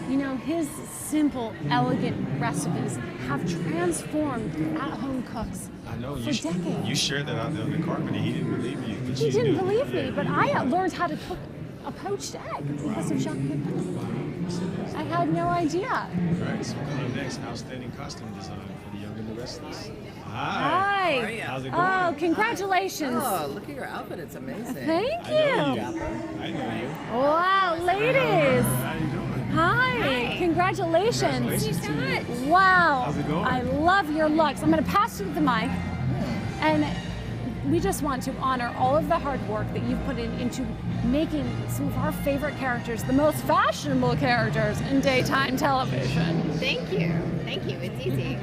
You know, his simple, elegant recipes have transformed at-home cooks
I know
for decades.
you shared that out there on the carpet, and he didn't believe you. But
He
you
didn't
knew.
believe me,
Yeah.
but I learned how to cook a poached egg because of Jacques Pepin. I had no idea.
All right, so coming next, outstanding costume design for the Young and the Restless.
Hi.
Hi. How's it going?
Oh, congratulations.
Oh, look at your outfit. It's amazing.
Thank
I know
you.
I know you.
Wow, ladies.
How you doing?
Hi. Congratulations.
Congratulations to you.
Wow.
How's it going?
I love your looks. I'm going to pass you the mic. And we just want to honor all of the hard work that you've put into making some of our favorite characters the most fashionable characters in daytime television.
Thank you. Thank you. It's easy.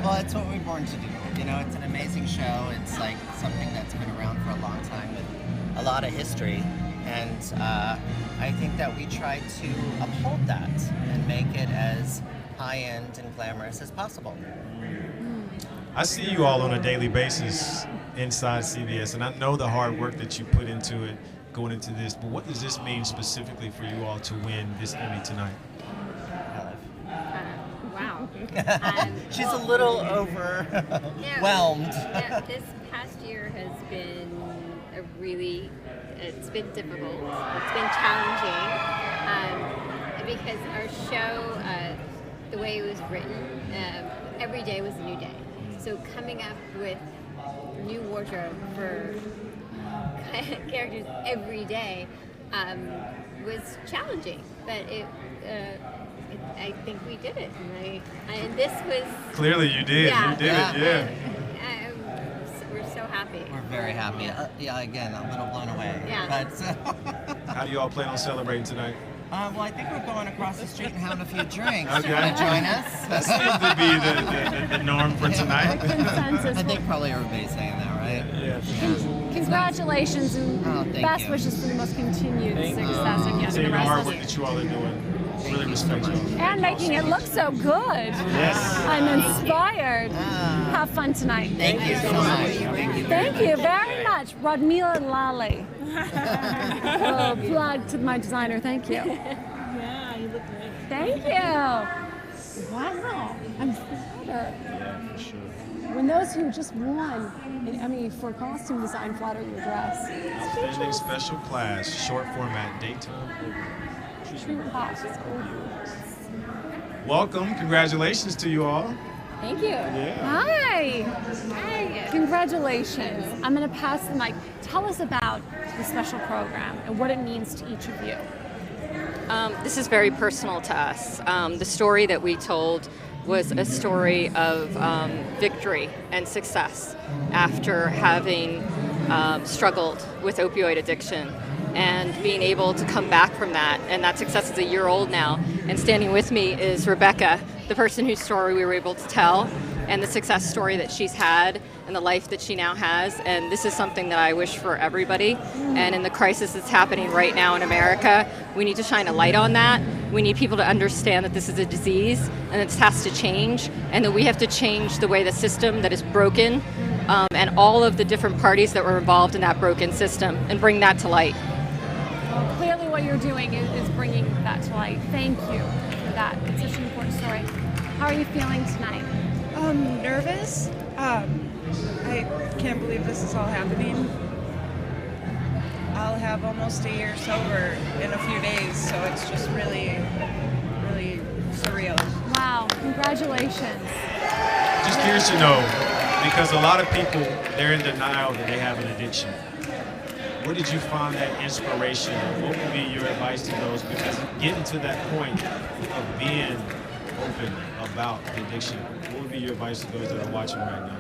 Well, it's what we're born to do. You know, it's an amazing show. It's like something that's been around for a long time with a lot of history. And I think that we try to uphold that and make it as high-end and glamorous as possible.
I see you all on a daily basis inside CBS, and I know the hard work that you put into it going into this, but what does this mean specifically for you all to win this Emmy tonight?
Wow.
She's a little overwhelmed.
Yeah, this past year has been it's been difficult. It's been challenging because our show, the way it was written, every day was a new day. So coming up with new wardrobe for characters every day was challenging, but I think we did it, and this was
Clearly you did.
Yeah,
you did it, yeah.
We're so happy.
We're very happy. Yeah, again, a little blown away.
Yeah.
But,
How do you all plan on celebrating tonight?
well, I think we're going across the street and having a few drinks.
Okay.
You want to join us?
That seems to be the norm for tonight.
I think probably everybody's saying that, right?
Yeah.
Congratulations and
thank
best
you.
wishes for the most continued success of Young and
Seeing
the
the hard work
Restless.
that you all are doing. Really respect you.
And making it look so good.
Yes.
I'm inspired. Have fun tonight.
Thank you so much.
Thank you very much, Radmila Lally. Plug to my designer. Thank you.
Yeah, you look great.
Thank you. Wow, I'm flattered.
Yeah, for sure.
When those who just won an Emmy for costume design flatter your dress.
Outstanding special class, short format, daytime. Welcome, congratulations to you all.
Thank you.
Yeah.
Hi. Hi. Congratulations. I'm going to pass the mic. Tell us about the special program and what it means to each of you.
This is very personal to us. The story that we told was a story of victory and success after having struggled with opioid addiction and being able to come back from that. And that success is a year old now. And standing with me is Rebecca, the person whose story we were able to tell, and the success story that she's had and the life that she now has. And this is something that I wish for everybody. And in the crisis that's happening right now in America, we need to shine a light on that. We need people to understand that this is a disease and this has to change, and that we have to change the way the system that is broken and all of the different parties that were involved in that broken system, and bring that to light.
Well, clearly what you're doing is bringing that to light. Thank you for that. It's such an important story. How are you feeling tonight?
Nervous. I can't believe this is all happening. I'll have almost a year sober in a few days, so it's just really, really surreal.
Wow, congratulations.
Just curious to know, because a lot of people, they're in denial that they have an addiction. Where did you find that inspiration? What would be your advice to those? Because getting to that point of being open about the addiction, what would be your advice to those that are watching right now?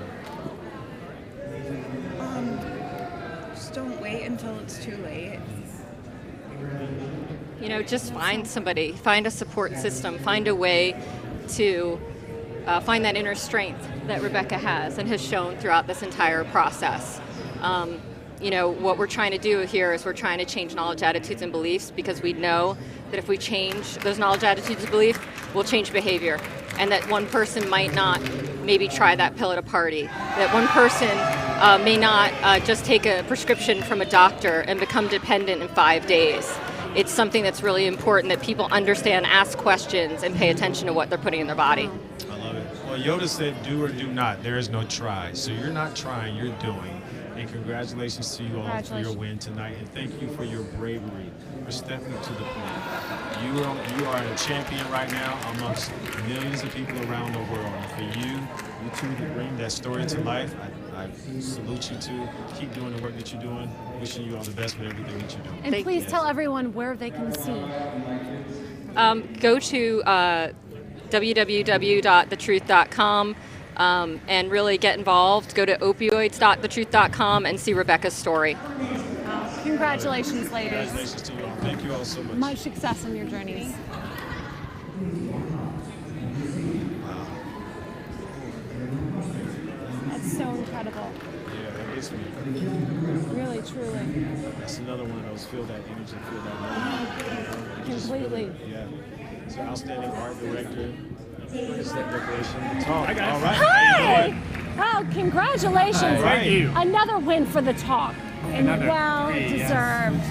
Just don't wait until it's too late.
just find somebody, find a support system, find a way to find that inner strength that Rebecca has and has shown throughout this entire process. What we're trying to do here is we're trying to change knowledge, attitudes, and beliefs, because we know that if we change those knowledge, attitudes, and beliefs, we'll change behavior. And that one person might not maybe try that pill at a party. That one person may not just take a prescription from a doctor and become dependent in 5 days. It's something that's really important that people understand, ask questions, and pay attention to what they're putting in their body.
I love it. Well, Yoda said, do or do not. There is no try. So you're not trying, you're doing. And congratulations to you all for your win tonight. And thank you for your bravery, for stepping to the plate. You are a champion right now amongst millions of people around the world. And for you two to bring that story to life, I salute you to keep doing the work that you're doing. Wishing you all the best with everything that you're doing.
And please tell everyone where they can see.
Go to www.thetruth.com and really get involved. Go to opioids.thetruth.com and see Rebecca's story.
Congratulations, ladies.
Congratulations to you all. Thank you all so much.
Much success in your journeys. That's so incredible.
Yeah, that gets me.
Really, truly.
That's another one of those feel that energy, feel that love.
Completely.
Yeah. So outstanding art director, set decoration, talk. All right.
Hi! Oh, congratulations.
Thank you.
Another win for the talk. And well deserved.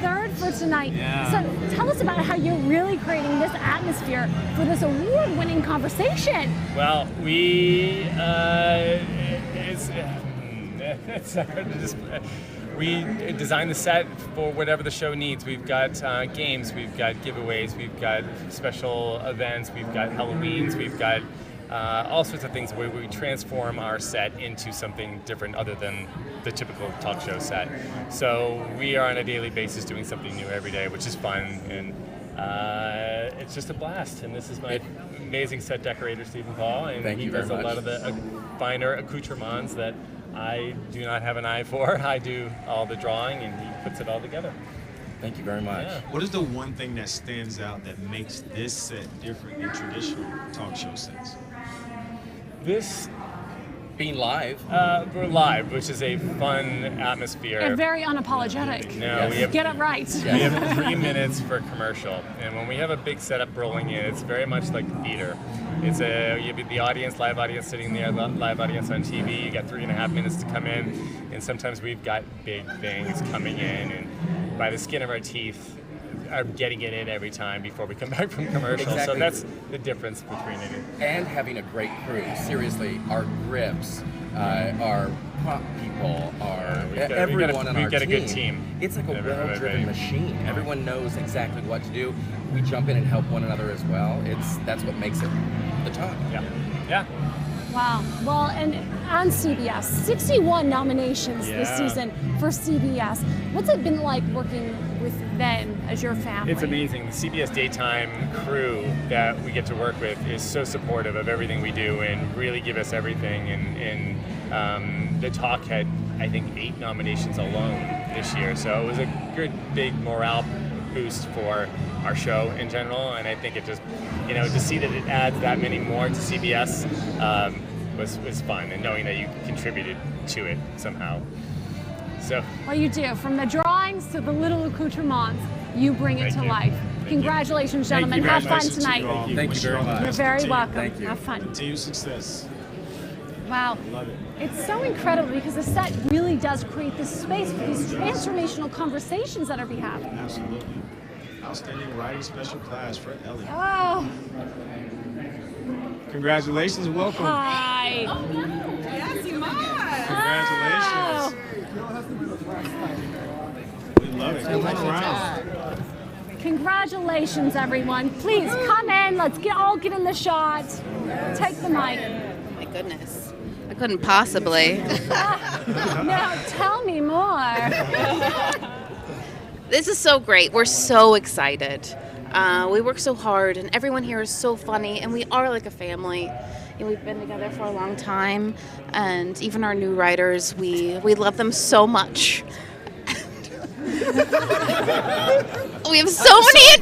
Third for tonight.
Yeah.
So tell us about how you're really creating this atmosphere for this award-winning conversation.
Well, we we design the set for whatever the show needs. We've got games, we've got giveaways, we've got special events, we've got Halloweens, we've got all sorts of things where we transform our set into something different other than the typical talk show set. So we are on a daily basis doing something new every day, which is fun, and it's just a blast. And this is my amazing set decorator, Stephen Paul, and he does a lot of the finer accoutrements that I do not have an eye for. I do all the drawing, and he puts it all together.
Thank you very much.
Yeah.
What is the one thing that stands out that makes this set different than traditional talk show sets?
This
being live.
We're live, which is a fun atmosphere.
And very unapologetic.
No, we have,
Get it right.
We have 3 minutes for commercial, and when we have a big setup rolling in, it's very much like theater. It's you have the audience, live audience sitting there, live audience on TV. You got 3.5 minutes to come in, and sometimes we've got big things coming in, and by the skin of our teeth, are getting it in every time before we come back from commercial.
Exactly.
So that's the difference between it.
And having a great crew. Seriously, our grips, our prop people, everyone on our team.
We've got a good team.
It's like a well-driven machine. Everyone knows exactly what to do. We jump in and help one another as well. That's what makes it the talk.
Yeah.
Wow. Well, and on CBS, 61 nominations this season for CBS. What's it been like working with them as your family?
It's amazing. The CBS daytime crew that we get to work with is so supportive of everything we do and really give us everything. And the talk had, I think, 8 nominations alone this year. So it was a good, big morale boost for our show in general. And I think it just, to see that it adds that many more to CBS was fun, and knowing that you contributed to it somehow. So.
Well, you do. From the drawings to the little accoutrements, you bring it to life. Congratulations, gentlemen. Have fun tonight.
Thank you very much.
You're very welcome.
Thank you.
Have fun.
Continued success.
Wow.
Love it.
It's so incredible because the set really does create this space for these transformational conversations that are being had.
Absolutely. Outstanding writing special class for Ellie.
Oh.
Congratulations. Welcome.
Hi.
Yes, you must.
Congratulations. We love it. Come on around.
Congratulations, everyone. Please come in. Let's all get in the shot. Take the mic.
My goodness. I couldn't possibly.
Now, tell me more.
This is so great. We're so excited. We work so hard, and everyone here is so funny, and we are like a family. We've been together for a long time, and even our new writers, we love them so much. We have so many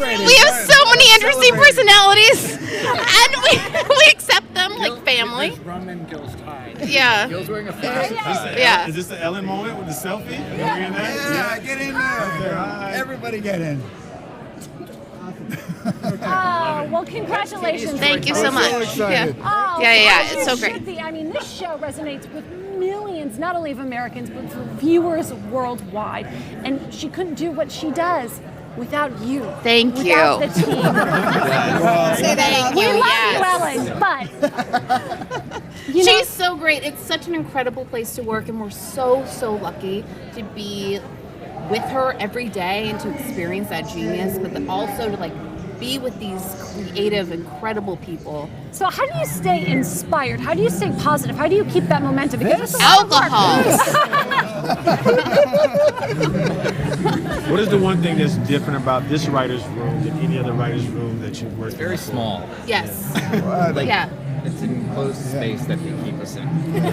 interesting personalities, and we accept them like family.
Rum and Gil's tied.
Yeah.
Gil's wearing a flash.
Yeah.
Is this the Ellen moment with the selfie?
Yeah, get in there. Everybody get in.
Oh, well, congratulations.
Thank you so much.
Yeah. Oh,
Yeah,
as
it's
it
so great.
should be. I mean, this show resonates with millions, not only of Americans, but for viewers worldwide. And she couldn't do what she does without you.
Thank
without
you.
the team.
Thank
We
you,
love
yes.
you, Ellen, but
She's so great. It's such an incredible place to work, and we're so lucky to be with her every day and to experience that genius, but then also to like be with these creative, incredible people.
So how do you stay inspired? How do you stay positive? How do you keep that momentum? Because it's a lot of work.
What is the one thing that's different about this writer's room than any other writer's room that you've worked in?
Very small.
Yes.
Like,
Yeah.
It's an enclosed space that they keep us in.
I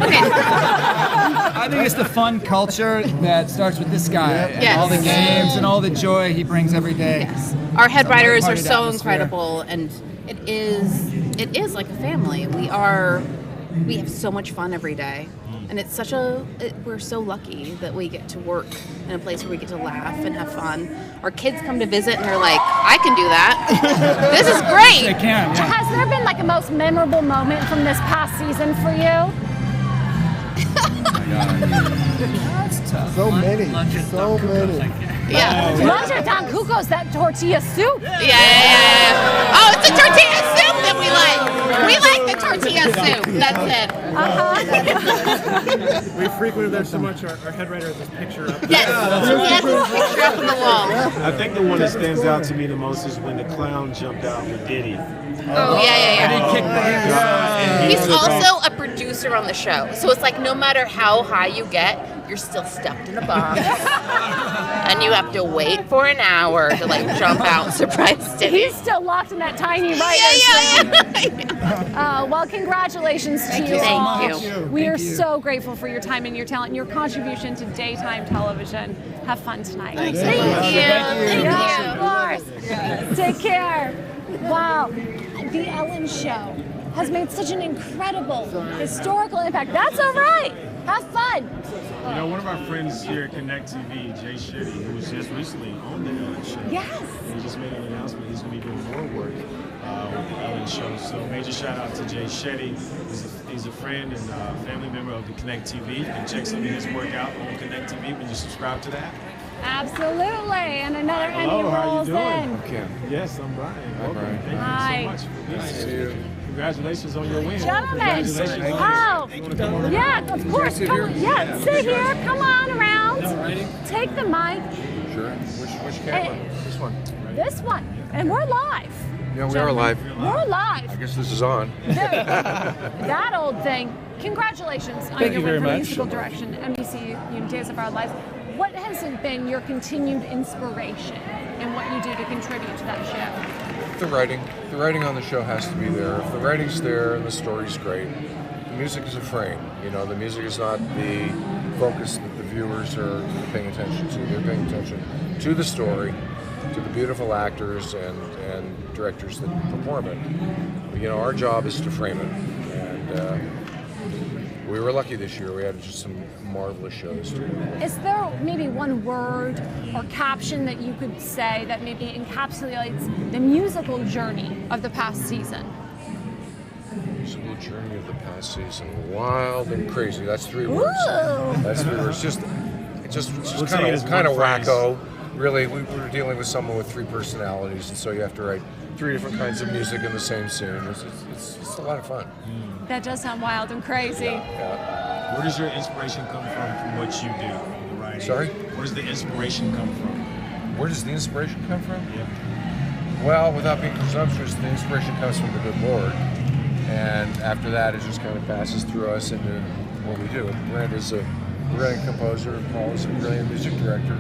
think it's the fun culture that starts with this guy. And
Yes.
all the games and all the joy he brings every day.
Yes. Our head writers are
Lighthearted
so
atmosphere.
incredible, and it is like a family. We have so much fun every day, and it's we're so lucky that we get to work in a place where we get to laugh and have fun. Our kids come to visit and they're like, I can do that. This is great.
They can, yeah.
Has there been like a most memorable moment from this past season for you?
That's tough.
So many.
Yeah.
Lunch at Don Cuco's, that tortilla soup.
Yeah. Oh, it's the tortilla soup that we like. We like the tortilla soup. That's it.
We frequented there so much, our head writer has this picture up.
Yes. Yes, this picture up on the wall.
I think the one that stands out to me the most is when the clown jumped out with Diddy.
Oh, yeah.
And
He's also a producer on the show. So it's like no matter how high you get, you're still stuffed in a box. And you have to wait for an hour to like jump out and surprise Diddy.
He's still locked in that tiny writer's room. Well, congratulations to you.
Thank you.
We are so grateful for your time and your talent and your contribution to daytime television. Have fun tonight.
Thank you.
Yeah, of course. Take care. Wow. The Ellen Show has made such an incredible historical impact. That's all right. Have fun.
You know, one of our friends here at Connect TV, Jay Shetty, who was just recently on the Ellen Show.
Yes.
He just made an announcement he's going to be doing more work with the Ellen Show. So major shout out to Jay Shetty. He's a friend and family member of the Connect TV. You can check some of his work out on Connect TV when you subscribe to that.
Absolutely. And another Emmy
Hello, how
rolls
you doing?
in.
Okay. Yes, I'm Brian. Welcome. Thank
Hi.
you so much for being here. Congratulations on your win.
Gentlemen.
Congratulations.
Wow. Yeah, of course. Come on. Yeah, sit here. Come on around. Take the mic.
Sure. Which camera? This one.
This one. And we're live.
Yeah, we are live.
We're live.
I guess this is on.
That old thing. Congratulations on
Thank
your
you
win
very
for
much.
musical direction, NBC Days of Our Lives. What has been your continued inspiration in what you do to contribute to that show?
The writing on the show has to be there. If the writing's there and the story's great, the music is a frame. You know, the music is not the focus that the viewers are paying attention to. They're paying attention to the story, to the beautiful actors and directors that perform it. You know, our job is to frame it, and we were lucky this year. We had just some marvelous shows.
Is there maybe one word or caption that you could say that maybe encapsulates the musical journey of the past season?
Musical journey of the past season, wild and crazy. That's 3 words. That's 3 words. Just kind of wacko. Really, we were dealing with someone with 3 personalities, and so you have to write 3 different kinds of music in the same scene. It's a lot of fun.
That does sound wild and crazy.
Yeah.
Where does your inspiration come from what you do in the writing?
Sorry?
Where does the inspiration come from?
Where does the inspiration come from? Yeah. Well, without being presumptuous, the inspiration comes from the good Lord. And after that, it just kind of passes through us into what we do. Brent is a brilliant composer, Paul is a brilliant music director.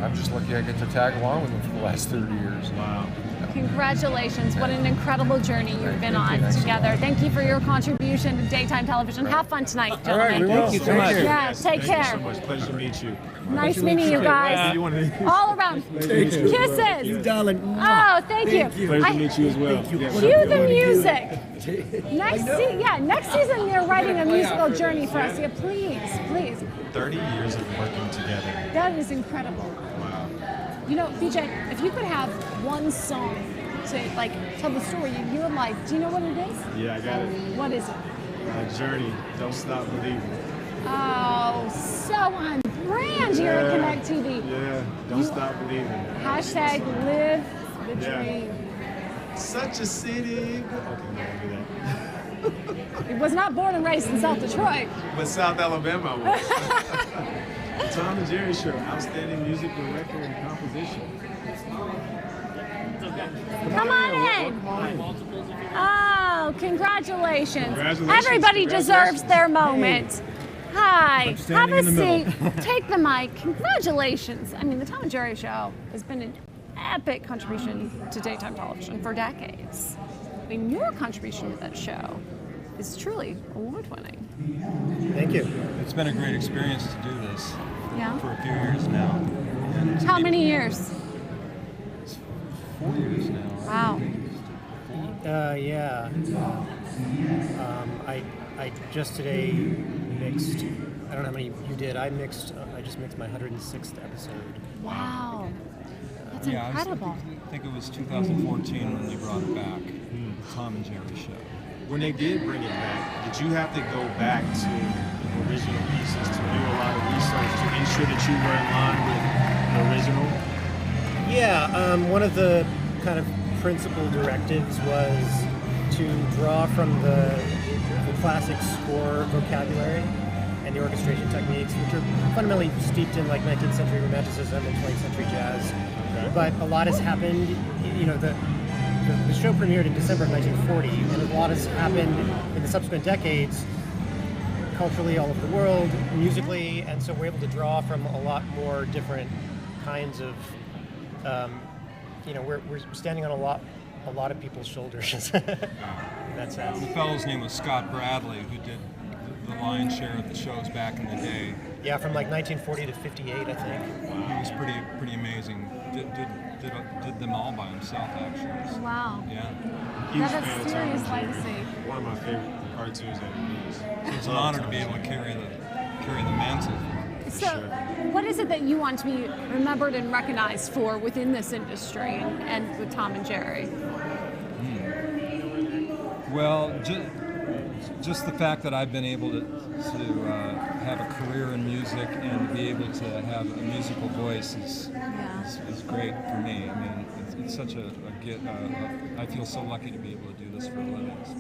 I'm just lucky I get to tag along with them for the last 30 years.
Wow.
Congratulations. What an incredible journey you've been on together. Thank you for your contribution to daytime television. Have fun tonight, gentlemen.
All right, we will.
Thank you so much. Yeah, take care.
Thank you so much. Pleasure to meet you.
Nice meeting you guys. All around. Kisses.
You darling.
Oh, thank you.
Pleasure to meet you as well.
Cue the music. Next season they're writing a musical journey for us. Yeah, please.
30 years of working together.
That is incredible.
Wow.
You know, BJ, if you could have one song to tell the story of your life, do you know what it is?
Yeah, I got it.
What is it?
Journey. Don't stop believing.
Oh, so on brand here at Connect TV.
Yeah, don't stop believing.
Hashtag live the dream.
Such a city. Okay, I'm gonna do that.
He was not born and raised in South Detroit.
But South Alabama was. Tom and Jerry Show, outstanding music director and composition.
Come on in. Oh, congratulations. Everybody deserves their moment. Hi, have a seat. Take the mic. Congratulations. I mean, the Tom and Jerry Show has been an epic contribution to daytime television for decades. I mean, your contribution to that show is truly award-winning.
Thank you. It's been a great experience to do this for a few years now. And
how many years?
4 years now.
Wow.
I just today mixed. I don't know how many you did. I just mixed my 106th episode.
Wow. That's incredible.
I think it was 2014 when they brought it back. The Tom and Jerry Show.
When they did bring it back, did you have to go back to the original pieces to do a lot of research to ensure that you were in line with the original?
Yeah, one of the kind of principal directives was to draw from the classic score vocabulary and the orchestration techniques, which are fundamentally steeped in 19th century romanticism and 20th century jazz. Okay. But a lot has happened. You know, the show premiered in December of 1940, and a lot has happened in the subsequent decades, culturally all over the world, musically, and so we're able to draw from a lot more different kinds of. We're standing on a lot of people's shoulders. In that sense. The fellow's name was Scott Bradley, who did the lion's share of the shows back in the day. Yeah, from 1940 to 58, I think. Wow. He was pretty amazing. Did them all by himself, actually.
Wow.
Yeah.
That is serious legacy.
One of my favorite cartoons that is.
So it's an honor to be able to carry the mantle.
So, what is it that you want to be remembered and recognized for within this industry and with Tom and Jerry?
Well, just the fact that I've been able to have a career in music and to be able to have a musical voice is great for me. I mean, it's such a gift. I feel so lucky to be able to do this for a living. So.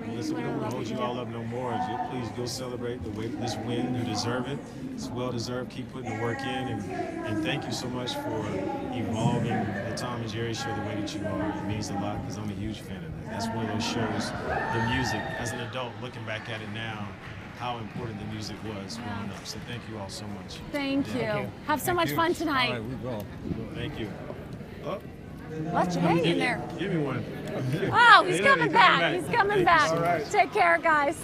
Well, listen, we don't want to hold you all up no more. Please go celebrate this win. You deserve it. It's well deserved. Keep putting the work in, and thank you so much for evolving the Tom and Jerry Show the way that you are. It means a lot because I'm a huge fan of that. That's one of those shows, the music, as an adult, looking back at it now, how important the music was growing up. So thank you all so much.
Thank you. Have so much fun tonight.
All right, we will.
Thank you. Oh.
Let you hang in there.
Give me one.
Oh, he's coming back. He's coming back.
All right.
Take care, guys.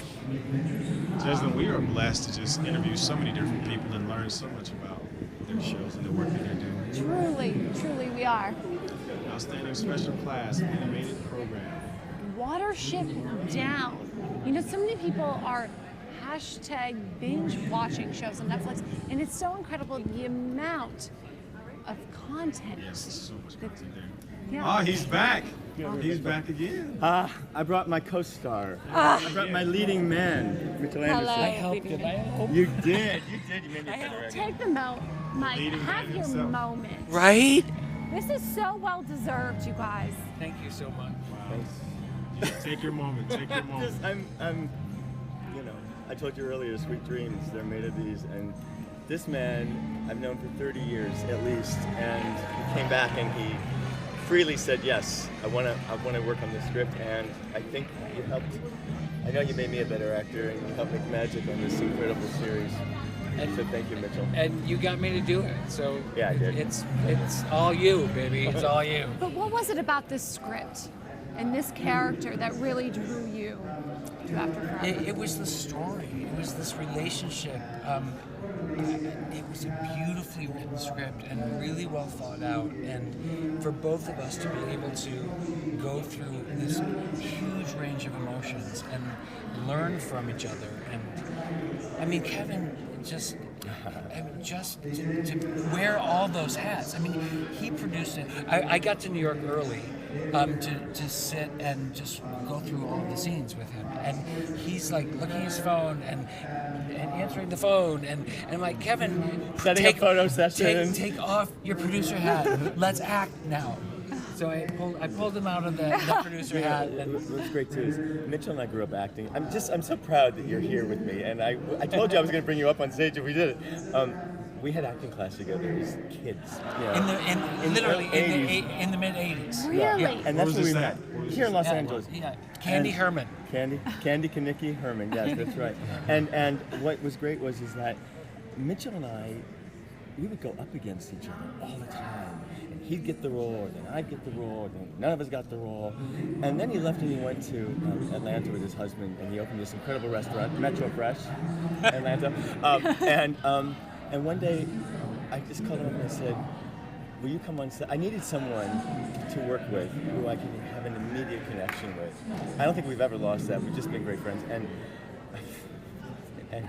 Jesslyn, we are blessed to just interview so many different people and learn so much about their shows and the work that they're doing.
Truly we are.
Outstanding special class, animated program.
Watership Down. You know, so many people are hashtag binge watching shows on Netflix, and it's so incredible the amount of content.
Yes, there's so much content there.
Yeah.
Oh, he's back. He's back again.
I brought my co-star. I brought my leading man, Mitchell Anderson.
Hello. I helped you.
You did. You made me better.
Take the Mike. Have your moment.
Right?
This is so well deserved, you guys.
Thank you so much.
Wow. Take your moment. Take your moment.
I'm, I told you earlier, sweet dreams, they're made of these. And this man I've known for 30 years at least, and he came back and he freely said, yes, I want to work on this script, and I think you helped. I know you made me a better actor, and you helped make magic on this incredible series. So thank you, Mitchell.
And you got me to do it. So
yeah, I did.
It's all you, baby. It's all you.
But what was it about this script and this character that really drew you to After Forever?
It was the story. It was this relationship. It was a beautifully written script and really well thought out. And for both of us to be able to go through this huge range of emotions and learn from each other. And I mean, Kevin just to wear all those hats. I mean, he produced it. I got to New York early to sit and just go through all of the scenes with him. And he's like looking at his phone and answering the phone and like, Kevin,
setting up photo sessions.
Take off your producer hat. Let's act now. So I pulled him out of the producer hat. And
what's great too is Mitchell and I grew up acting. I'm so proud that you're here with me. And I told you I was going to bring you up on stage if we did it. We had acting class together as kids. You know,
in the mid '80s.
Really?
Yeah. And that's where we met. Here in Los Angeles.
Yeah. Candy Herman.
Candy Kaniki Herman. Yes, that's right. And what was great was that Mitchell and I, we would go up against each other all the time. And he'd get the role, then I'd get the role, then none of us got the role. And then he left and he went to Atlanta with his husband, and he opened this incredible restaurant, Metro Fresh, Atlanta. And one day, I just called him up and I said, will you come on set? I needed someone to work with who I could have an immediate connection with. I don't think we've ever lost that. We've just been great friends. And I'm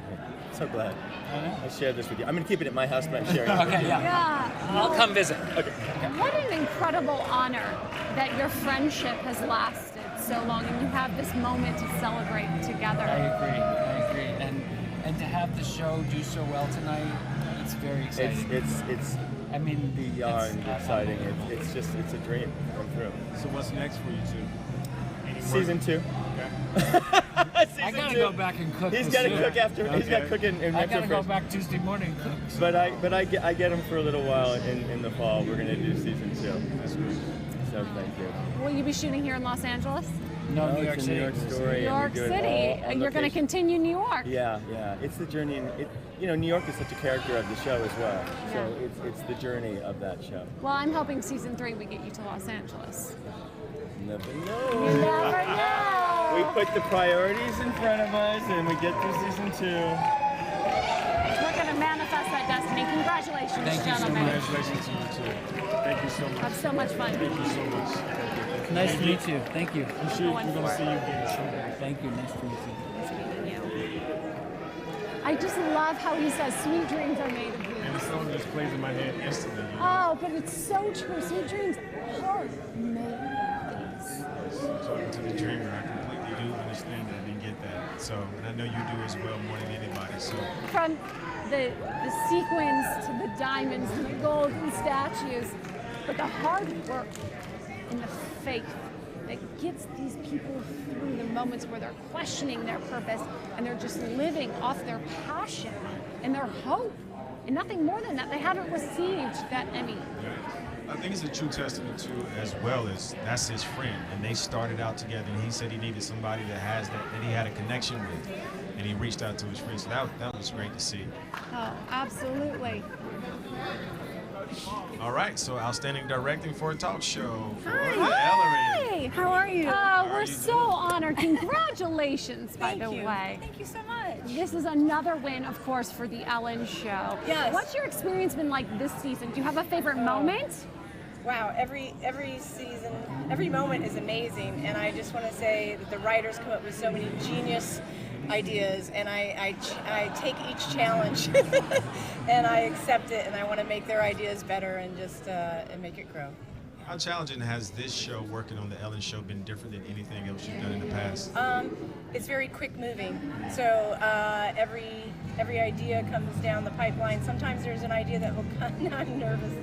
so glad I shared this with you. I'm going to keep it at my house, but I'm sharing it with you.
Yeah.
I'll come visit.
Okay.
What an incredible honor that your friendship has lasted so long and you have this moment to celebrate together.
I agree. And to have the show do so well tonight, it's very exciting.
It's
I mean,
beyond exciting. It's a dream come through.
So what's next for you two?
Season 2.
Okay.
I gotta go back and cook.
He's got to cook after. Okay. He's got to cook in Metro
I gotta
Fresh.
go back Tuesday morning and cook. So.
But I get him for a little while in the fall. We're gonna do season 2. That's great. So thank you.
Will you be shooting here in Los Angeles?
No, New York
it's a
City.
New York story.
New York City. And you're going to continue New York.
Yeah. It's the journey. And New York is such a character of the show as well.
Yeah.
So it's the journey of that show.
Well, I'm hoping season 3 we get you to Los Angeles.
Never
You
know.
never know.
We put the priorities in front of us, and we get through season 2.
We're going to manifest that destiny. Congratulations,
Thank you so
gentlemen.
much.
Congratulations to you too. Thank you so much.
Have so much fun.
Thank you so much.
Nice to meet you. Thank you.
I'm sure we're going to see you again.
Thank you. Nice to meet you.
Nice meeting you. I just love how he says, sweet dreams are made of
And the
these.
song just plays in my head instantly. You know?
Oh, but it's so true. Sweet dreams are made of these.
Talking to the dreamer, I completely do understand that and get that. So, and I know you do as well more than anybody. So,
From the sequins to the diamonds and the golden statues, but the hard work and the faith that gets these people through the moments where they're questioning their purpose and they're just living off their passion and their hope and nothing more than that. They haven't received that Emmy.
I think it's a true testament to, as well as that's his friend, and they started out together. And he said he needed somebody that has that he had a connection with, and he reached out to his friend. So that was great to see.
Oh, absolutely.
All right, so outstanding directing for a talk show for
Hi.
Ellery.
How are you?
We're so honored. Congratulations, by the way.
Thank you so much.
This is another win, of course, for the Ellen Show.
Yes.
What's your experience been like this season? Do you have a favorite moment?
Wow, every season, every moment is amazing, and I just want to say that the writers come up with so many genius ideas, and I take each challenge and I accept it, and I want to make their ideas better and just and make it grow.
How challenging has this show, working on the Ellen Show, been different than anything else you've done in the past?
It's very quick moving, so every idea comes down the pipeline. Sometimes there's an idea that will come. I'm nervous.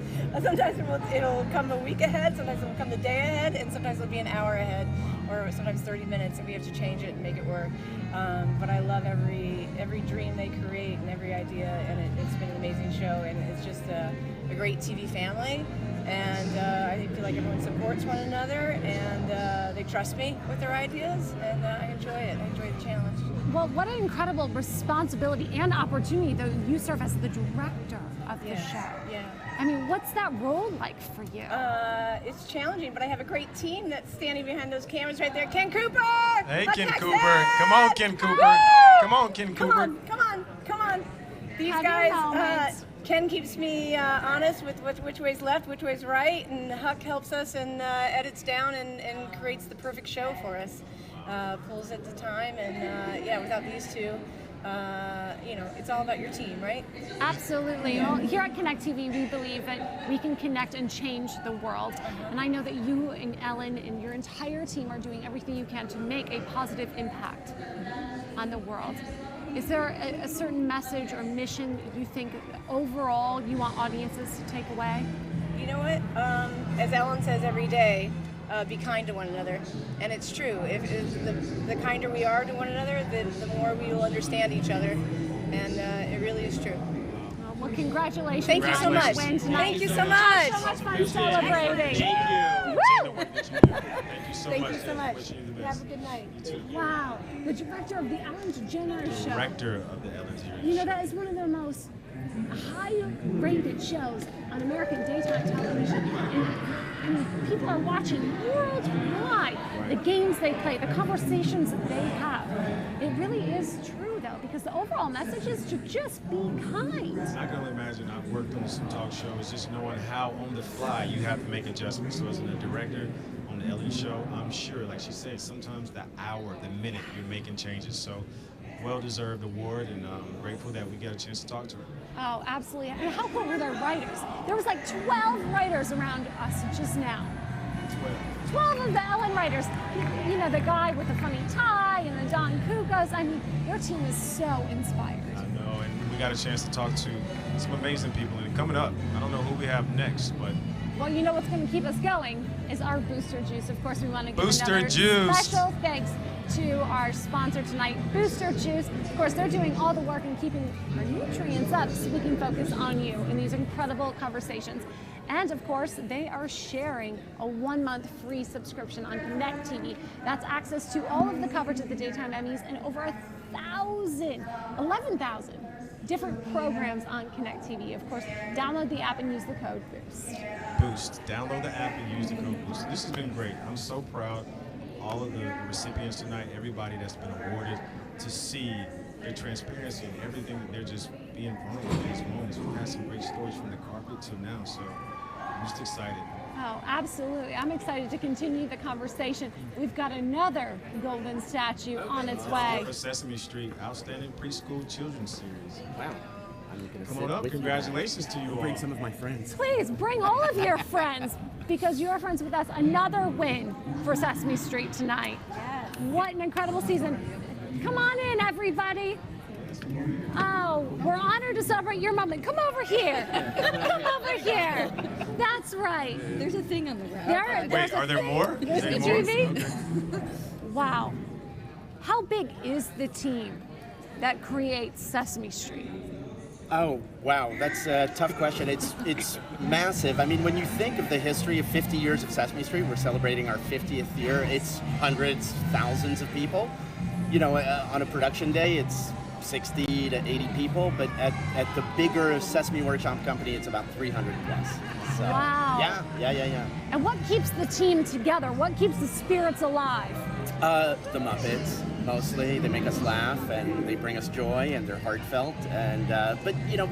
Sometimes it'll come a week ahead. Sometimes it'll come the day ahead, and sometimes it'll be an hour ahead, or sometimes 30 minutes, and we have to change it and make it work. But I love every dream they create and every idea, and it's been an amazing show, and it's just a great TV family. And I feel like everyone supports one another, and they trust me with their ideas, and I enjoy it. I enjoy the challenge.
Well, what an incredible responsibility and opportunity, though. You serve as the director of the show.
Yeah.
I mean, what's that role like for you?
It's challenging, but I have a great team that's standing behind those cameras right there. Ken Cooper!
Hey,
Let's
Ken
Texas!
Cooper. Come on, Ken Cooper.
Woo!
Come on, Ken Cooper.
Come on. These
Have your
guys,
moments.
Ken keeps me honest with which way's left, which way's right, and Huck helps us and edits down and creates the perfect show for us. Pulls at the time, and yeah, without these two, it's all about your team, right?
Absolutely. Well, here at Connect TV, we believe that we can connect and change the world. And I know that you and Ellen and your entire team are doing everything you can to make a positive impact on the world. Is there a certain message or mission that you think overall you want audiences to take away?
You know what? As Ellen says every day, be kind to one another. And it's true. If the kinder we are to one another, the more we will understand each other. And it really is true.
Well, congratulations.
Thank you so much. Thank you so much.
So much fun celebrating.
Woo!
Thank you so much. Have a good night. Wow. The director of the Ellen DeGeneres Show.
Director of the Ellen DeGeneres
You know, that is one of the most high-rated shows on American daytime television. And people are watching worldwide the games they play, the conversations that they have. It really is true, though, because the overall message is to just be kind.
I can only imagine. I've worked on some talk shows, just knowing how on the fly you have to make adjustments. So as a director on the Ellen show, I'm sure, like she said, sometimes the hour, the minute, you're making changes. So well-deserved award, and I'm grateful that we get a chance to talk to her.
Oh, absolutely. And how cool were their writers? There was like 12 writers around us just now. 12 of the Ellen writers. You know, the guy with the funny tie and the Don Kukas. I mean, your team is so inspired.
I know, and we got a chance to talk to some amazing people. And coming up, I don't know who we have next, but...
Well, you know what's going to keep us going is our Booster Juice. Of course, we want to give
Booster
another
Juice.
special thanks to our sponsor tonight, Booster Juice. Of course, they're doing all the work in keeping our nutrients up so we can focus on you in these incredible conversations. And of course, they are sharing a 1-month free subscription on Connect TV. That's access to all of the coverage of the Daytime Emmys and over 11,000 different programs on Connect TV. Of course, download the app and use the code BOOST.
Boost. Download the app and use the code BOOST. This has been great. I'm so proud. All of the recipients tonight, everybody that's been awarded, to see their transparency and everything that they're just being vulnerable in these moments. We've had some great stories from the carpet till now, so I'm just excited.
Oh, absolutely. I'm excited to continue the conversation. We've got another golden statue on its way.
For Sesame Street, Outstanding Preschool Children's Series.
Wow. I'm gonna
Come on up. Congratulations to you all.
Bring some of my friends.
Please bring all of your friends because you're friends with us. Another win for Sesame Street tonight. Yes. What an incredible season. Come on in, everybody. Oh, we're honored to celebrate your moment. Come over here. Come over here. That's right.
There's a thing on the ground.
Wait, are there more?
There's the
more?
TV.
Okay.
Wow. How big is the team that creates Sesame Street?
Oh, wow, that's a tough question. It's massive. I mean, when you think of the history of 50 years of Sesame Street, we're celebrating our 50th year. It's hundreds, thousands of people. You know, on a production day, it's 60 to 80 people, but at the bigger Sesame Workshop company, it's about 300 plus. So,
wow.
Yeah.
And what keeps the team together? What keeps the spirits alive?
The Muppets, mostly. They make us laugh and they bring us joy and they're heartfelt. And but you know,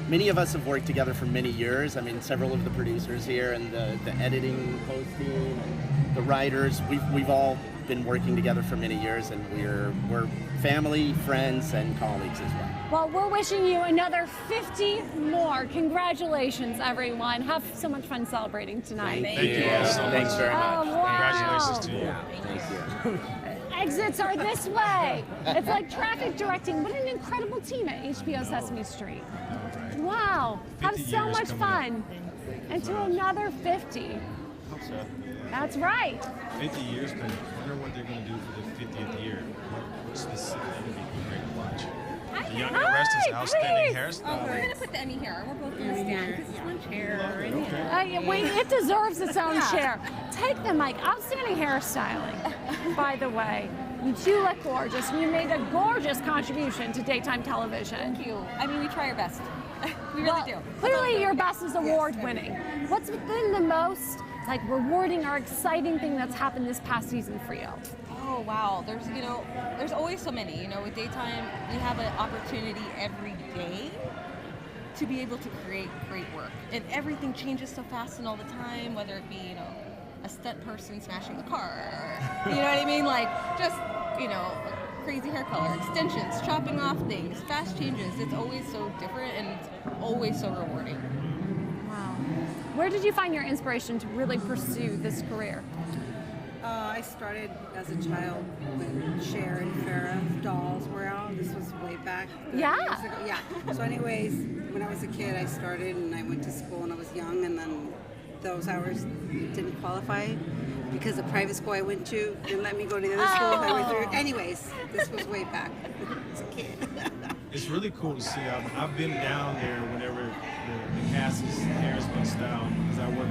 many of us have worked together for many years. I mean, several of the producers here and the editing, posting, and the writers. We've all been working together for many years, and we're family, friends, and colleagues as well.
Well, we're wishing you another 50 more. Congratulations, everyone. Have so much fun celebrating tonight.
Thank you all so much. Thanks very much.
Oh, wow.
Congratulations to you. Thank you.
Exits are this way. It's like traffic directing. What an incredible team at HBO Sesame Street. Wow. Have so much fun. And to another 50.
Hope so.
That's right.
50 years, I wonder what they're going to do for the 50th year. What specifically would be great to watch? The Young and the Restless, outstanding hairstyle.
We're gonna put the Emmy here. We're both gonna stand because it's one chair.
It deserves its own chair. Take the mic. Outstanding hairstyling, by the way. You two look gorgeous. You made a gorgeous contribution to daytime television.
Thank you. I mean, we try our best. We really do.
Clearly, your best is award-winning. What's been the most rewarding or exciting thing that's happened this past season for you?
Oh wow, there's always so many. With daytime, we have an opportunity every day to be able to create great work, and everything changes so fast and all the time. Whether it be a stunt person smashing the car, or, you know what I mean, just crazy hair color, extensions, chopping off things, fast changes. It's always so different and it's always so rewarding.
Wow. Where did you find your inspiration to really pursue this career?
I started as a child when Cher and Farrah dolls were out. This was way back.
Yeah.
Years ago. Yeah. So anyways, when I was a kid, I started and I went to school and I was young, and then those hours didn't qualify because the private school I went to didn't let me go to the other school I went through. Anyways, this was way back as a kid.
It's really cool to see. I've been down there whenever the cast is hair has been styled because I work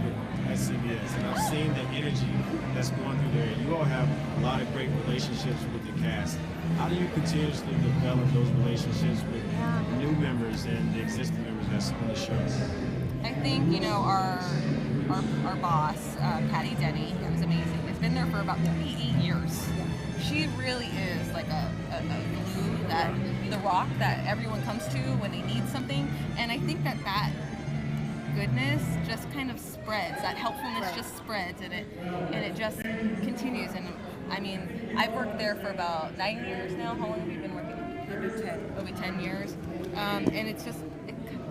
at CBS, and I've seen the energy that's going through there. You all have a lot of great relationships with the cast. How do you continuously develop those relationships with new members and the existing members that's on the show?
I think our boss, Patty Denny, who's amazing. It's been there for about 8 years. She really is like a glue, the rock that everyone comes to when they need something. And I think that goodness just kind of spreads. That helpfulness just spreads, and it just continues. And I mean, I've worked there for about 9 years now. How long have you been working? It'll be 10 years. And it's just.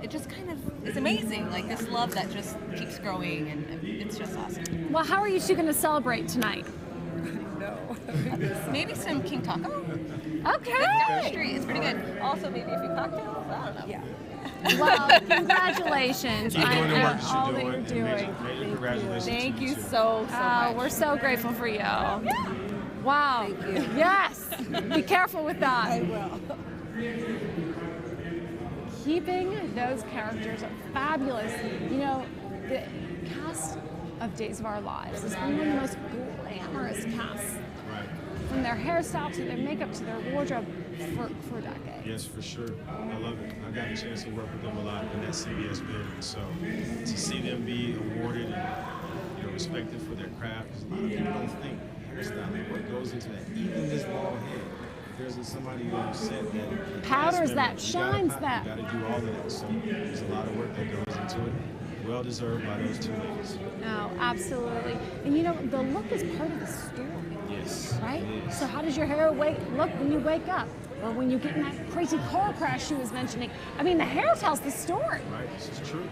It just kind of, it's amazing, this love that just keeps growing, and it's just awesome.
Well, how are you two going to celebrate tonight?
No. Maybe some King Taco.
Okay.
Down the street, it's pretty good. Also, maybe a few cocktails, I don't know. Yeah.
Well, congratulations
Keep doing the work that
all
you're
that you're doing.
Major congratulations.
Thank you so much.
We're so grateful for you. Wow. Thank you. Yes. Be careful with that.
I will.
Keeping those characters fabulous. The cast of Days of Our Lives is one of the most glamorous casts.
Right.
From their hairstyle to their makeup to their wardrobe for decades.
Yes, for sure. I love it. I got a chance to work with them a lot in that CBS building. So to see them be awarded and respected for their craft, because a lot of people don't think hairstyling, what goes into that, even this long head. There's somebody who said that
powders that, shines that.
You got to do all of that. So there's a lot of work that goes into it. Well deserved by those two ladies.
No, absolutely. And the look is part of the story.
Yes.
Right? So how does your hair look when you wake up? Or when you get in that crazy car crash she was mentioning? I mean, the hair tells the story.
Right. This is true.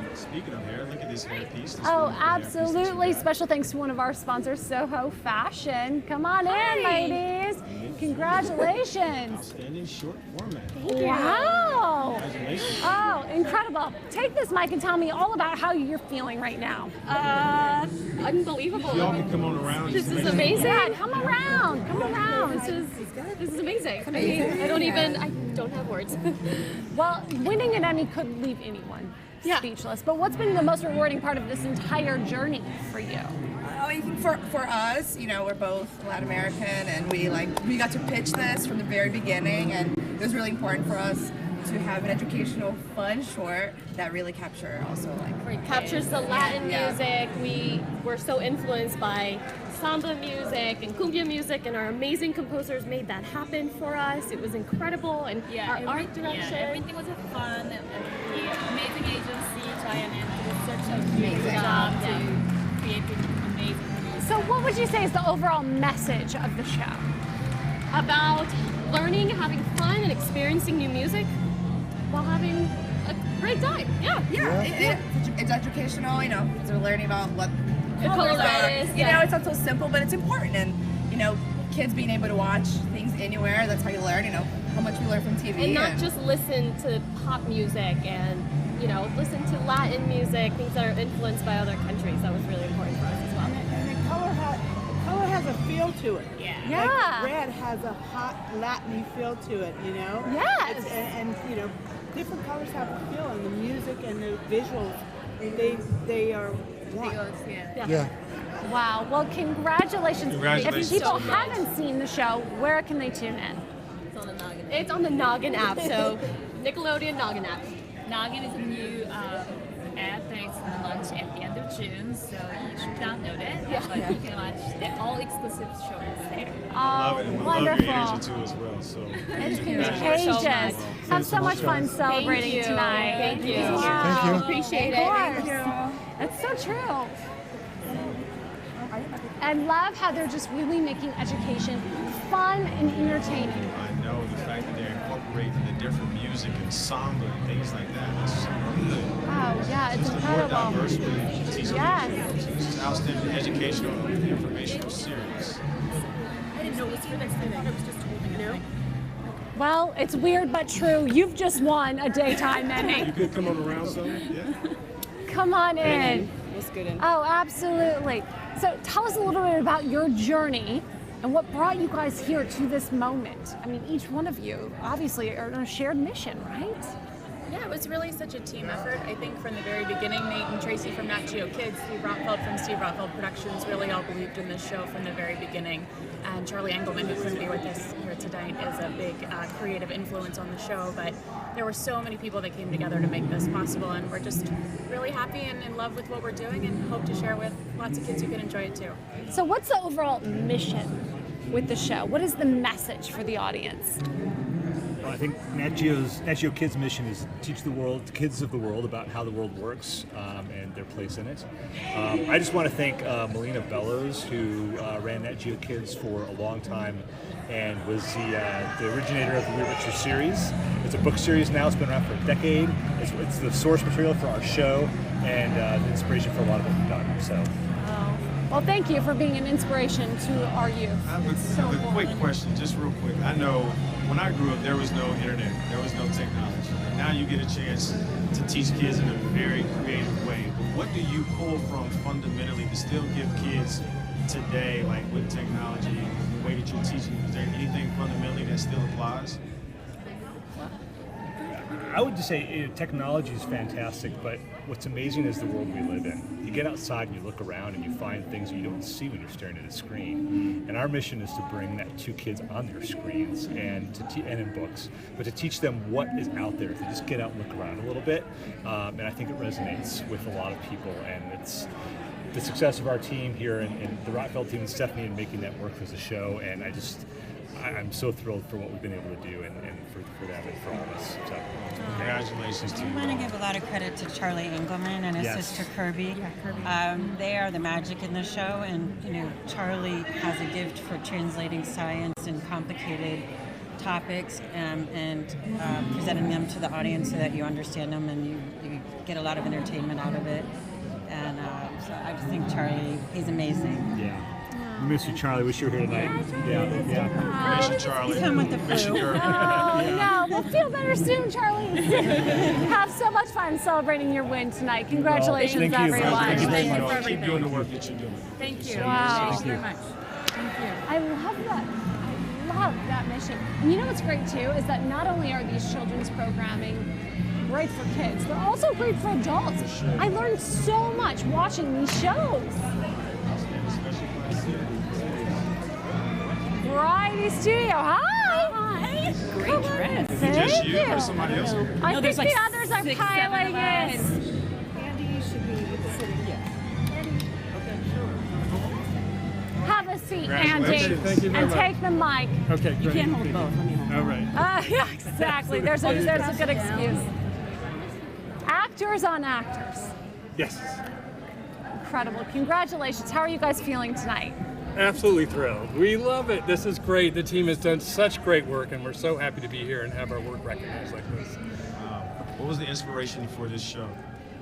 And speaking of hair, look at this hair piece.
Oh, absolutely. Special thanks to one of our sponsors, Soho Fashion. Come on in, ladies. Congratulations.
Outstanding short format.
Thank you. Wow.
Congratulations.
Oh, incredible. Take this mic and tell me all about how you're feeling right now.
Unbelievable.
Y'all can come on around.
This is amazing.
Yeah, come around.
This is amazing. I don't have words.
Well, winning an Emmy could leave anyone speechless. But what's been the most rewarding part of this entire journey for you?
I think for us, we're both Latin American, and we got to pitch this from the very beginning, and it was really important for us to have an educational, fun short that really
captures the Latin music. We were so influenced by samba music and cumbia music, and our amazing composers made that happen for us. It was incredible, and our art direction.
Everything was fun, and the amazing agency Giant did such a great job to create amazing music.
So what would you say is the overall message of the show?
About learning, having fun, and experiencing new music while having a great time.
It's educational, because we're learning about what
the colors are.
It's not so simple, but it's important, and kids being able to watch things anywhere, that's how you learn, how much we learn from TV.
And not just listen to pop music and, listen to Latin music, things that are influenced by other countries. That was really important for us.
feel to it.
Yeah.
Like red has a hot Latin feel to it, you know?
Yes.
And you know, different colors have a feel, and the music and the visuals, they are one.
Yeah.
Wow. Well, congratulations.
Congratulations.
If people haven't seen the show, where can they tune in?
It's on the Noggin app, so Nickelodeon Noggin app.
Noggin is a new app that is going to launch at the end of June, so you should download it.
Yeah.
Oh,
But you can watch all exclusive shows there.
Love it. And we love
wonderful.
your energy too as well. So
It's contagious. Have so much fun celebrating
you.
tonight.
Thank you.
Wow.
Thank you. Appreciate it.
Of
Thank
course. That's so true. And love how they're just really making education fun and entertaining.
I know the fact that they're incorporating the different music and samba and things like that. That's so good.
Wow, yeah, it's
Just the more
incredible.
diverse way to teach
Yes.
kids. It's just outstanding educational and informational series.
I didn't know it was for this thing. I thought it was just holding it out.
Well, it's weird but true. You've just won a daytime Emmy.
You could come on around some? Yeah.
Come on in.
Let's get in.
Oh, absolutely. So tell us a little bit about your journey and what brought you guys here to this moment. I mean, each one of you obviously are on a shared mission, right?
Yeah, it was really such a team effort. I think from the very beginning, Nate and Tracy from Nat Geo Kids, Steve Rothfeld from Steve Rothfeld Productions really all believed in this show from the very beginning. And Charlie Engelman, who couldn't be with us here tonight, is a big creative influence on the show. But there were so many people that came together to make this possible, and we're just really happy and in love with what we're doing and hope to share with lots of kids who can enjoy it too.
So what's the overall mission with the show? What is the message for the audience?
Well, I think Nat Geo Kids' mission is to teach the kids of the world about how the world works and their place in it. I just want to thank Melina Bellows, who ran Nat Geo Kids for a long time and was the originator of the Weird Picture series. It's a book series now. It's been around for a decade. It's the source material for our show and the inspiration for a lot of what we've done. So.
Well, thank you for being an inspiration to our youth.
I have a quick question, just real quick. I know when I grew up, there was no internet, there was no technology. Now you get a chance to teach kids in a very creative way. But what do you pull from fundamentally to still give kids today, like with technology, the way that you're teaching? Is there anything fundamentally that still applies?
I would just say technology is fantastic, but what's amazing is the world we live in. You get outside and you look around and you find things you don't see when you're staring at a screen. And our mission is to bring that to kids on their screens and in books, but to teach them what is out there. If they just get out and look around a little bit, and I think it resonates with a lot of people. And it's the success of our team here and the Rothfeld team and Stephanie in making that work as a show. And I'm so thrilled for what we've been able to do and for them and for all of us. So,
congratulations to you.
I want to give a lot of credit to Charlie Engelman and his sister Kirby. They are the magic in the show, and Charlie has a gift for translating science and complicated topics and presenting them to the audience so that you understand them and you get a lot of entertainment out of it. And so I just think Charlie, he's amazing.
Yeah. We miss you, Charlie. Wish you were here tonight. Yeah.
Miss you, Charlie.
He's home with the
Miss you,
flu.
girl.
No, we'll feel better soon, Charlie. Have so much fun celebrating your win tonight. Congratulations,
thank you.
everyone.
Thank you very
Thank
much.
you.
Keep doing the work that you're doing.
Thank you.
Wow.
Thank you very much. Thank you.
I love that. I love that mission. And you know what's great too is that not only are these children's programming great for kids, they're also great for adults. I learned so much watching these shows. Variety Studio, hi!
Great dress.
Thank
Just you
you.
or somebody else?
I
No,
think
there's like
the others are
6, 7
piling
of us.
in.
Andy should be sitting here.
Have a seat,
Congratulations.
Andy,
Thank you very
and
much.
take the mic.
Okay, great.
You can't hold both. Let me hold.
All right.
Yeah, exactly. There's a good excuse. Actors on actors.
Yes.
Incredible. Congratulations. How are you guys feeling tonight?
Absolutely thrilled. We love it. This is great. The team has done such great work, and we're so happy to be here and have our work recognized like this.
What was the inspiration for this show?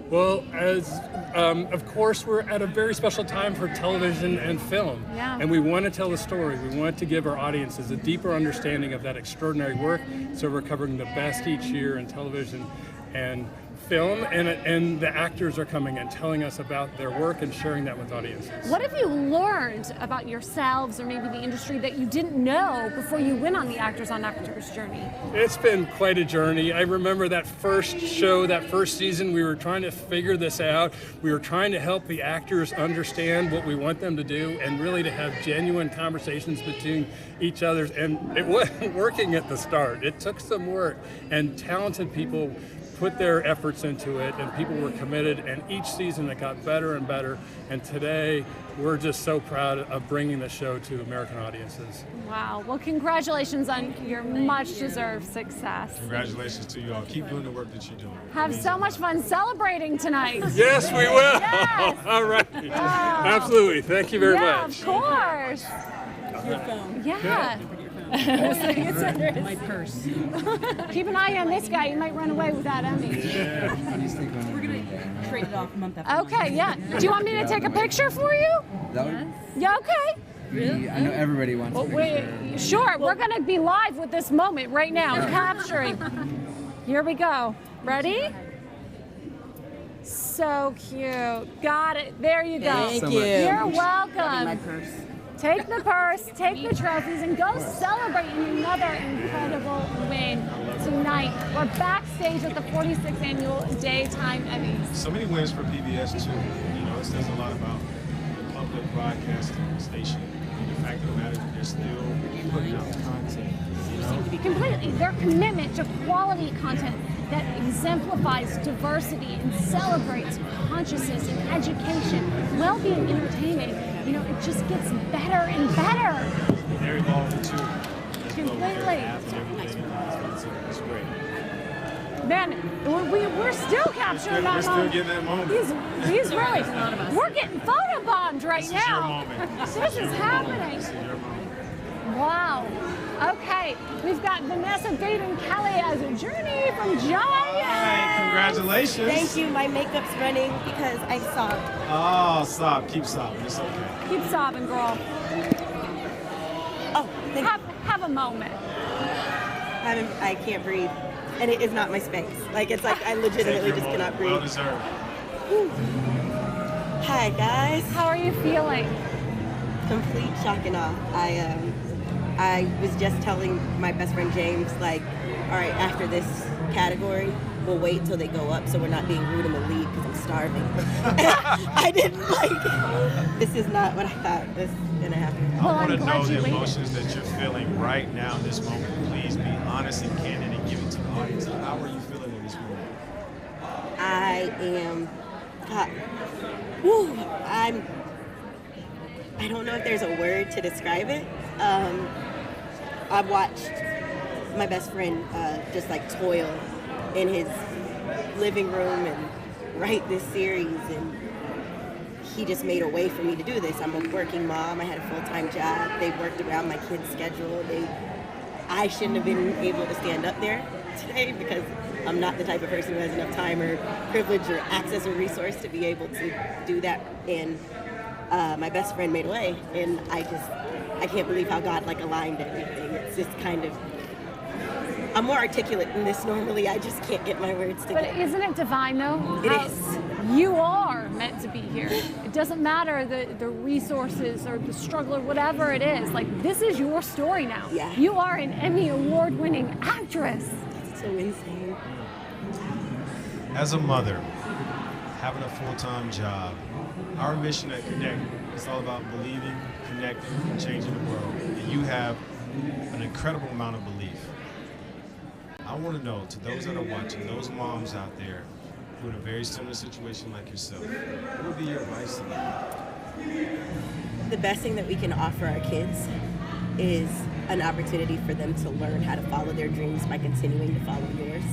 Well, of course, we're at a very special time for television and film.
Yeah.
And we want to tell the story. We want to give our audiences a deeper understanding of that extraordinary work. So we're covering the best each year in television and film, and the actors are coming and telling us about their work and sharing that with audiences.
What have you learned about yourselves or maybe the industry that you didn't know before you went on the Actors on Actors journey?
It's been quite a journey. I remember that first show, that first season, we were trying to figure this out. We were trying to help the actors understand what we want them to do and really to have genuine conversations between each other. And it wasn't working at the start. It took some work, and talented people put their efforts into it, and people were committed, and each season it got better and better, and today we're just so proud of bringing the show to American audiences.
Wow. Well, congratulations on your much-deserved success.
Congratulations to you all. Keep doing the work that you're doing.
Have so much fun celebrating tonight.
Yes, we will.
Yes.
All right.
Oh.
Absolutely. Thank you very much.
Yeah, of course.
Your phone.
Yeah.
It's under my purse.
Keep an eye on this guy. He might run away with that Emmy.
We're going to trade it off month after month.
Okay, yeah. Do you want me to take a picture for you? Yeah, okay.
I know everybody wants
Well,
a picture.
sure, we're going to be live with this moment right now, capturing. Here we go. Ready? So cute. Got it. There you go.
Thank you.
You're welcome.
My purse.
Take the purse, take the trophies, and go celebrate another incredible win tonight. We're backstage at the 46th Annual Daytime Emmys.
So many wins for PBS too. You know, it says a lot about the public broadcasting station. And the fact of the matter is that they're still putting out content. You know?
Completely. Their commitment to quality content that exemplifies diversity and celebrates consciousness and education, well-being, entertaining. You know, it just gets better and better.
They're evolving too.
Completely.
It's great.
Man, we're still capturing that
We're still
moment.
getting that moment.
He's really, we're getting photobombed right
This
now.
is your moment.
This is happening.
This is your moment.
Wow. Okay, we've got Vanessa Baden Kelly as a journey from Giant.
Hey, congratulations.
Thank you. My makeup's running because I sobbed.
Oh, stop. Keep sobbing. It's okay.
Keep sobbing, girl.
Oh,
have a moment.
I can't breathe. And it is not my space. Like, it's like I legitimately just cannot breathe.
Well deserved.
Whew. Hi, guys.
How are you feeling?
Complete shock and awe. I was just telling my best friend James, like, all right, after this category, we'll wait till they go up so we're not being rude and we'll leave because I'm starving. I didn't this is not what I thought was going to happen.
I want to know the emotions that you're feeling right now in this moment. Please be honest and candid and give it to the audience. How are you feeling in this moment?
I am, I don't know if there's a word to describe it. I've watched my best friend just like toil in his living room and write this series, and he just made a way for me to do this. I'm a working mom. I had a full-time job. They worked around my kids' schedule. I shouldn't have been able to stand up there today because I'm not the type of person who has enough time or privilege or access or resource to be able to do that. And my best friend made a way, and I can't believe how God aligned everything. It's just kind of, I'm more articulate than this normally. I just can't get my words together.
But isn't it divine though?
It is.
You are meant to be here. It doesn't matter the resources or the struggle or whatever it is. Like, this is your story now.
Yeah.
You are an Emmy award-winning actress.
It's so insane.
As a mother, having a full-time job, our mission at Connect is all about believing, connecting, and changing the world. And you have an incredible amount of belief. I want to know, to those that are watching, those moms out there who are in a very similar situation like yourself, what would be your advice to them?
The best thing that we can offer our kids is an opportunity for them to learn how to follow their dreams by continuing to follow yours.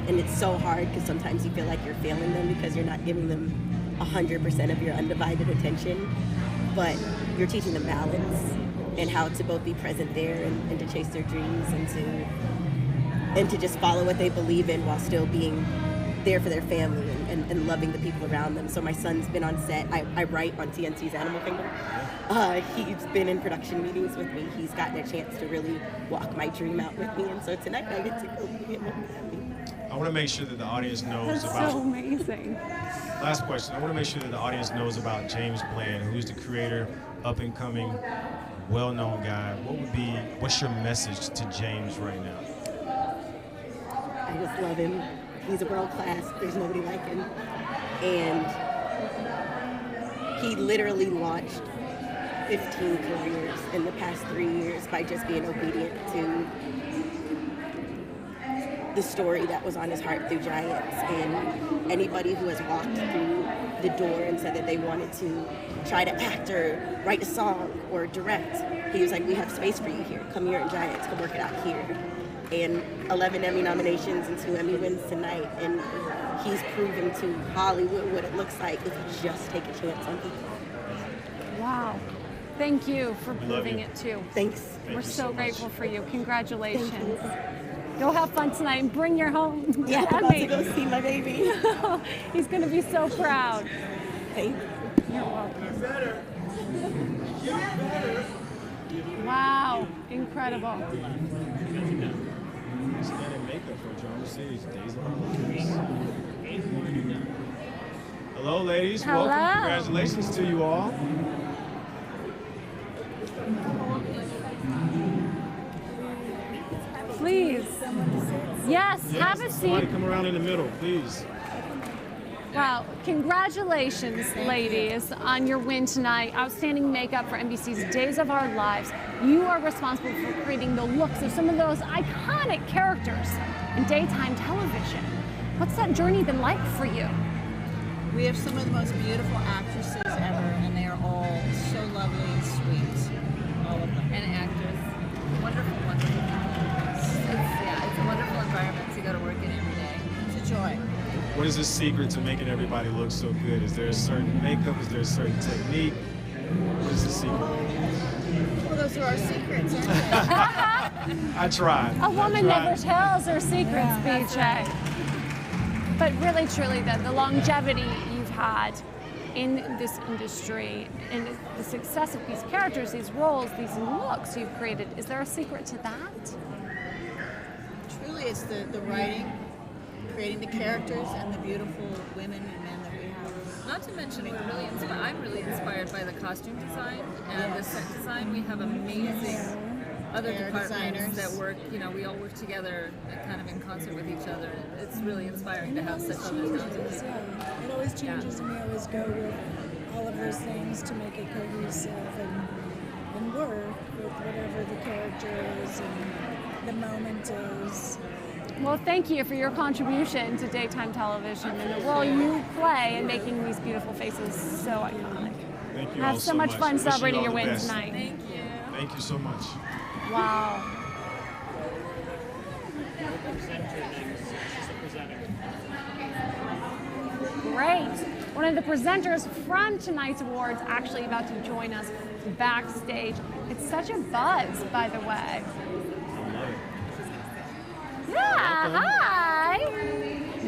And it's so hard because sometimes you feel like you're failing them because you're not giving them 100% of your undivided attention, but you're teaching them balance and how to both be present there and to chase their dreams and to just follow what they believe in while still being there for their family and loving the people around them. So my son's been on set. I write on TNT's Animal Kingdom. He's been in production meetings with me. He's gotten a chance to really walk my dream out with me, and so tonight I get to go meet him with me.
I want to make sure that the audience knows
That's
about.
so amazing.
Last question. I want to make sure that the audience knows about James Bland, who's the creator, up and coming, well-known guy. What's your message to James right now?
I just love him. He's a world class. There's nobody like him. And he literally launched 15 careers in the past 3 years by just being obedient to the story that was on his heart through Giants. And anybody who has walked through the door and said that they wanted to try to act or write a song or direct, he was like, we have space for you here. Come here in Giants, come work it out here. And 11 Emmy nominations and 2 Emmy wins tonight. And he's proven to Hollywood what it looks like if you just take a chance on people.
Wow. Thank you for
love
proving
you.
it too.
Thanks.
We're so grateful for you. Congratulations. Go have fun tonight and bring your home.
Yeah, I'm about to go see my baby.
He's going to be so proud.
Thank you.
You're welcome. Wow. Incredible.
Standing makeup for Drama City's Days of Our Lives. Hello, ladies.
Hello.
Welcome. Congratulations to you all.
Please. Yes, have a
Somebody
seat.
come around in the middle, please.
Wow, congratulations, ladies, on your win tonight. Outstanding makeup for NBC's Days of Our Lives. You are responsible for creating the looks of some of those iconic characters in daytime television. What's that journey been like for you?
We have some of the most beautiful actresses ever, and they are all so lovely and sweet. All of them.
And actors. Wonderful, wonderful. It's a wonderful environment to go to work in every day.
It's a joy.
What is the secret to making everybody look so good? Is there a certain makeup? Is there a certain technique? What is the secret?
Well, those are our secrets, aren't they?
I tried.
A woman
I tried.
never tells her secrets, BJ. But really, truly, the longevity you've had in this industry and the success of these characters, these roles, these looks you've created, is there a secret to that?
Truly, it's the writing, creating the characters, and the beautiful women and men that we have.
Not to mention, I'm really inspired by the costume design and the set design. We have amazing other
Hair
departments
designers.
that work, we all work together kind of in concert with each other. It's really inspiring to have such other talented people.
Yeah, it always changes and we always go with all of those things to make it cohesive and work with whatever the character is and the moment is.
Well, thank you for your contribution to daytime television and the role you play in making these beautiful faces so iconic.
Thank you
Have
all
so much fun
Wishing you
celebrating
all
your
the
win
best.
tonight.
Thank you.
Thank you so much.
Wow. Great. One of the presenters from tonight's awards actually about to join us backstage. It's such a buzz, by the way. Yeah, hi.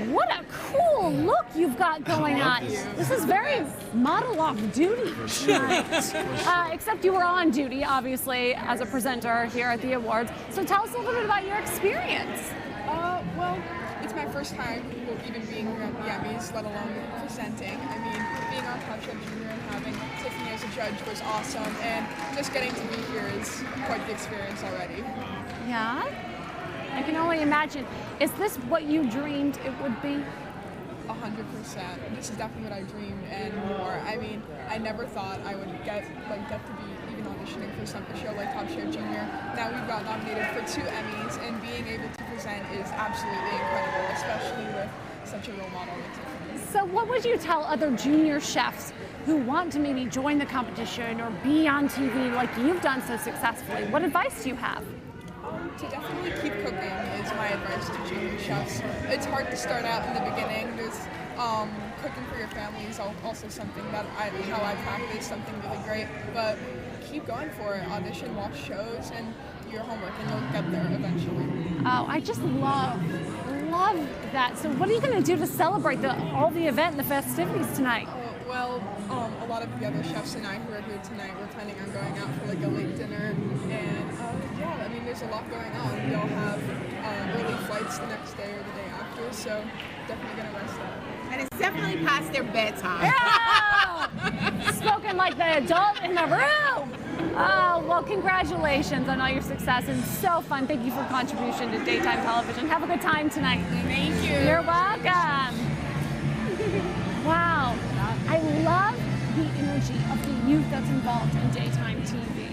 What a cool look you've got going on. This is very model off duty tonight. Except you were on duty, obviously, as a presenter here at the awards. So tell us a little bit about your experience.
Well, it's my first time even being here at the Emmys, let alone presenting. I mean, being on Top Chef Junior and having Tiffany as a judge was awesome, and just getting to be here is quite the experience already.
Yeah? I can only imagine. Is this what you dreamed it would be?
100%. This is definitely what I dreamed and more. I mean, I never thought I would get to be even auditioning for a show like Top Chef Junior. Now we've got nominated for 2 Emmys, and being able to present is absolutely incredible, especially with such a role model like Tiffany.
So what would you tell other junior chefs who want to maybe join the competition or be on TV like you've done so successfully? What advice do you have?
To definitely keep cooking is my advice to junior chefs. It's hard to start out in the beginning. There's cooking for your family is also something that how I practice, something really great. But keep going for it. Audition, watch shows, and do your homework, and you'll get there eventually.
Oh, I just love that. So what are you going to do to celebrate all the event and the festivities tonight?
Well, a lot of the other chefs and I who are here tonight, we're planning on going out for like a late dinner, and yeah, I mean, there's a lot going on. We all have early flights the next day or the day after, so definitely gonna rest up.
And it's definitely past their bedtime.
Yeah! Spoken like the adult in the room. Oh, well, congratulations on all your success and so fun. Thank you for contribution to daytime television. Have a good time tonight.
Thank you.
You're welcome. Wow. I love the energy of the youth that's involved in daytime TV.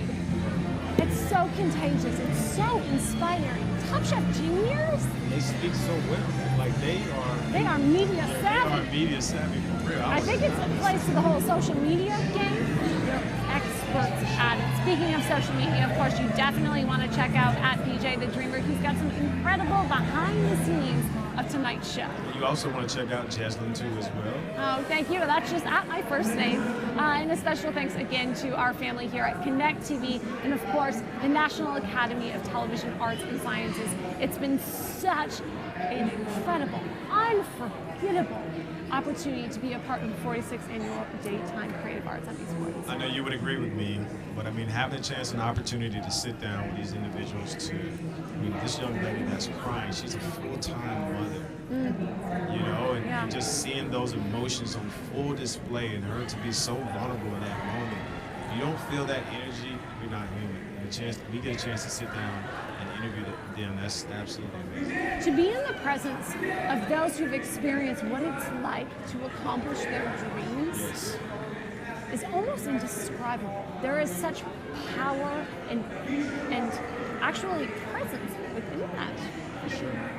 It's so contagious. It's so inspiring. Top Chef juniors?
They speak so well. Like they are
media savvy.
They are media savvy for real.
I think it's a place to the whole social media game. They're experts at it. Speaking of social media, of course, you definitely want to check out at PJ the Dreamer. He's got some incredible behind the scenes of tonight's show.
You also want to check out Jeslyn too as well.
Oh, thank you. That's just at my first name. And a special thanks again to our family here at Connect TV and of course the National Academy of Television Arts and Sciences. It's been such an incredible, unforgettable opportunity to be a part of the 46th Annual Daytime Creative Arts Emmys Awards.
I know you would agree with me, but I mean, having a chance and opportunity to sit down with these individuals this young lady that's crying, she's a full-time mother, you know, and just seeing those emotions on full display and her to be so vulnerable in that moment. If you don't feel that energy, you're not human. And we get a chance to sit down and interview them, that's absolutely amazing.
To be in the presence of those who've experienced what it's like to accomplish their dreams is almost indescribable. There is such power and actually presence within that.
For sure.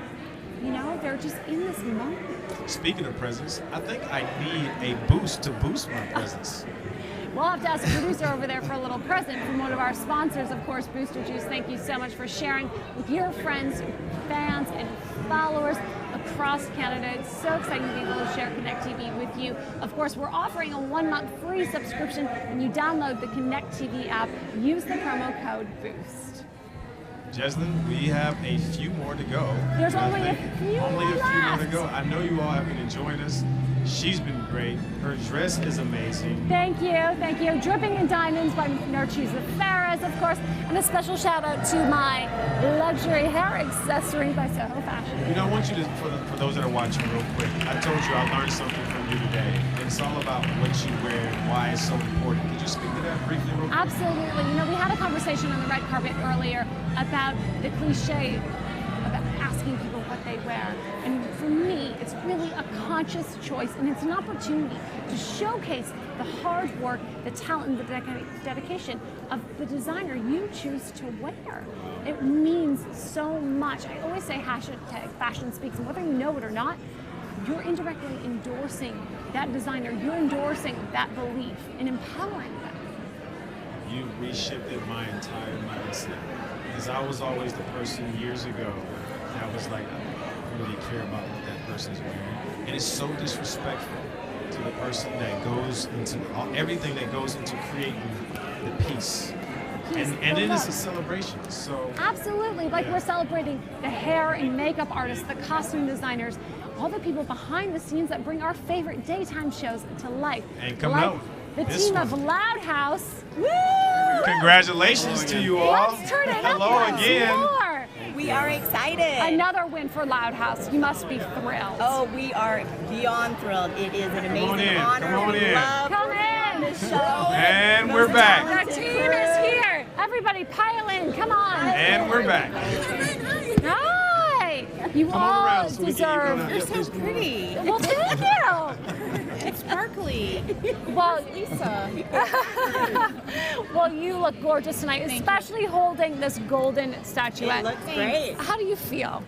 You know, they're just in this moment.
Speaking of presence, I think I need a boost to boost my presence.
We'll have to ask the producer over there for a little present from one of our sponsors, of course, Booster Juice. Thank you so much for sharing with your friends, fans, and followers across Canada. It's so exciting to be able to share Connect TV with you. Of course, we're offering a 1-month free subscription when you download the Connect TV app. Use the promo code BOOST.
Jeslyn, we have a few more to go.
There's only a few
more
left.
to go. I know you all have been enjoying us. She's been great. Her dress is amazing.
Thank you, thank you. Dripping in Diamonds by Narcisa Ferris, of course, and a special shout out to my luxury hair accessory by Soho Fashion.
You know, I want you to, for those that are watching real quick, I told you I learned something from you today. It's all about what you wear and why it's so important. Could you speak to that briefly real quick?
Absolutely. You know, we had a conversation on the red carpet earlier about the cliche about asking people what they wear. And for me, it's really a conscious choice, and it's an opportunity to showcase the hard work, the talent, and the dedication of the designer you choose to wear. It means so much. I always say hashtag fashion speaks, and whether you know it or not, you're indirectly endorsing that designer. You're endorsing that belief and empowering them.
You reshifted my entire mindset. Because I was always the person years ago that was like, I don't really care about what that person's wearing. And it's so disrespectful to the person that goes into everything that goes into creating the piece. And then it's a celebration. So
absolutely, like we're celebrating the hair and makeup artists, the costume designers, all the people behind the scenes that bring our favorite daytime shows to life.
And coming out,
the team of Loud House. Woo!
Congratulations to you all.
Let's turn it
Hello
up once
again.
more.
We are excited.
Another win for Loud House. You must be thrilled.
Oh, we are beyond thrilled. It is an amazing honor.
Come on in.
Come in.
The show.
And we're back.
The team is here. Everybody pile in. Come on.
And we're back.
Hi. You all deserve.
You're so pretty.
Well, thank you.
It's sparkly.
Well, Lisa. Well, you look gorgeous tonight, especially holding this golden statuette.
It looks great.
How do you feel?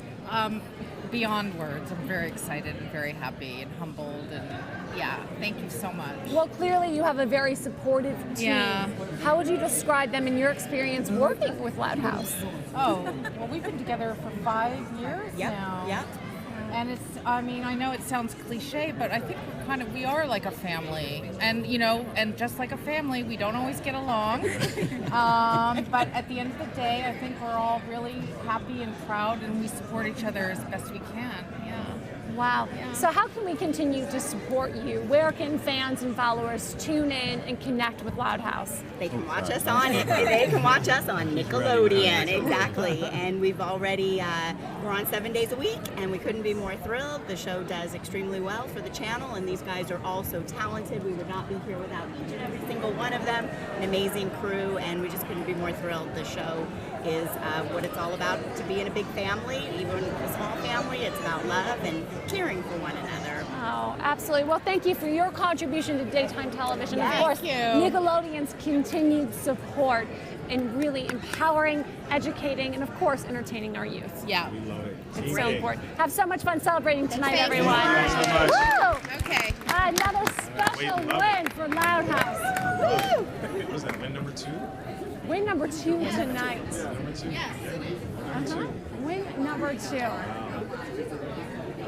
Beyond words. I'm very excited and very happy and humbled, and yeah, thank you so much.
Well, clearly you have a very supportive team.
Yeah.
How would you describe them in your experience working with Loud House?
Oh, well, we've been together for 5 years now.
Yep.
And it's, I mean, I know it sounds cliche, but I think we are like a family. And, you know, and just like a family, we don't always get along. But at the end of the day, I think we're all really happy and proud, and we support each other as best we can. Yeah.
Wow. So how can we continue to support you? Where can fans and followers tune in and connect with Loud House?
They can watch us on Nickelodeon, exactly. And we've already, we're on 7 days a week, and we couldn't be more thrilled. The show does extremely well for the channel, and these guys are all so talented. We would not be here without each and every single one of them. An amazing crew, and we just couldn't be more thrilled. The show is what it's all about, to be in a big family, even a small family. It's about love and caring for one another.
Oh, absolutely. Well, thank you for your contribution to daytime television.
Yes.
Of course,
Thank you.
Nickelodeon's continued support in really empowering, educating, and of course, entertaining our youth.
Yeah.
We love it.
It's so important. Have so much fun celebrating tonight,
Thank you.
everyone.
Thank you so much.
Woo!
Okay.
Another special win for Loud House. Woo!
What was that, win number 2?
Win number 2 tonight.
Number 2?
Yes.
Win number 2.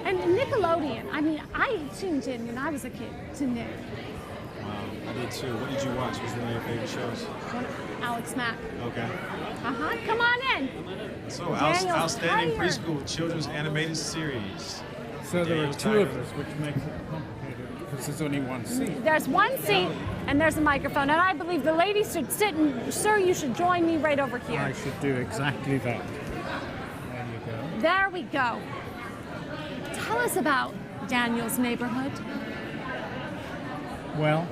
And Nickelodeon, I mean, I tuned in when I was a kid to Nick.
Wow, I did too. What did you watch? What was one of your favorite shows?
Alex Mack.
Okay.
Come on in.
So,
Daniel's
outstanding
tired.
preschool children's animated series.
So there are
Daniel
two of
Tiger.
us, which makes it complicated because there's only one seat.
There's one seat and there's a microphone, and I believe the ladies should sit and, sir, you should join me right over here.
I should do exactly that. There you go.
There we go. Tell us about Daniel's neighborhood.
Well,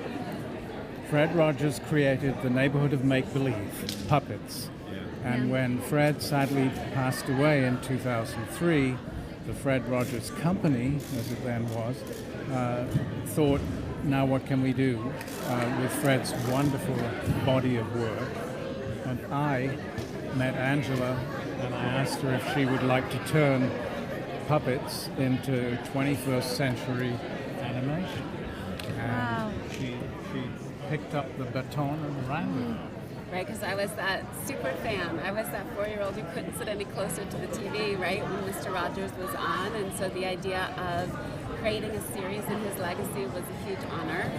Fred Rogers created the neighborhood of make-believe, puppets. And when Fred sadly passed away in 2003, the Fred Rogers Company, as it then was, thought, now what can we do with Fred's wonderful body of work? And I met Angela and I asked her if she would like to turn puppets into 21st century animation. And she picked up the baton and ran with it.
Right, because I was that super fan. I was that 4-year-old who couldn't sit any closer to the TV, right, when Mr. Rogers was on. And so the idea of creating a series in his legacy was a huge honor.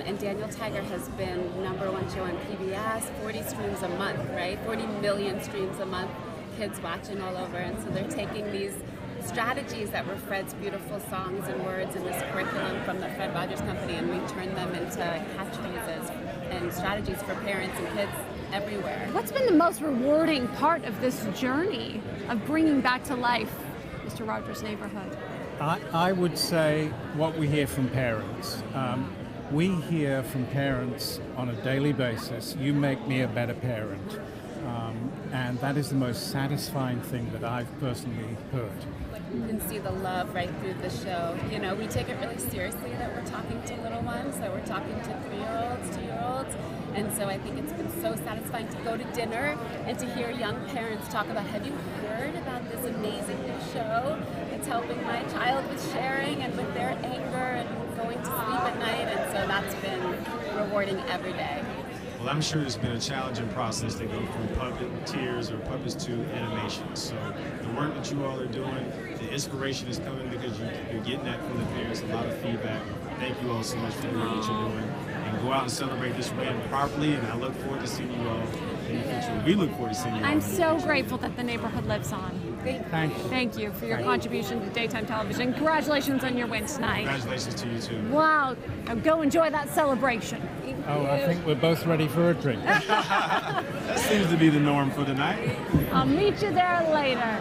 And Daniel Tiger has been #1 show on PBS, 40 streams a month, right? 40 million streams a month, kids watching all over. And so they're taking these strategies that were Fred's beautiful songs and words in this curriculum from the Fred Rogers Company, and we turned them into catchphrases and strategies for parents and kids everywhere.
What's been the most rewarding part of this journey of bringing back to life Mr. Rogers' Neighborhood?
I would say what we hear from parents. We hear from parents on a daily basis, you make me a better parent. And that is the most satisfying thing that I've personally heard.
You can see the love right through the show. You know, we take it really seriously that we're talking to little ones, that we're talking to 3-year-olds, 2-year-olds. And so I think it's been so satisfying to go to dinner and to hear young parents talk about, have you heard about this amazing new show? It's helping my child with sharing and with their anger and going to sleep at night. And so that's been rewarding every day.
Well, I'm sure it's been a challenging process to go from puppeteers or puppets to animation. So the work that you all are doing, the inspiration is coming because you're getting that from the parents, a lot of feedback. Thank you all so much for the work that you're doing. And go out and celebrate this win properly, and I look forward to seeing you all in the future. We look forward to seeing you all.
I'm so grateful that the neighborhood lives on.
Thank you.
Thank you for your contribution to daytime television. Congratulations on your win tonight.
Congratulations to you too.
Wow. Now go enjoy that celebration.
Oh, I think we're both ready for a drink.
That seems to be the norm for the night.
I'll meet you there later.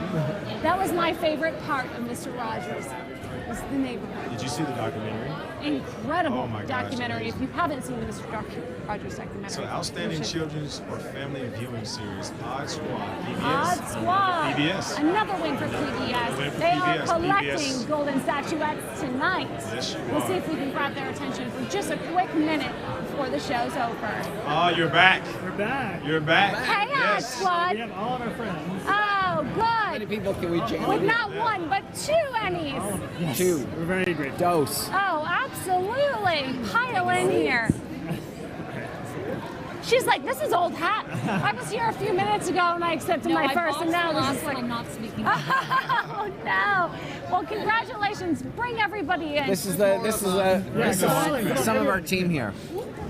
That was my favorite part of Mr. Rogers, was the neighborhood.
Did you see the documentary?
Incredible
Oh my gosh,
documentary.
it is.
If you haven't seen the Mr. Rogers documentary.
So outstanding
you should.
children's or family viewing series, Odd Squad, PBS.
Odd Squad.
PBS.
Another win for PBS.
Win for
They are
PBS.
collecting
PBS.
golden statuettes tonight.
Yes, you
We'll
are.
see if we can grab their attention for just a quick minute before the show's over.
Oh, you're back.
We're back.
You're back.
Hey, Odd
Yes.
Squad.
We have all of our friends.
Oh, good.
How many people can we jam?
With not one, but 2 Emmys.
Yes.
Two.
We're very grateful.
Dose.
Oh, absolutely. Pile in here. She's like, this is old hat. I was here a few minutes ago and I accepted my first, and now this is like,
I'm not speaking.
oh no. Well, congratulations. Bring everybody in.
This is some of our team here.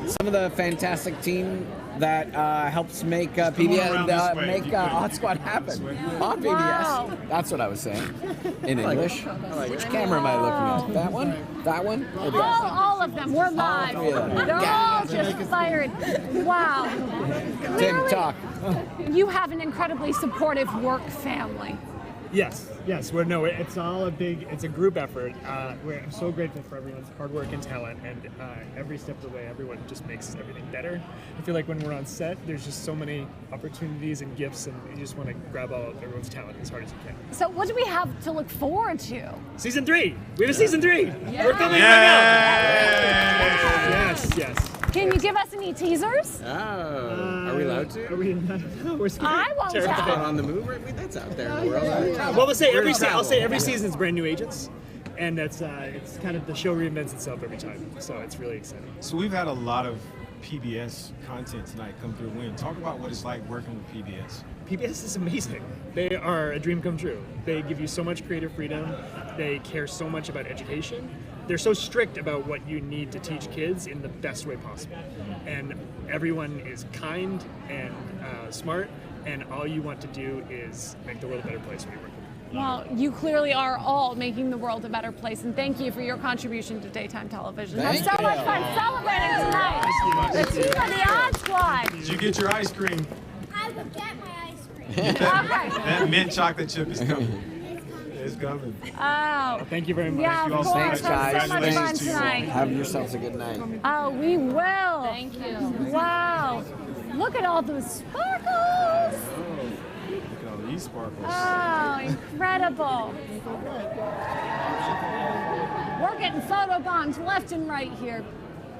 some of the fantastic team that helps make PBS make Odd Squad happen on PBS.
Wow.
That's what I was saying in English. Which camera am I looking at? That one? That one? Or that?
All of them. We're live.
three of them.
They're
Yeah.
all just fired. Wow.
Tim,
Clearly,
talk.
you have an incredibly supportive work family.
Yes. It's all it's a group effort. I'm so grateful for everyone's hard work and talent, and every step of the way, everyone just makes everything better. I feel like when we're on set, there's just so many opportunities and gifts, and you just want to grab all of everyone's talent as hard as you can.
So what do we have to look forward to?
Season 3! We have a season 3!
Yeah.
We're filming right now! Yes.
Can you give us any teasers?
Are we allowed to?
Are we? No, we're
I won't
Terrified
tell.
on the move. That's out there in the world.
Well, I'll say every season is brand new agents, and that's it's kind of the show reinvents itself every time. So it's really exciting.
So we've had a lot of PBS content tonight come through. Win. Talk about what it's like working with PBS.
PBS is amazing. They are a dream come true. They give you so much creative freedom. They care so much about education. They're so strict about what you need to teach kids in the best way possible. And everyone is kind and smart, and all you want to do is make the world a better place when you work with them.
Well, you clearly are all making the world a better place, and thank you for your contribution to daytime television. Have so much fun celebrating tonight. The team of the Odd Squad.
Did you get your ice cream?
I will get my ice cream.
That mint chocolate chip is coming. It's coming.
Oh.
Thank you very much.
Yeah, of course.
Thanks, guys.
So much fun tonight.
Have yourselves a good night.
Oh, we will.
Thank you.
Wow. Look at all those sparkles.
Look at all these sparkles.
Oh, incredible. We're getting photo bombs left and right here.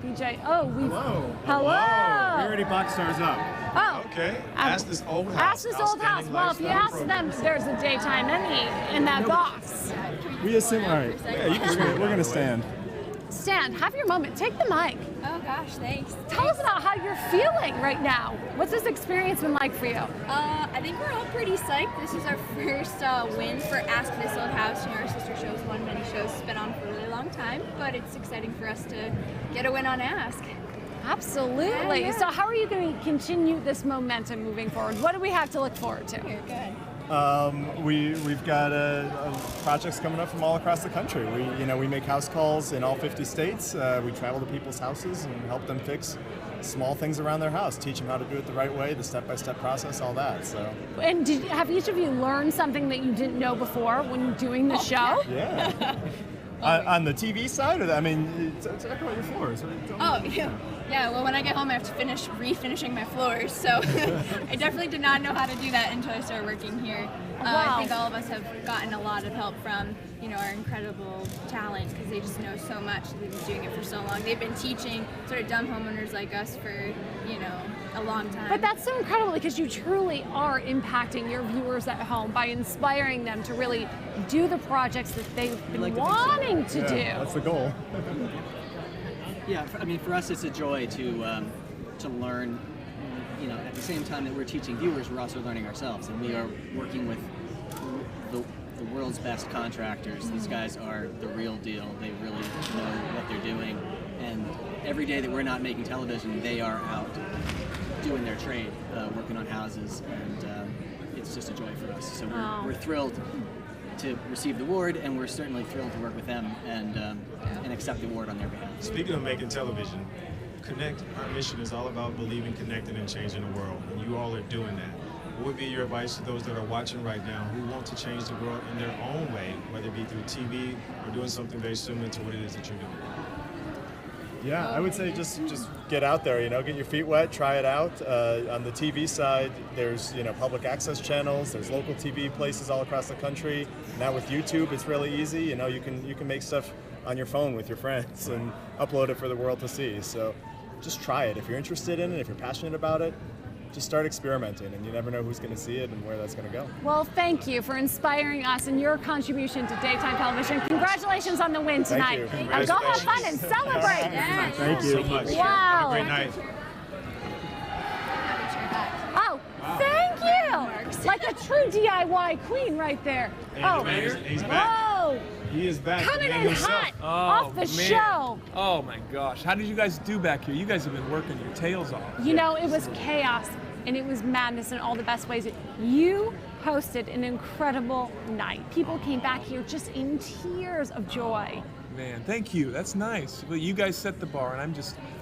BJ. Oh, we. Hello.
We already boxed ours up.
Oh.
Okay. Ask this old house.
Ask this old house. Well, if you ask them, there's a daytime Emmy in that box.
We assume, all right.
Yeah, you can
We're going to stand.
Stan, have your moment. Take the mic.
Oh gosh, thanks.
Tell us about how you're feeling right now. What's this experience been like for you?
I think we're all pretty psyched. This is our first win for Ask This Old House. You know, our sister show's won many shows. It's been on for a really long time, but it's exciting for us to get a win on Ask.
Absolutely.
Yeah.
So how are you going to continue this momentum moving forward? What do we have to look forward to?
You're good.
We've got projects coming up from all across the country. We make house calls in all 50 states. We travel to people's houses and help them fix small things around their house, teach them how to do it the right way, the step-by-step process, all that. So.
And have each of you learned something that you didn't know before when doing the show?
Yeah. On the TV side of that, I mean, talk about your floors.
Oh, yeah. Yeah, well, when I get home, I have to finish refinishing my floors, so I definitely did not know how to do that until I started working here.
Wow.
I think all of us have gotten a lot of help from, our incredible talent, because they just know so much. They've been doing it for so long. They've been teaching sort of dumb homeowners like us for, a long time.
But that's so incredible because you truly are impacting your viewers at home by inspiring them to really do the projects that they've been wanting to do.
That's the goal.
Yeah, I mean, for us, it's a joy to learn. At the same time that we're teaching viewers, we're also learning ourselves, and we are working with the world's best contractors. These guys are the real deal. They really know what they're doing, and every day that we're not making television, they are out doing their trade, working on houses, and it's just a joy for us. So we're thrilled to receive the award, and we're certainly thrilled to work with them and accept the award on their behalf.
Speaking of making television, our mission is all about believing, connecting, and changing the world, and you all are doing that. What would be your advice to those that are watching right now who want to change the world in their own way, whether it be through TV or doing something very similar to what it is that you're doing?
Yeah, I would say just get out there, get your feet wet, try it out. On the TV side, there's public access channels, there's local TV places all across the country. Now with YouTube, it's really easy. You can make stuff on your phone with your friends and upload it for the world to see. So just try it. If you're interested in it, if you're passionate about it, just start experimenting, and you never know who's going to see it and where that's going to go.
Well, thank you for inspiring us and your contribution to daytime television. Congratulations on the win tonight.
Thank you.
Now go have fun and celebrate.
Thank you so much.
Wow.
Have a great night.
Oh, thank you. Like a true DIY queen right there.
He's back.
Whoa.
He is back.
Coming
man
in
himself.
hot off the show.
Oh my gosh. How did you guys do back here? You guys have been working your tails off.
You know, it was chaos and it was madness in all the best ways. You hosted an incredible night. People came back here just in tears of joy.
Man, thank you. That's nice. Well, you guys set the bar, and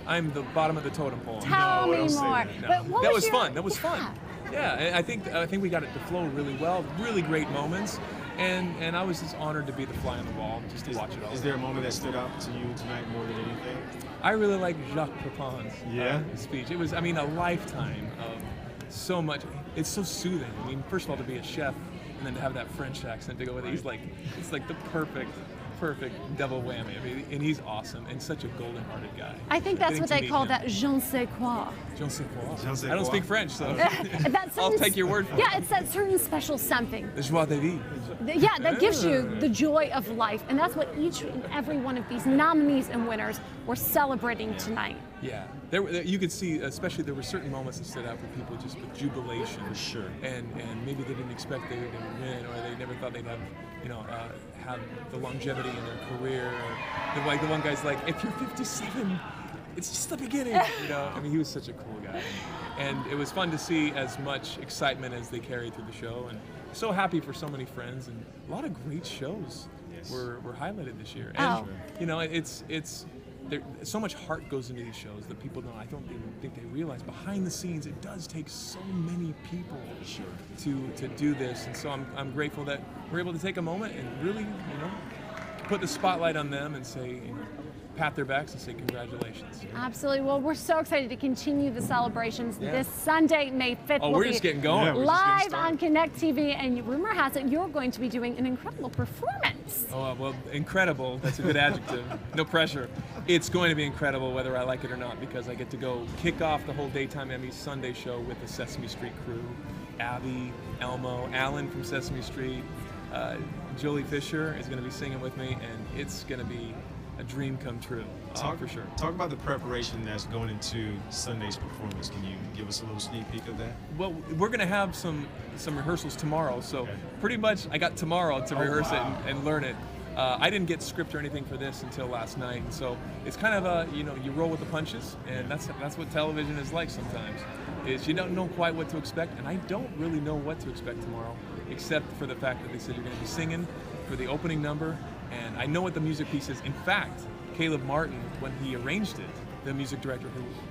I'm the bottom of the totem pole.
Tell me more.
No.
But what
That
was
was
your-
fun. That was fun. Yeah, and I think we got it to flow really well. Really great moments, and I was just honored to be the fly on the wall, just to watch it all.
Is there a moment that stood out to you tonight more than anything?
I really like Jacques Pepin's
Yeah?
speech. It was, I mean, a lifetime of so much. It's so soothing. I mean, first of all, to be a chef and then to have that French accent to go with it. He's like, it's like the perfect double whammy. I mean, and he's awesome and such a golden-hearted guy.
I think that's
Getting
what
to
they
meet
call
him.
that je ne sais quoi.
Je ne sais quoi.
Je ne sais
I don't
quoi.
speak French, so
That
I'll
certain-
take your word for it.
Yeah, it's that certain special something.
The joie de vivre.
Yeah, that gives you the joy of life. And that's what each and every one of these nominees and winners were celebrating tonight.
Yeah, you could see, especially there were certain moments that stood out for people just with jubilation. For
sure.
And maybe they didn't expect they would win, or they never thought they'd have, have the longevity in their career. Or the one guy's like, if you're 57, it's just the beginning. I mean, he was such a cool guy. And it was fun to see as much excitement as they carried through the show. And so happy for so many friends, and a lot of great shows were highlighted this year. And, it's so much heart goes into these shows that people don't. I don't even think they realize behind the scenes it does take so many people to do this, and so I'm grateful that we're able to take a moment and really put the spotlight on them and say, pat their backs and say congratulations.
Absolutely. Well, we're so excited to continue the celebrations this Sunday, May 5th.
Oh,
we'll
we're
be
just getting going. Yeah, we're just
live
getting started.
on Connect TV, and rumor has it you're going to be doing an incredible performance.
Oh, well, incredible. That's a good adjective. No pressure. It's going to be incredible whether I like it or not, because I get to go kick off the whole Daytime Emmys Sunday show with the Sesame Street crew. Abby, Elmo, Alan from Sesame Street, Julie Fisher is going to be singing with me, and it's going to be a dream come true, for sure.
Talk about the preparation that's going into Sunday's performance. Can you give us a little sneak peek of that?
Well, we're going to have some rehearsals tomorrow, so pretty much I got tomorrow to rehearse it and learn it. I didn't get script or anything for this until last night, and so it's kind of you roll with the punches, and that's what television is like sometimes. Is you don't know quite what to expect, and I don't really know what to expect tomorrow, except for the fact that they said you're going to be singing for the opening number, and I know what the music piece is. In fact, Caleb Martin, when he arranged it, the music director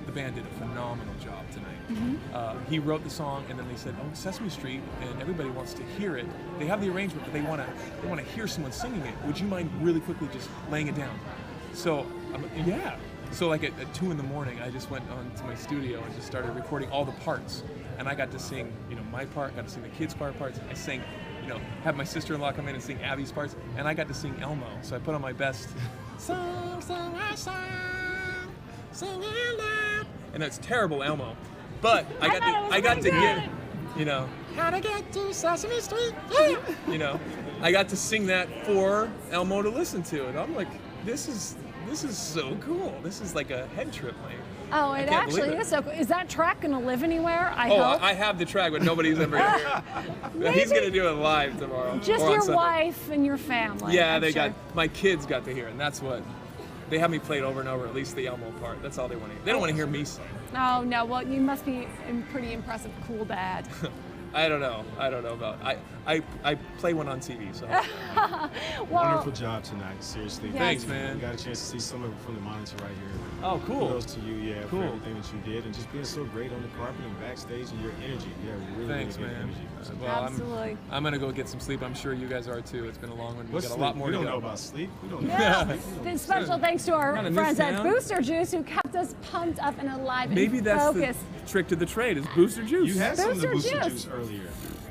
the band did a phenomenal job tonight. He wrote the song, and then they said, "Oh, Sesame Street," and everybody wants to hear it. They have the arrangement, but they want to hear someone singing it. Would you mind really quickly just laying it down? So, yeah. So like at 2 in the morning, I just went on to my studio and just started recording all the parts, and I got to sing, my part, got to sing the kids' parts. I sang, have my sister-in-law come in and sing Abby's parts, and I got to sing Elmo. So I put on my best song, and that's terrible Elmo, but I got to get, how to get to Sesame Street, I got to sing that for Elmo to listen to, and I'm like, this is so cool. This is like a head trip, mate.
Oh, it actually is so cool. Is that track going to live anywhere? I hope.
I have the track, but nobody's ever going to hear it. He's going to do it live tomorrow.
Just
or
your
Sunday.
wife and your family.
Yeah,
I'm sure.
my kids got to hear it, and that's what they have me played over and over. At least the Elmo part. That's all they want to hear. They don't want to hear me sing.
Oh no, well you must be a pretty impressive, cool dad.
I don't know about. I play one on TV, so.
Wonderful job tonight, seriously.
Yes.
Thanks, man.
We got a chance to see some of it from the monitor right here.
Oh, cool.
Kudos to you,
cool.
for everything that you did, and just being so great on the carpet and backstage, and your energy. Yeah, really,
Thanks,
really good
man.
energy. So,
Well,
Absolutely.
I'm gonna go get some sleep. I'm sure you guys are too. It's been a long one. We
What's
got a
sleep?
lot more
We
to
don't
go.
know about sleep. We don't know
Yeah.
about sleep.
Then special thanks to our
Not in
friends
this
at
town.
Booster Juice who kept us pumped up and alive
Maybe
and
that's
focused.
the trick to the trade is Booster Juice.
You had some of the
Booster
Booster
Juice.
Juice earlier.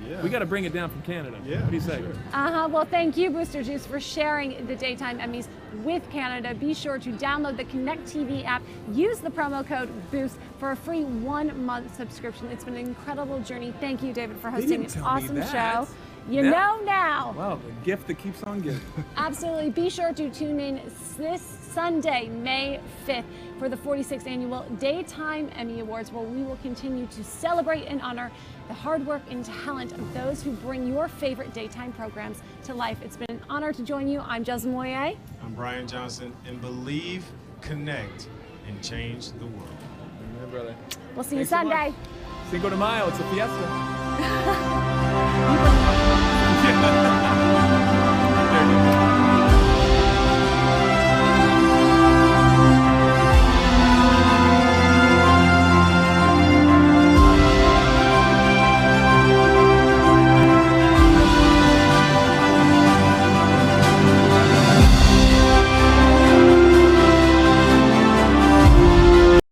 Yeah.
We got to bring it down from Canada.
Yeah,
What do you say?
sure.
Well, thank you, Booster Juice, for sharing the Daytime Emmys with Canada. Be sure to download the Connect TV app. Use the promo code BOOST for a free 1-month subscription. It's been an incredible journey. Thank you, David, for hosting
didn't
an
tell me
awesome
that.
show. You know now.
Wow, the gift that keeps on giving.
Absolutely. Be sure to tune in this Sunday, May 5th, for the 46th Annual Daytime Emmy Awards, where we will continue to celebrate and honor the hard work and talent of those who bring your favorite daytime programs to life. It's been an honor to join you. I'm Joseph Moyer.
I'm Brian Johnson, and believe, connect, and change the world.
Amen, brother.
We'll see you Sunday.
Cinco de Mayo, it's a fiesta.